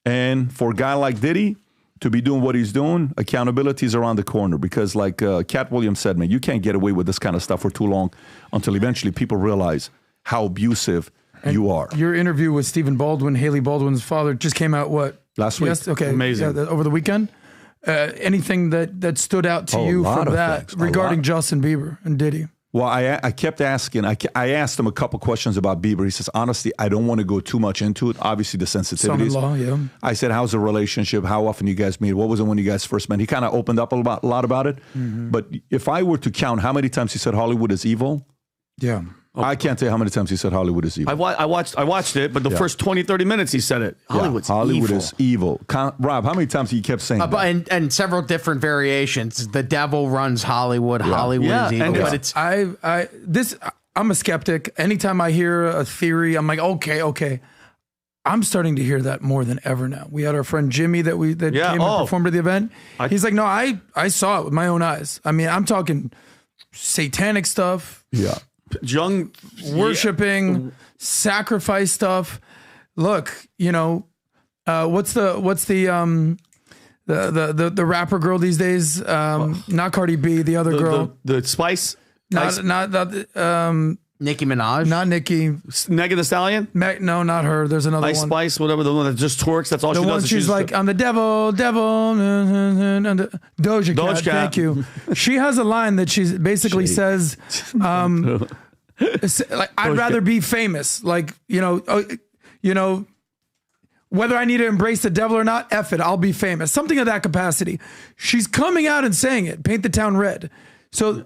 And for a guy like Diddy to be doing what he's doing, accountability is around the corner. Because like Cat Williams said, man, you can't get away with this kind of stuff for too long until eventually people realize how abusive you are. Your interview with Stephen Baldwin, Haley Baldwin's father, just came out last week? Yes? Okay. Amazing. Yeah, over the weekend? Anything that stood out to you from that regarding Justin Bieber and Diddy? Well, I kept asking. I asked him a couple questions about Bieber. He says, honestly, I don't want to go too much into it. Obviously, the sensitivities. Son-in-law, yeah. I said, how's the relationship? How often you guys meet? What was it when you guys first met? He kind of opened up a lot about it. Mm-hmm. But if I were to count how many times he said Hollywood is evil, yeah, I can't tell you how many times he said Hollywood is evil. I watched it, but the first 20, 30 minutes he said it. Hollywood is evil. Rob, how many times he kept saying that? And several different variations. The devil runs Hollywood. Hollywood is evil. But it's I'm a skeptic. Anytime I hear a theory, I'm like, okay. I'm starting to hear that more than ever now. We had our friend Jimmy that came and performed at the event. He's like, no, I saw it with my own eyes. I mean, I'm talking satanic stuff. Yeah. Young worshiping, sacrifice stuff. Look, what's the rapper girl these days? Not Cardi B, the other girl. The Spice? Not Nicki Minaj. Not Nicki. Megan Thee Stallion? No, not her. There's another one. Spice, whatever, the one that just twerks. That's all she does. The one she's like, I'm the devil, and Doja Cat. Thank you. She has a line that she basically says, like, I'd rather be famous. Like, whether I need to embrace the devil or not, F it, I'll be famous. Something of that capacity. She's coming out and saying it. Paint the town red. So,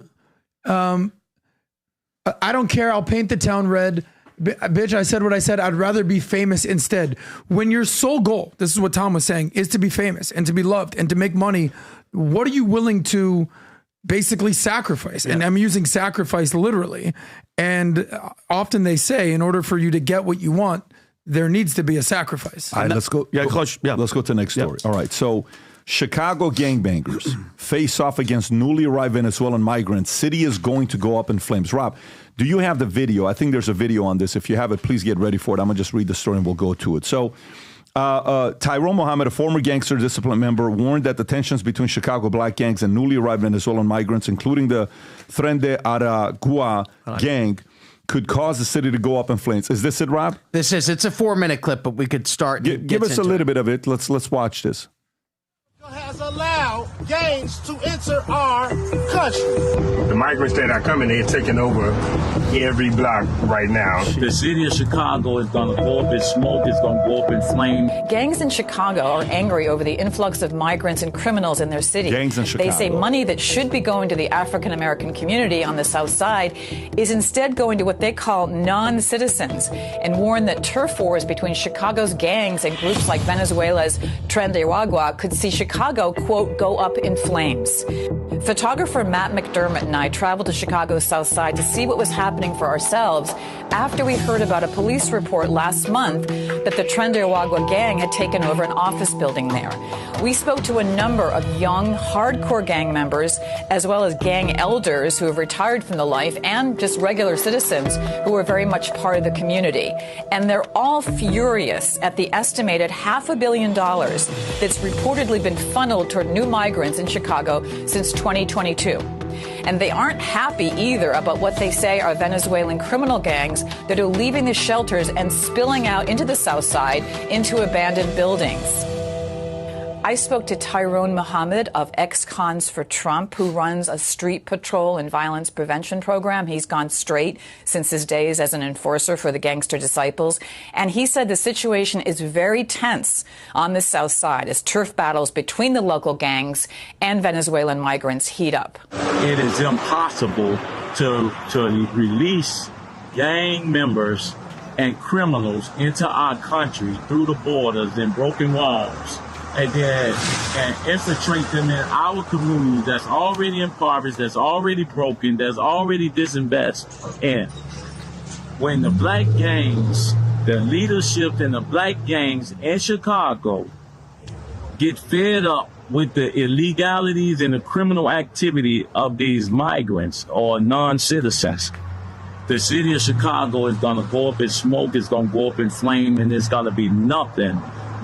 I don't care. I'll paint the town red. Bitch, I said what I said. I'd rather be famous instead. When your sole goal, this is what Tom was saying, is to be famous and to be loved and to make money, what are you willing to basically sacrifice? Yeah. And I'm using sacrifice literally. And often they say, in order for you to get what you want, there needs to be a sacrifice. All right, let's go. Let's go to the next story. All right, so Chicago gangbangers face off against newly arrived Venezuelan migrants. City is going to go up in flames. Rob, do you have the video? I think there's a video on this. If you have it, please get ready for it. I'm going to just read the story and we'll go to it. So Tyrone Mohammed, a former gangster discipline member, warned that the tensions between Chicago black gangs and newly arrived Venezuelan migrants, including the Tren de Aragua gang, could cause the city to go up in flames. Is this it, Rob? It's a 4-minute clip, but we could start. Give us a little bit of it. Let's watch this. Has allowed gangs to enter our country. The migrants that are coming, they're taking over every block right now. The city of Chicago is going to go up in smoke. It's going to go up in flame. Gangs in Chicago are angry over the influx of migrants and criminals in their city. Gangs in Chicago. They say money that should be going to the African-American community on the South Side is instead going to what they call non-citizens, and warn that turf wars between Chicago's gangs and groups like Venezuela's Tren de Aragua could see Chicago, quote, go up in flames. Photographer Matt McDermott and I traveled to Chicago's South Side to see what was happening for ourselves after we heard about a police report last month that the Tren de Aragua gang had taken over an office building there. We spoke to a number of young, hardcore gang members, as well as gang elders who have retired from the life, and just regular citizens who are very much part of the community. And they're all furious at the estimated $500 million that's reportedly been funneled toward new migrants in Chicago since 2022. And they aren't happy either about what they say are Venezuelan criminal gangs that are leaving the shelters and spilling out into the South Side into abandoned buildings. I spoke to Tyrone Mohammed of Ex-Cons for Trump, who runs a street patrol and violence prevention program. He's gone straight since his days as an enforcer for the Gangster Disciples. And he said the situation is very tense on the South Side as turf battles between the local gangs and Venezuelan migrants heat up. It is impossible to release gang members and criminals into our country through the borders and broken walls, and infiltrate them in our community that's already impoverished, that's already broken, that's already disinvested. And when the black gangs, the leadership in the black gangs in Chicago get fed up with the illegalities and the criminal activity of these migrants or non-citizens, the city of Chicago is going to go up in smoke, it's going to go up in flame, and there's going to be nothing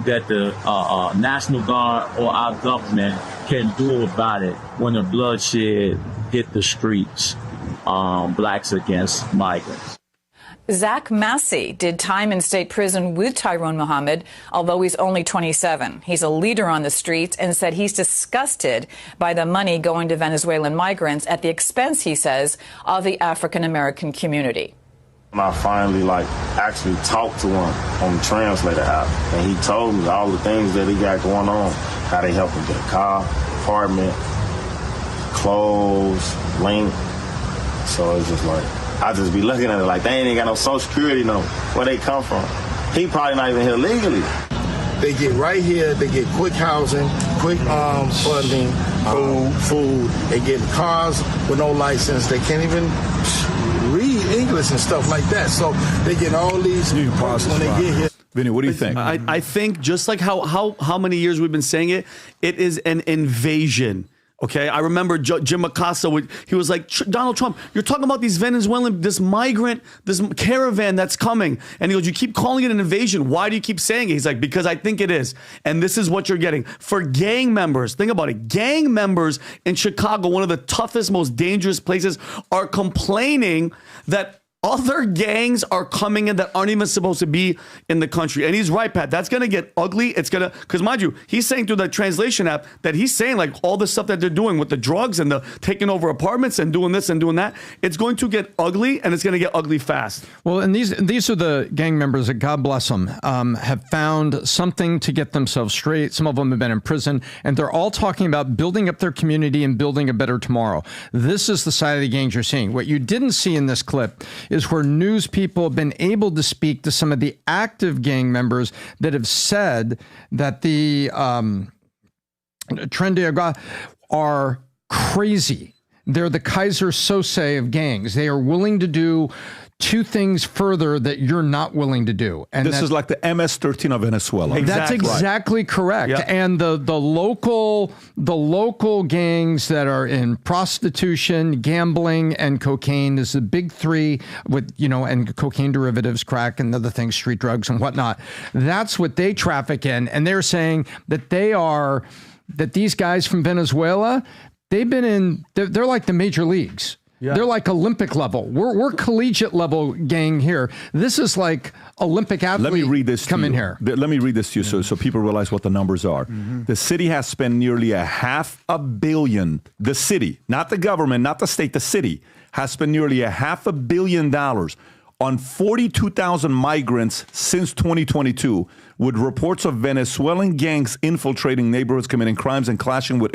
that the National Guard or our government can do about it when the bloodshed hit the streets, blacks against migrants. Zach Massey did time in state prison with Tyrone Mohammed, although he's only 27. He's a leader on the streets and said he's disgusted by the money going to Venezuelan migrants at the expense, he says, of the African-American community. I finally actually talked to him on the translator app, and he told me all the things that he got going on, how they help him get a car, apartment, clothes, link. So it's just like, I just be looking at it like they ain't got no Social Security, no where they come from. He probably not even here legally. They get right here, they get quick housing, quick funding, food. They get cars with no license. They can't even read English and stuff like that. So they get all these perks when they get here. Vinny, what do you think? I think just like how many years we've been saying it, it is an invasion. Okay, I remember Jim Acosta, he was like, Donald Trump, you're talking about these Venezuelan, this migrant, this caravan that's coming. And he goes, you keep calling it an invasion. Why do you keep saying it? He's like, because I think it is. And this is what you're getting. For gang members, think about it. Gang members in Chicago, one of the toughest, most dangerous places, are complaining that other gangs are coming in that aren't even supposed to be in the country. And he's right, Pat. That's going to get ugly. It's going to, because mind you, he's saying through the translation app that he's saying like all the stuff that they're doing with the drugs and the taking over apartments and doing this and doing that. It's going to get ugly, and it's going to get ugly fast. Well, and these are the gang members that, God bless them, have found something to get themselves straight. Some of them have been in prison, and they're all talking about building up their community and building a better tomorrow. This is the side of the gangs you're seeing. What you didn't see in this clip is where news people have been able to speak to some of the active gang members that have said that the Trendy are crazy. They're the Kaiser Sose of gangs. They are willing to do two things further that you're not willing to do. And this is like the MS-13 of Venezuela. That's exactly correct. Yep. And the local gangs that are in prostitution, gambling, and cocaine is the big three with, and cocaine derivatives, crack and other things, street drugs and whatnot. That's what they traffic in. And they're saying that these guys from Venezuela, they're like the major leagues. Yeah. They're like Olympic level. We're collegiate level gang here. This is like Olympic athletes. Let me read this come to in you. here. Let me read this to you so people realize what the numbers are. Mm-hmm. The city has spent nearly $500 million. The city, not the government, not the state, the city has spent nearly $500 million on 42,000 migrants since 2022, with reports of Venezuelan gangs infiltrating neighborhoods, committing crimes, and clashing with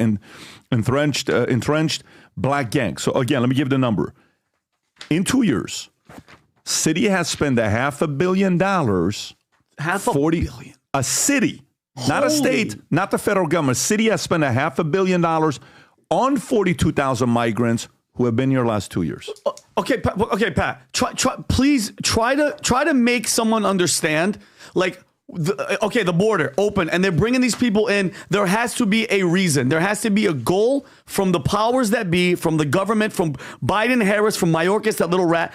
entrenched black gangs. So again, let me give the number. In 2 years, city has spent $500 million. $500 million. A city, not a state, not the federal government. City has spent $500 million on 42,000 migrants who have been here last 2 years. Okay, Pat. Please try to make someone understand. Like, the border open, and they're bringing these people in. There has to be a reason. There has to be a goal from the powers that be, from the government, from Biden, Harris, from Mayorkas, that little rat.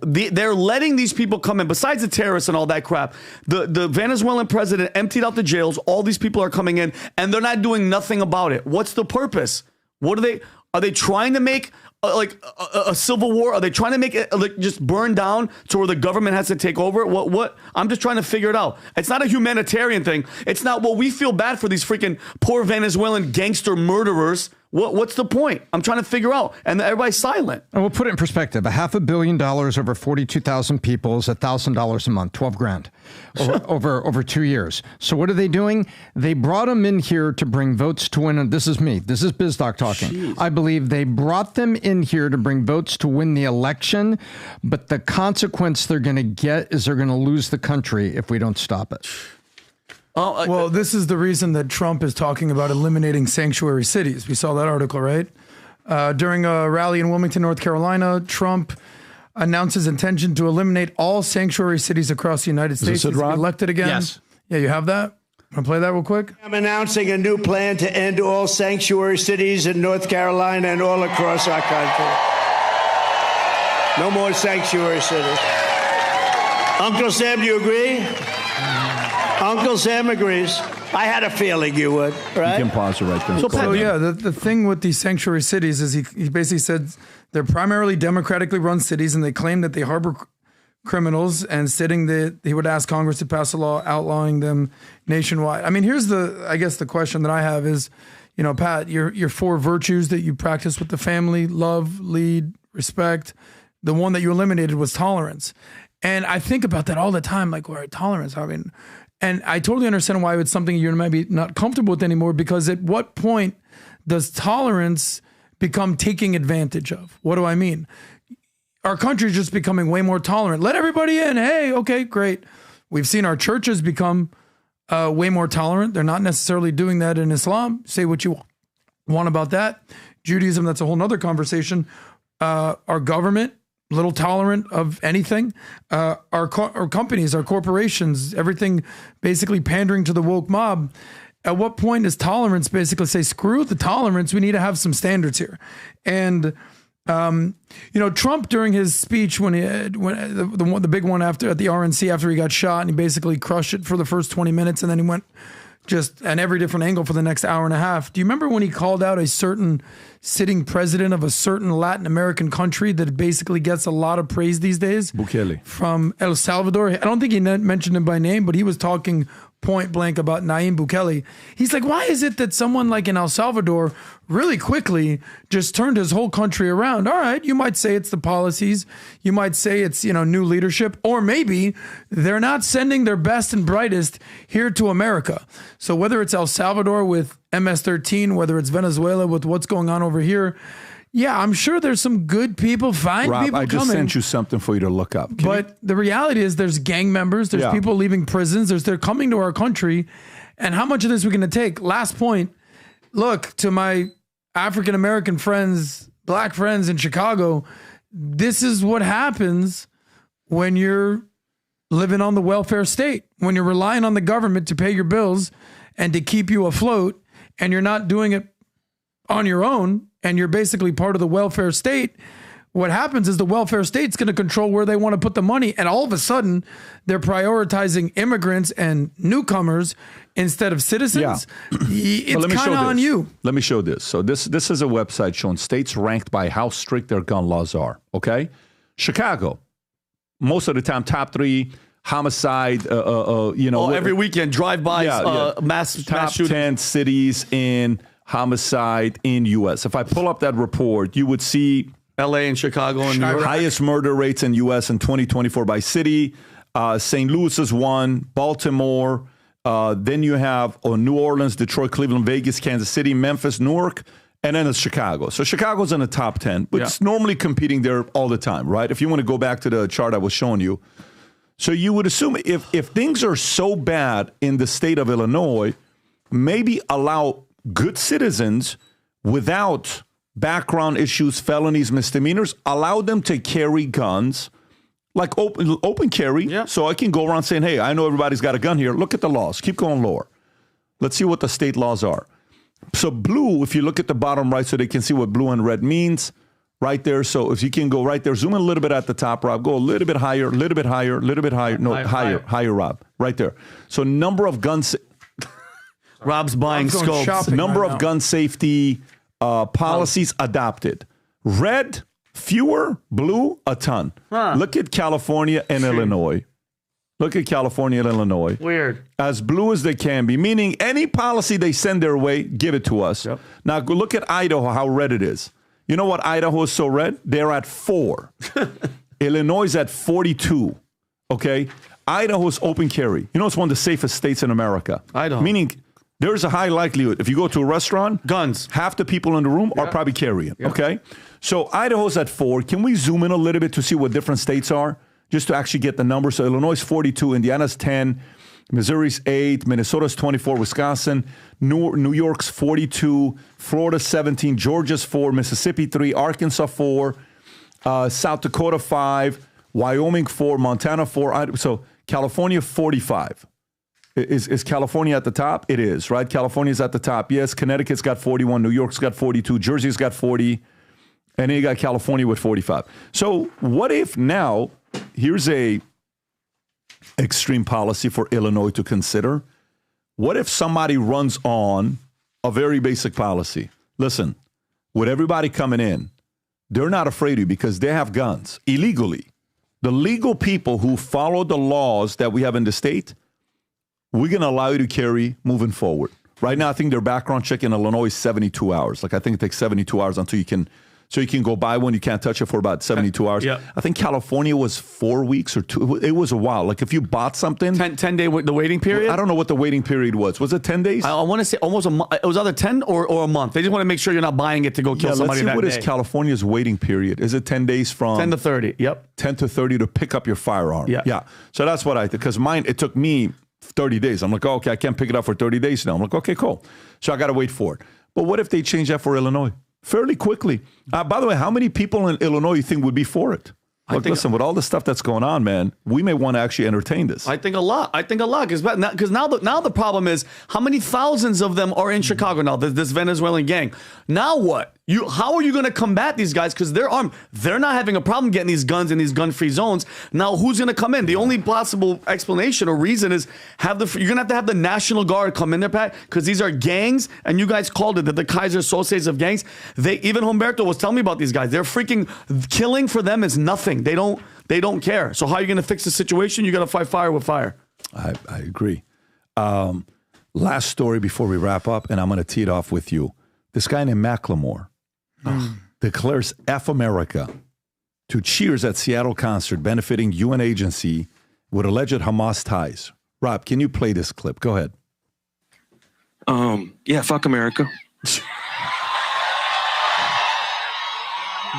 They're letting these people come in. Besides the terrorists and all that crap, the Venezuelan president emptied out the jails. All these people are coming in, and they're not doing nothing about it. What's the purpose? What are they trying to make a civil war? Are they trying to make it just burn down to where the government has to take over? What? I'm just trying to figure it out. It's not a humanitarian thing. It's not, we feel bad for these freaking poor Venezuelan gangster murderers. What's the point? I'm trying to figure out, and everybody's silent. And we'll put it in perspective. $500 million over 42,000 people is $1,000 a month, $12,000 over 2 years. So what are they doing? They brought them in here to bring votes to win. And this is me. This is BizDoc talking. Jeez. I believe they brought them in here to bring votes to win the election, but the consequence they're going to get is they're going to lose the country if we don't stop it. Well, this is the reason that Trump is talking about eliminating sanctuary cities. We saw that article, right? During a rally in Wilmington, North Carolina, Trump announced his intention to eliminate all sanctuary cities across the United States. He's elected again. Yes. Yeah, you have that? Want to play that real quick? I'm announcing a new plan to end all sanctuary cities in North Carolina and all across our country. No more sanctuary cities. Uncle Sam, do you agree? Uncle Sam agrees. I had a feeling you would, right? You can pause it right there. So yeah, the thing with these sanctuary cities is he basically said they're primarily democratically run cities, and they claim that they harbor criminals, and stating that he would ask Congress to pass a law outlawing them nationwide. I mean, here's the question that I have is, Pat, your four virtues that you practice with the family: love, lead, respect. The one that you eliminated was tolerance. And I think about that all the time, like, all right, tolerance. I mean, and I totally understand why it's something you're maybe not comfortable with anymore, because at what point does tolerance become taking advantage of? What do I mean? our country is just becoming way more tolerant. Let everybody in. Hey, okay, great. We've seen our churches become way more tolerant. They're not necessarily doing that in Islam. Say what you want about that. Judaism, that's a whole nother conversation. Our government, little tolerant of anything. Our companies, our corporations, everything basically pandering to the woke mob. At what point does tolerance basically say, screw the tolerance, we need to have some standards here? And, Trump during his speech when the big one at the RNC after he got shot and he basically crushed it for the first 20 minutes and then he went just at every different angle for the next hour and a half. Do you remember when he called out a certain sitting president of a certain Latin American country that basically gets a lot of praise these days? Bukele. From El Salvador. I don't think he mentioned him by name, but he was talking point blank about Nayib Bukele. He's like, why is it that someone like in El Salvador really quickly just turned his whole country around? All right, you might say it's the policies. You might say it's, new leadership, or maybe they're not sending their best and brightest here to America. So whether it's El Salvador with MS-13, whether it's Venezuela with what's going on over here, yeah, I'm sure there's some good people, fine Rob, people I just coming. sent you something for you to look up. But the reality is there's gang members, there's people leaving prisons, they're coming to our country. And how much of this we're going to take? Last point, look, to my African-American friends, black friends in Chicago, this is what happens when you're living on the welfare state, when you're relying on the government to pay your bills and to keep you afloat, and you're not doing it on your own, and you're basically part of the welfare state. What happens is the welfare state's going to control where they want to put the money. And all of a sudden, they're prioritizing immigrants and newcomers instead of citizens. Yeah. It's kind of on you. Let me show this. So this is a website showing states ranked by how strict their gun laws are. Okay. Chicago, most of the time, top 3 homicide, every weekend, drive-bys, mass shootings. 10 cities in homicide in U.S. If I pull up that report, you would see L.A. and Chicago and New York. Highest murder rates in U.S. in 2024 by city. St. Louis is 1, Baltimore. Then you have New Orleans, Detroit, Cleveland, Vegas, Kansas City, Memphis, Newark, and then it's Chicago. So Chicago's in the top 10, but it's normally competing there all the time, right? If you want to go back to the chart I was showing you. So you would assume if things are so bad in the state of Illinois, maybe allow good citizens without background issues, felonies, misdemeanors, allow them to carry guns, like open carry. Yeah. So I can go around saying, hey, I know everybody's got a gun here. Look at the laws. Keep going lower. Let's see what the state laws are. So blue, if you look at the bottom right so they can see what blue and red means, right there. So if you can go right there, zoom in a little bit at the top, Rob. Go a little bit higher, a little bit higher, a little bit higher. No, higher, Rob. Right there. So number of guns... Rob's buying scopes. Number of gun safety policies adopted. Red, fewer. Blue, a ton. Look at California and Illinois. Look at California and Illinois. Weird. As blue as they can be, meaning any policy they send their way, give it to us. Yep. Now go look at Idaho, how red it is. You know what Idaho is so red? They're at 4. Illinois is at 42. Okay? Idaho is open carry. You know, it's one of the safest states in America. Idaho. Meaning... there's a high likelihood. If you go to a restaurant, guns, half the people in the room are probably carrying. Okay. So Idaho's at 4. Can we zoom in a little bit to see what different states are? Just to actually get the numbers. So Illinois is 42, Indiana's 10, Missouri's 8, Minnesota's 24, Wisconsin, New York's 42, Florida 17, Georgia's 4, Mississippi 3, Arkansas 4, South Dakota 5, Wyoming 4, Montana 4. So California 45. Is California at the top? It is, right? California's at the top. Yes, Connecticut's got 41, New York's got 42, Jersey's got 40, and then you got California with 45. So what if now, here's a extreme policy for Illinois to consider. What if somebody runs on a very basic policy? Listen, with everybody coming in, they're not afraid of you because they have guns illegally. The legal people who follow the laws that we have in the state, we're going to allow you to carry moving forward. Right now, I think their background check in Illinois is 72 hours. Like, I think it takes 72 hours until you can So you can go buy one, you can't touch it for about 72 hours. Yeah. I think California was 4 weeks or 2. It was a while. Like if you bought something. 10 day the waiting period? I don't know what the waiting period was. Was it 10 days? I want to say almost a month. It was either 10 or a month. They just want to make sure you're not buying it to go kill somebody that day. What is California's waiting period? Is it 10 days from 10 to 30? Yep. 10 to 30 to pick up your firearm. Yeah. So that's what I did. Because mine, it took me 30 days. I'm like, okay, I can't pick it up for 30 days now. I'm like, okay, cool. So I got to wait for it. But what if they change that for Illinois? Fairly quickly. By the way, how many people in Illinois you think would be for it? Look, listen, with all the stuff that's going on, man, we may want to actually entertain this. I think a lot. Because now the problem is how many thousands of them are in Chicago now, this Venezuelan gang. Now what? How are you going to combat these guys? Because they're armed. They're not having a problem getting these guns in these gun-free zones. Now who's going to come in? The only possible explanation or reason is you're going to have the National Guard come in there, Pat, because these are gangs, and you guys called it the Kaiser Associates of Gangs. Even Humberto was telling me about these guys. They're freaking killing for them is nothing. They don't care. So how are you going to fix the situation? You got to fight fire with fire. I agree. Last story before we wrap up, and I'm going to tee it off with you. This guy named Macklemore declares F America to cheers at Seattle concert benefiting UN agency with alleged Hamas ties. Rob, can you play this clip? Go ahead. Yeah, fuck America.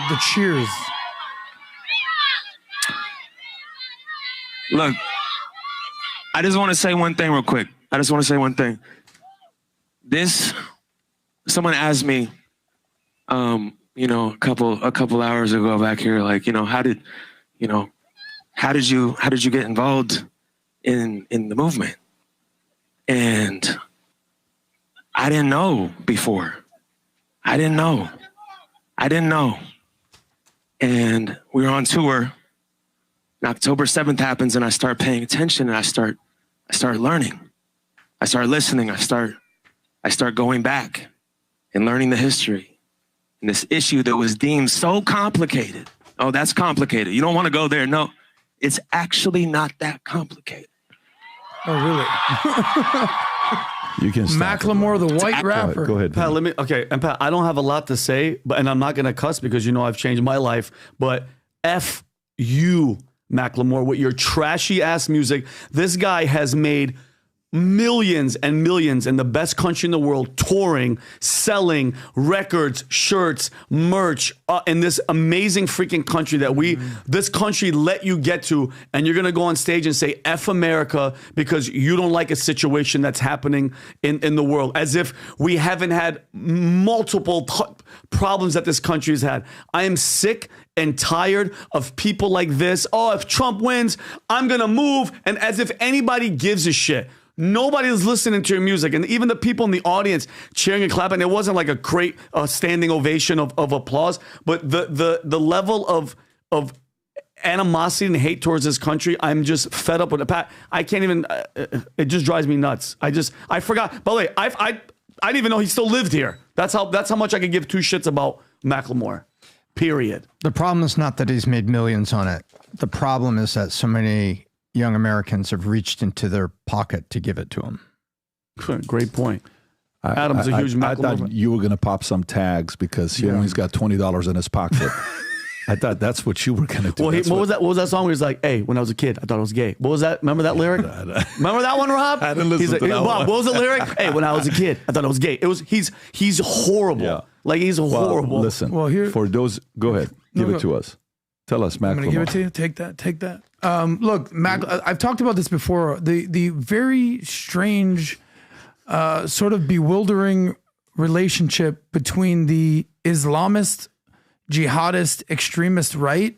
The cheers. Look, I just want to say one thing real quick. Someone asked me, a couple hours ago back here, like, how did you get involved in the movement? And I didn't know before. I didn't know. And we were on tour. And October 7th happens, and I start paying attention, and I start learning. I start listening. I start going back and learning the history. And this issue that was deemed so complicated. Oh, that's complicated. You don't want to go there. No, it's actually not that complicated. Oh, really? You can stop Macklemore, the white rapper. Go ahead. Pat, and Pat, I don't have a lot to say, and I'm not going to cuss because I've changed my life, but F you, Macklemore, with your trashy ass music. This guy has made millions and millions in the best country in the world, touring, selling records, shirts, merch, in this amazing freaking country that this country let you get to, and you're going to go on stage and say F America because you don't like a situation that's happening in the world, as if we haven't had multiple problems that this country has had. I am sick and tired of people like this. Oh, if Trump wins, I'm going to move, and as if anybody gives a shit. Nobody is listening to your music, and even the people in the audience cheering and clapping. It wasn't like a great standing ovation of applause, but the level of animosity and hate towards this country, I'm just fed up with it. Pat, I can't even. It just drives me nuts. I forgot. By the way, I didn't even know he still lived here. That's how much I could give two shits about Macklemore. Period. The problem is not that he's made millions on it. The problem is that so many young Americans have reached into their pocket to give it to him. Great point. Adam's a huge Macklemore. I thought you were going to pop some tags because he only's got $20 in his pocket. I thought that's what you were going to do. Well, what was that song where he's like, hey, when I was a kid, I thought I was gay. What was that? Remember that lyric? Remember that one, Rob? I didn't listen to that Bob, one. what was the lyric? Hey, when I was a kid, I thought I was gay. He's horrible. Yeah. Like, he's horrible. Listen, for those, go ahead. Give it to us. Tell us, Macklemore. I'm going to give it to you. Take that. Look, I've talked about this before. The very strange, sort of bewildering relationship between the Islamist, jihadist, extremist right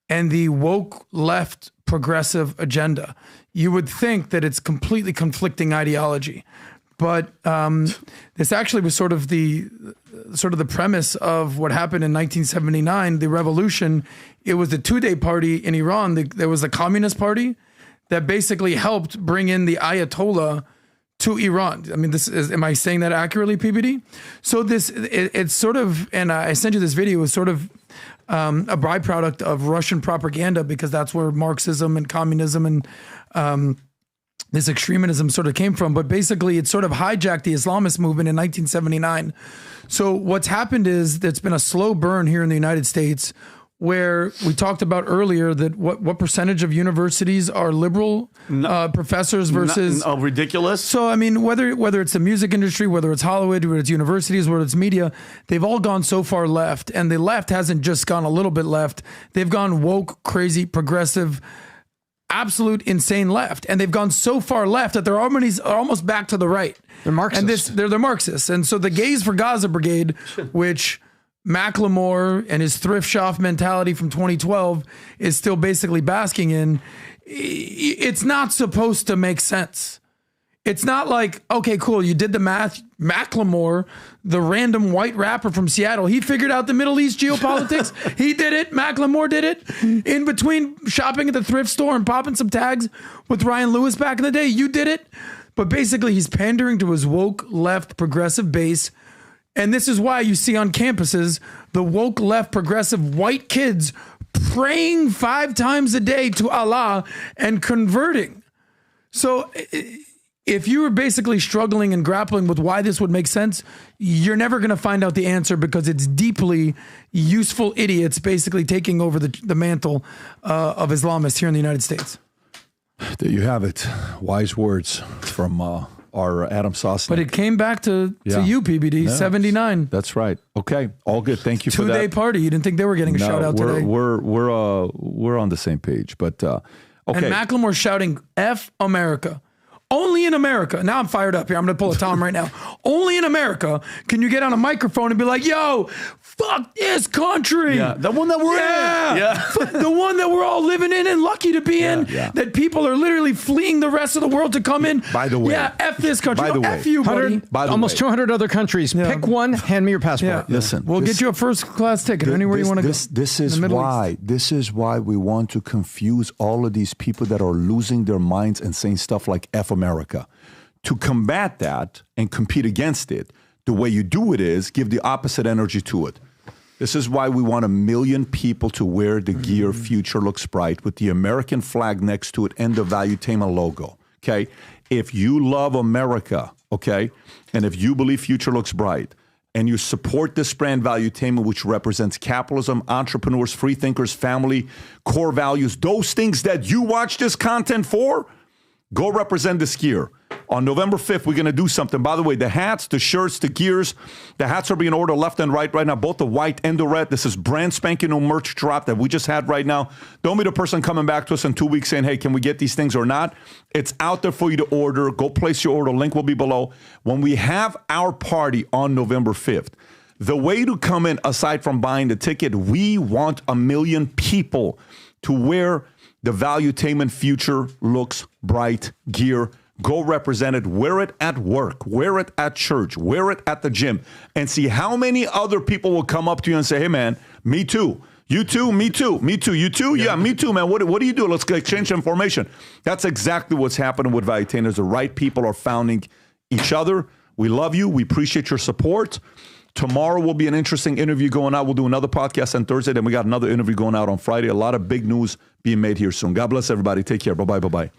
and the woke left progressive agenda. You would think that it's completely conflicting ideology, but this actually was sort of the premise of what happened in 1979, the revolution. It was the two-day party in Iran. There was the Communist Party that basically helped bring in the Ayatollah to Iran. I mean, am I saying that accurately, PBD? So it's sort of, and I sent you this video, is sort of a byproduct of Russian propaganda, because that's where Marxism and communism and this extremism sort of came from, but basically it sort of hijacked the Islamist movement in 1979. So what's happened is there's been a slow burn here in the United States where we talked about earlier that what percentage of universities are liberal professors versus ridiculous. So I mean, whether it's the music industry, whether it's Hollywood, whether it's universities, whether it's media, they've all gone so far left, and the left hasn't just gone a little bit left. They've gone woke, crazy, progressive, absolute insane left, and they've gone so far left that they're almost back to the right. They're Marxists. And they're Marxists, and so the Gays for Gaza Brigade, which Macklemore and his thrift shop mentality from 2012 is still basically basking in, it's not supposed to make sense. It's not like, okay, cool, you did the math. Macklemore, the random white rapper from Seattle, he figured out the Middle East geopolitics. He did it. Macklemore did it. In between shopping at the thrift store and popping some tags with Ryan Lewis back in the day, you did it. But basically, he's pandering to his woke left progressive base. And this is why you see on campuses the woke left progressive white kids praying 5 times a day to Allah and converting. So if you were basically struggling and grappling with why this would make sense, you're never going to find out the answer because it's deeply useful idiots basically taking over the mantle of Islamists here in the United States. There you have it. Wise words from our Adam Sosnick. But it came back to you, PBD, 79. That's right. Okay, all good. Thank you for that. 2-day party. You didn't think they were getting a shout out today. We're on the same page. But okay. And Macklemore shouting F America. Only in America. Now I'm fired up here. I'm going to pull a Tom right now. Only in America can you get on a microphone and be like, yo, fuck this country. Yeah, the one that we're in. Yeah. The one that we're all living in and lucky to be in. Yeah. That people are literally fleeing the rest of the world to come in. By the way. Yeah, F this country. By the way. F you, buddy. Almost 200 other countries. Pick one, hand me your passport. Yeah. Listen. We'll get you a first class ticket anywhere you want to go. This is why we want to confuse all of these people that are losing their minds and saying stuff like F America. To combat that and compete against it, the way you do it is give the opposite energy to it. This is why we want 1 million people to wear the gear Future Looks Bright with the American flag next to it and the Valuetainment logo, okay? If you love America, okay, and if you believe Future Looks Bright and you support this brand Valuetainment, which represents capitalism, entrepreneurs, free thinkers, family, core values, those things that you watch this content for, go represent this gear. On November 5th, we're going to do something. By the way, the hats, the shirts, the gears, the hats are being ordered left and right now, both the white and the red. This is brand spanking new merch drop that we just had right now. Don't be the person coming back to us in 2 weeks saying, hey, can we get these things or not? It's out there for you to order. Go place your order. Link will be below. When we have our party on November 5th, the way to come in, aside from buying the ticket, we want 1 million people to wear the Valuetainment Future Looks Bright gear. Go represent it, wear it at work, wear it at church, wear it at the gym, and see how many other people will come up to you and say, hey, man, me too. You too, me too, me too, you too? Yeah, me too, man. What do you do? Let's exchange information. That's exactly what's happening with Valuetainers. The right people are founding each other. We love you. We appreciate your support. Tomorrow will be an interesting interview going out. We'll do another podcast on Thursday. Then we got another interview going out on Friday. A lot of big news being made here soon. God bless everybody. Take care. Bye-bye. Bye-bye.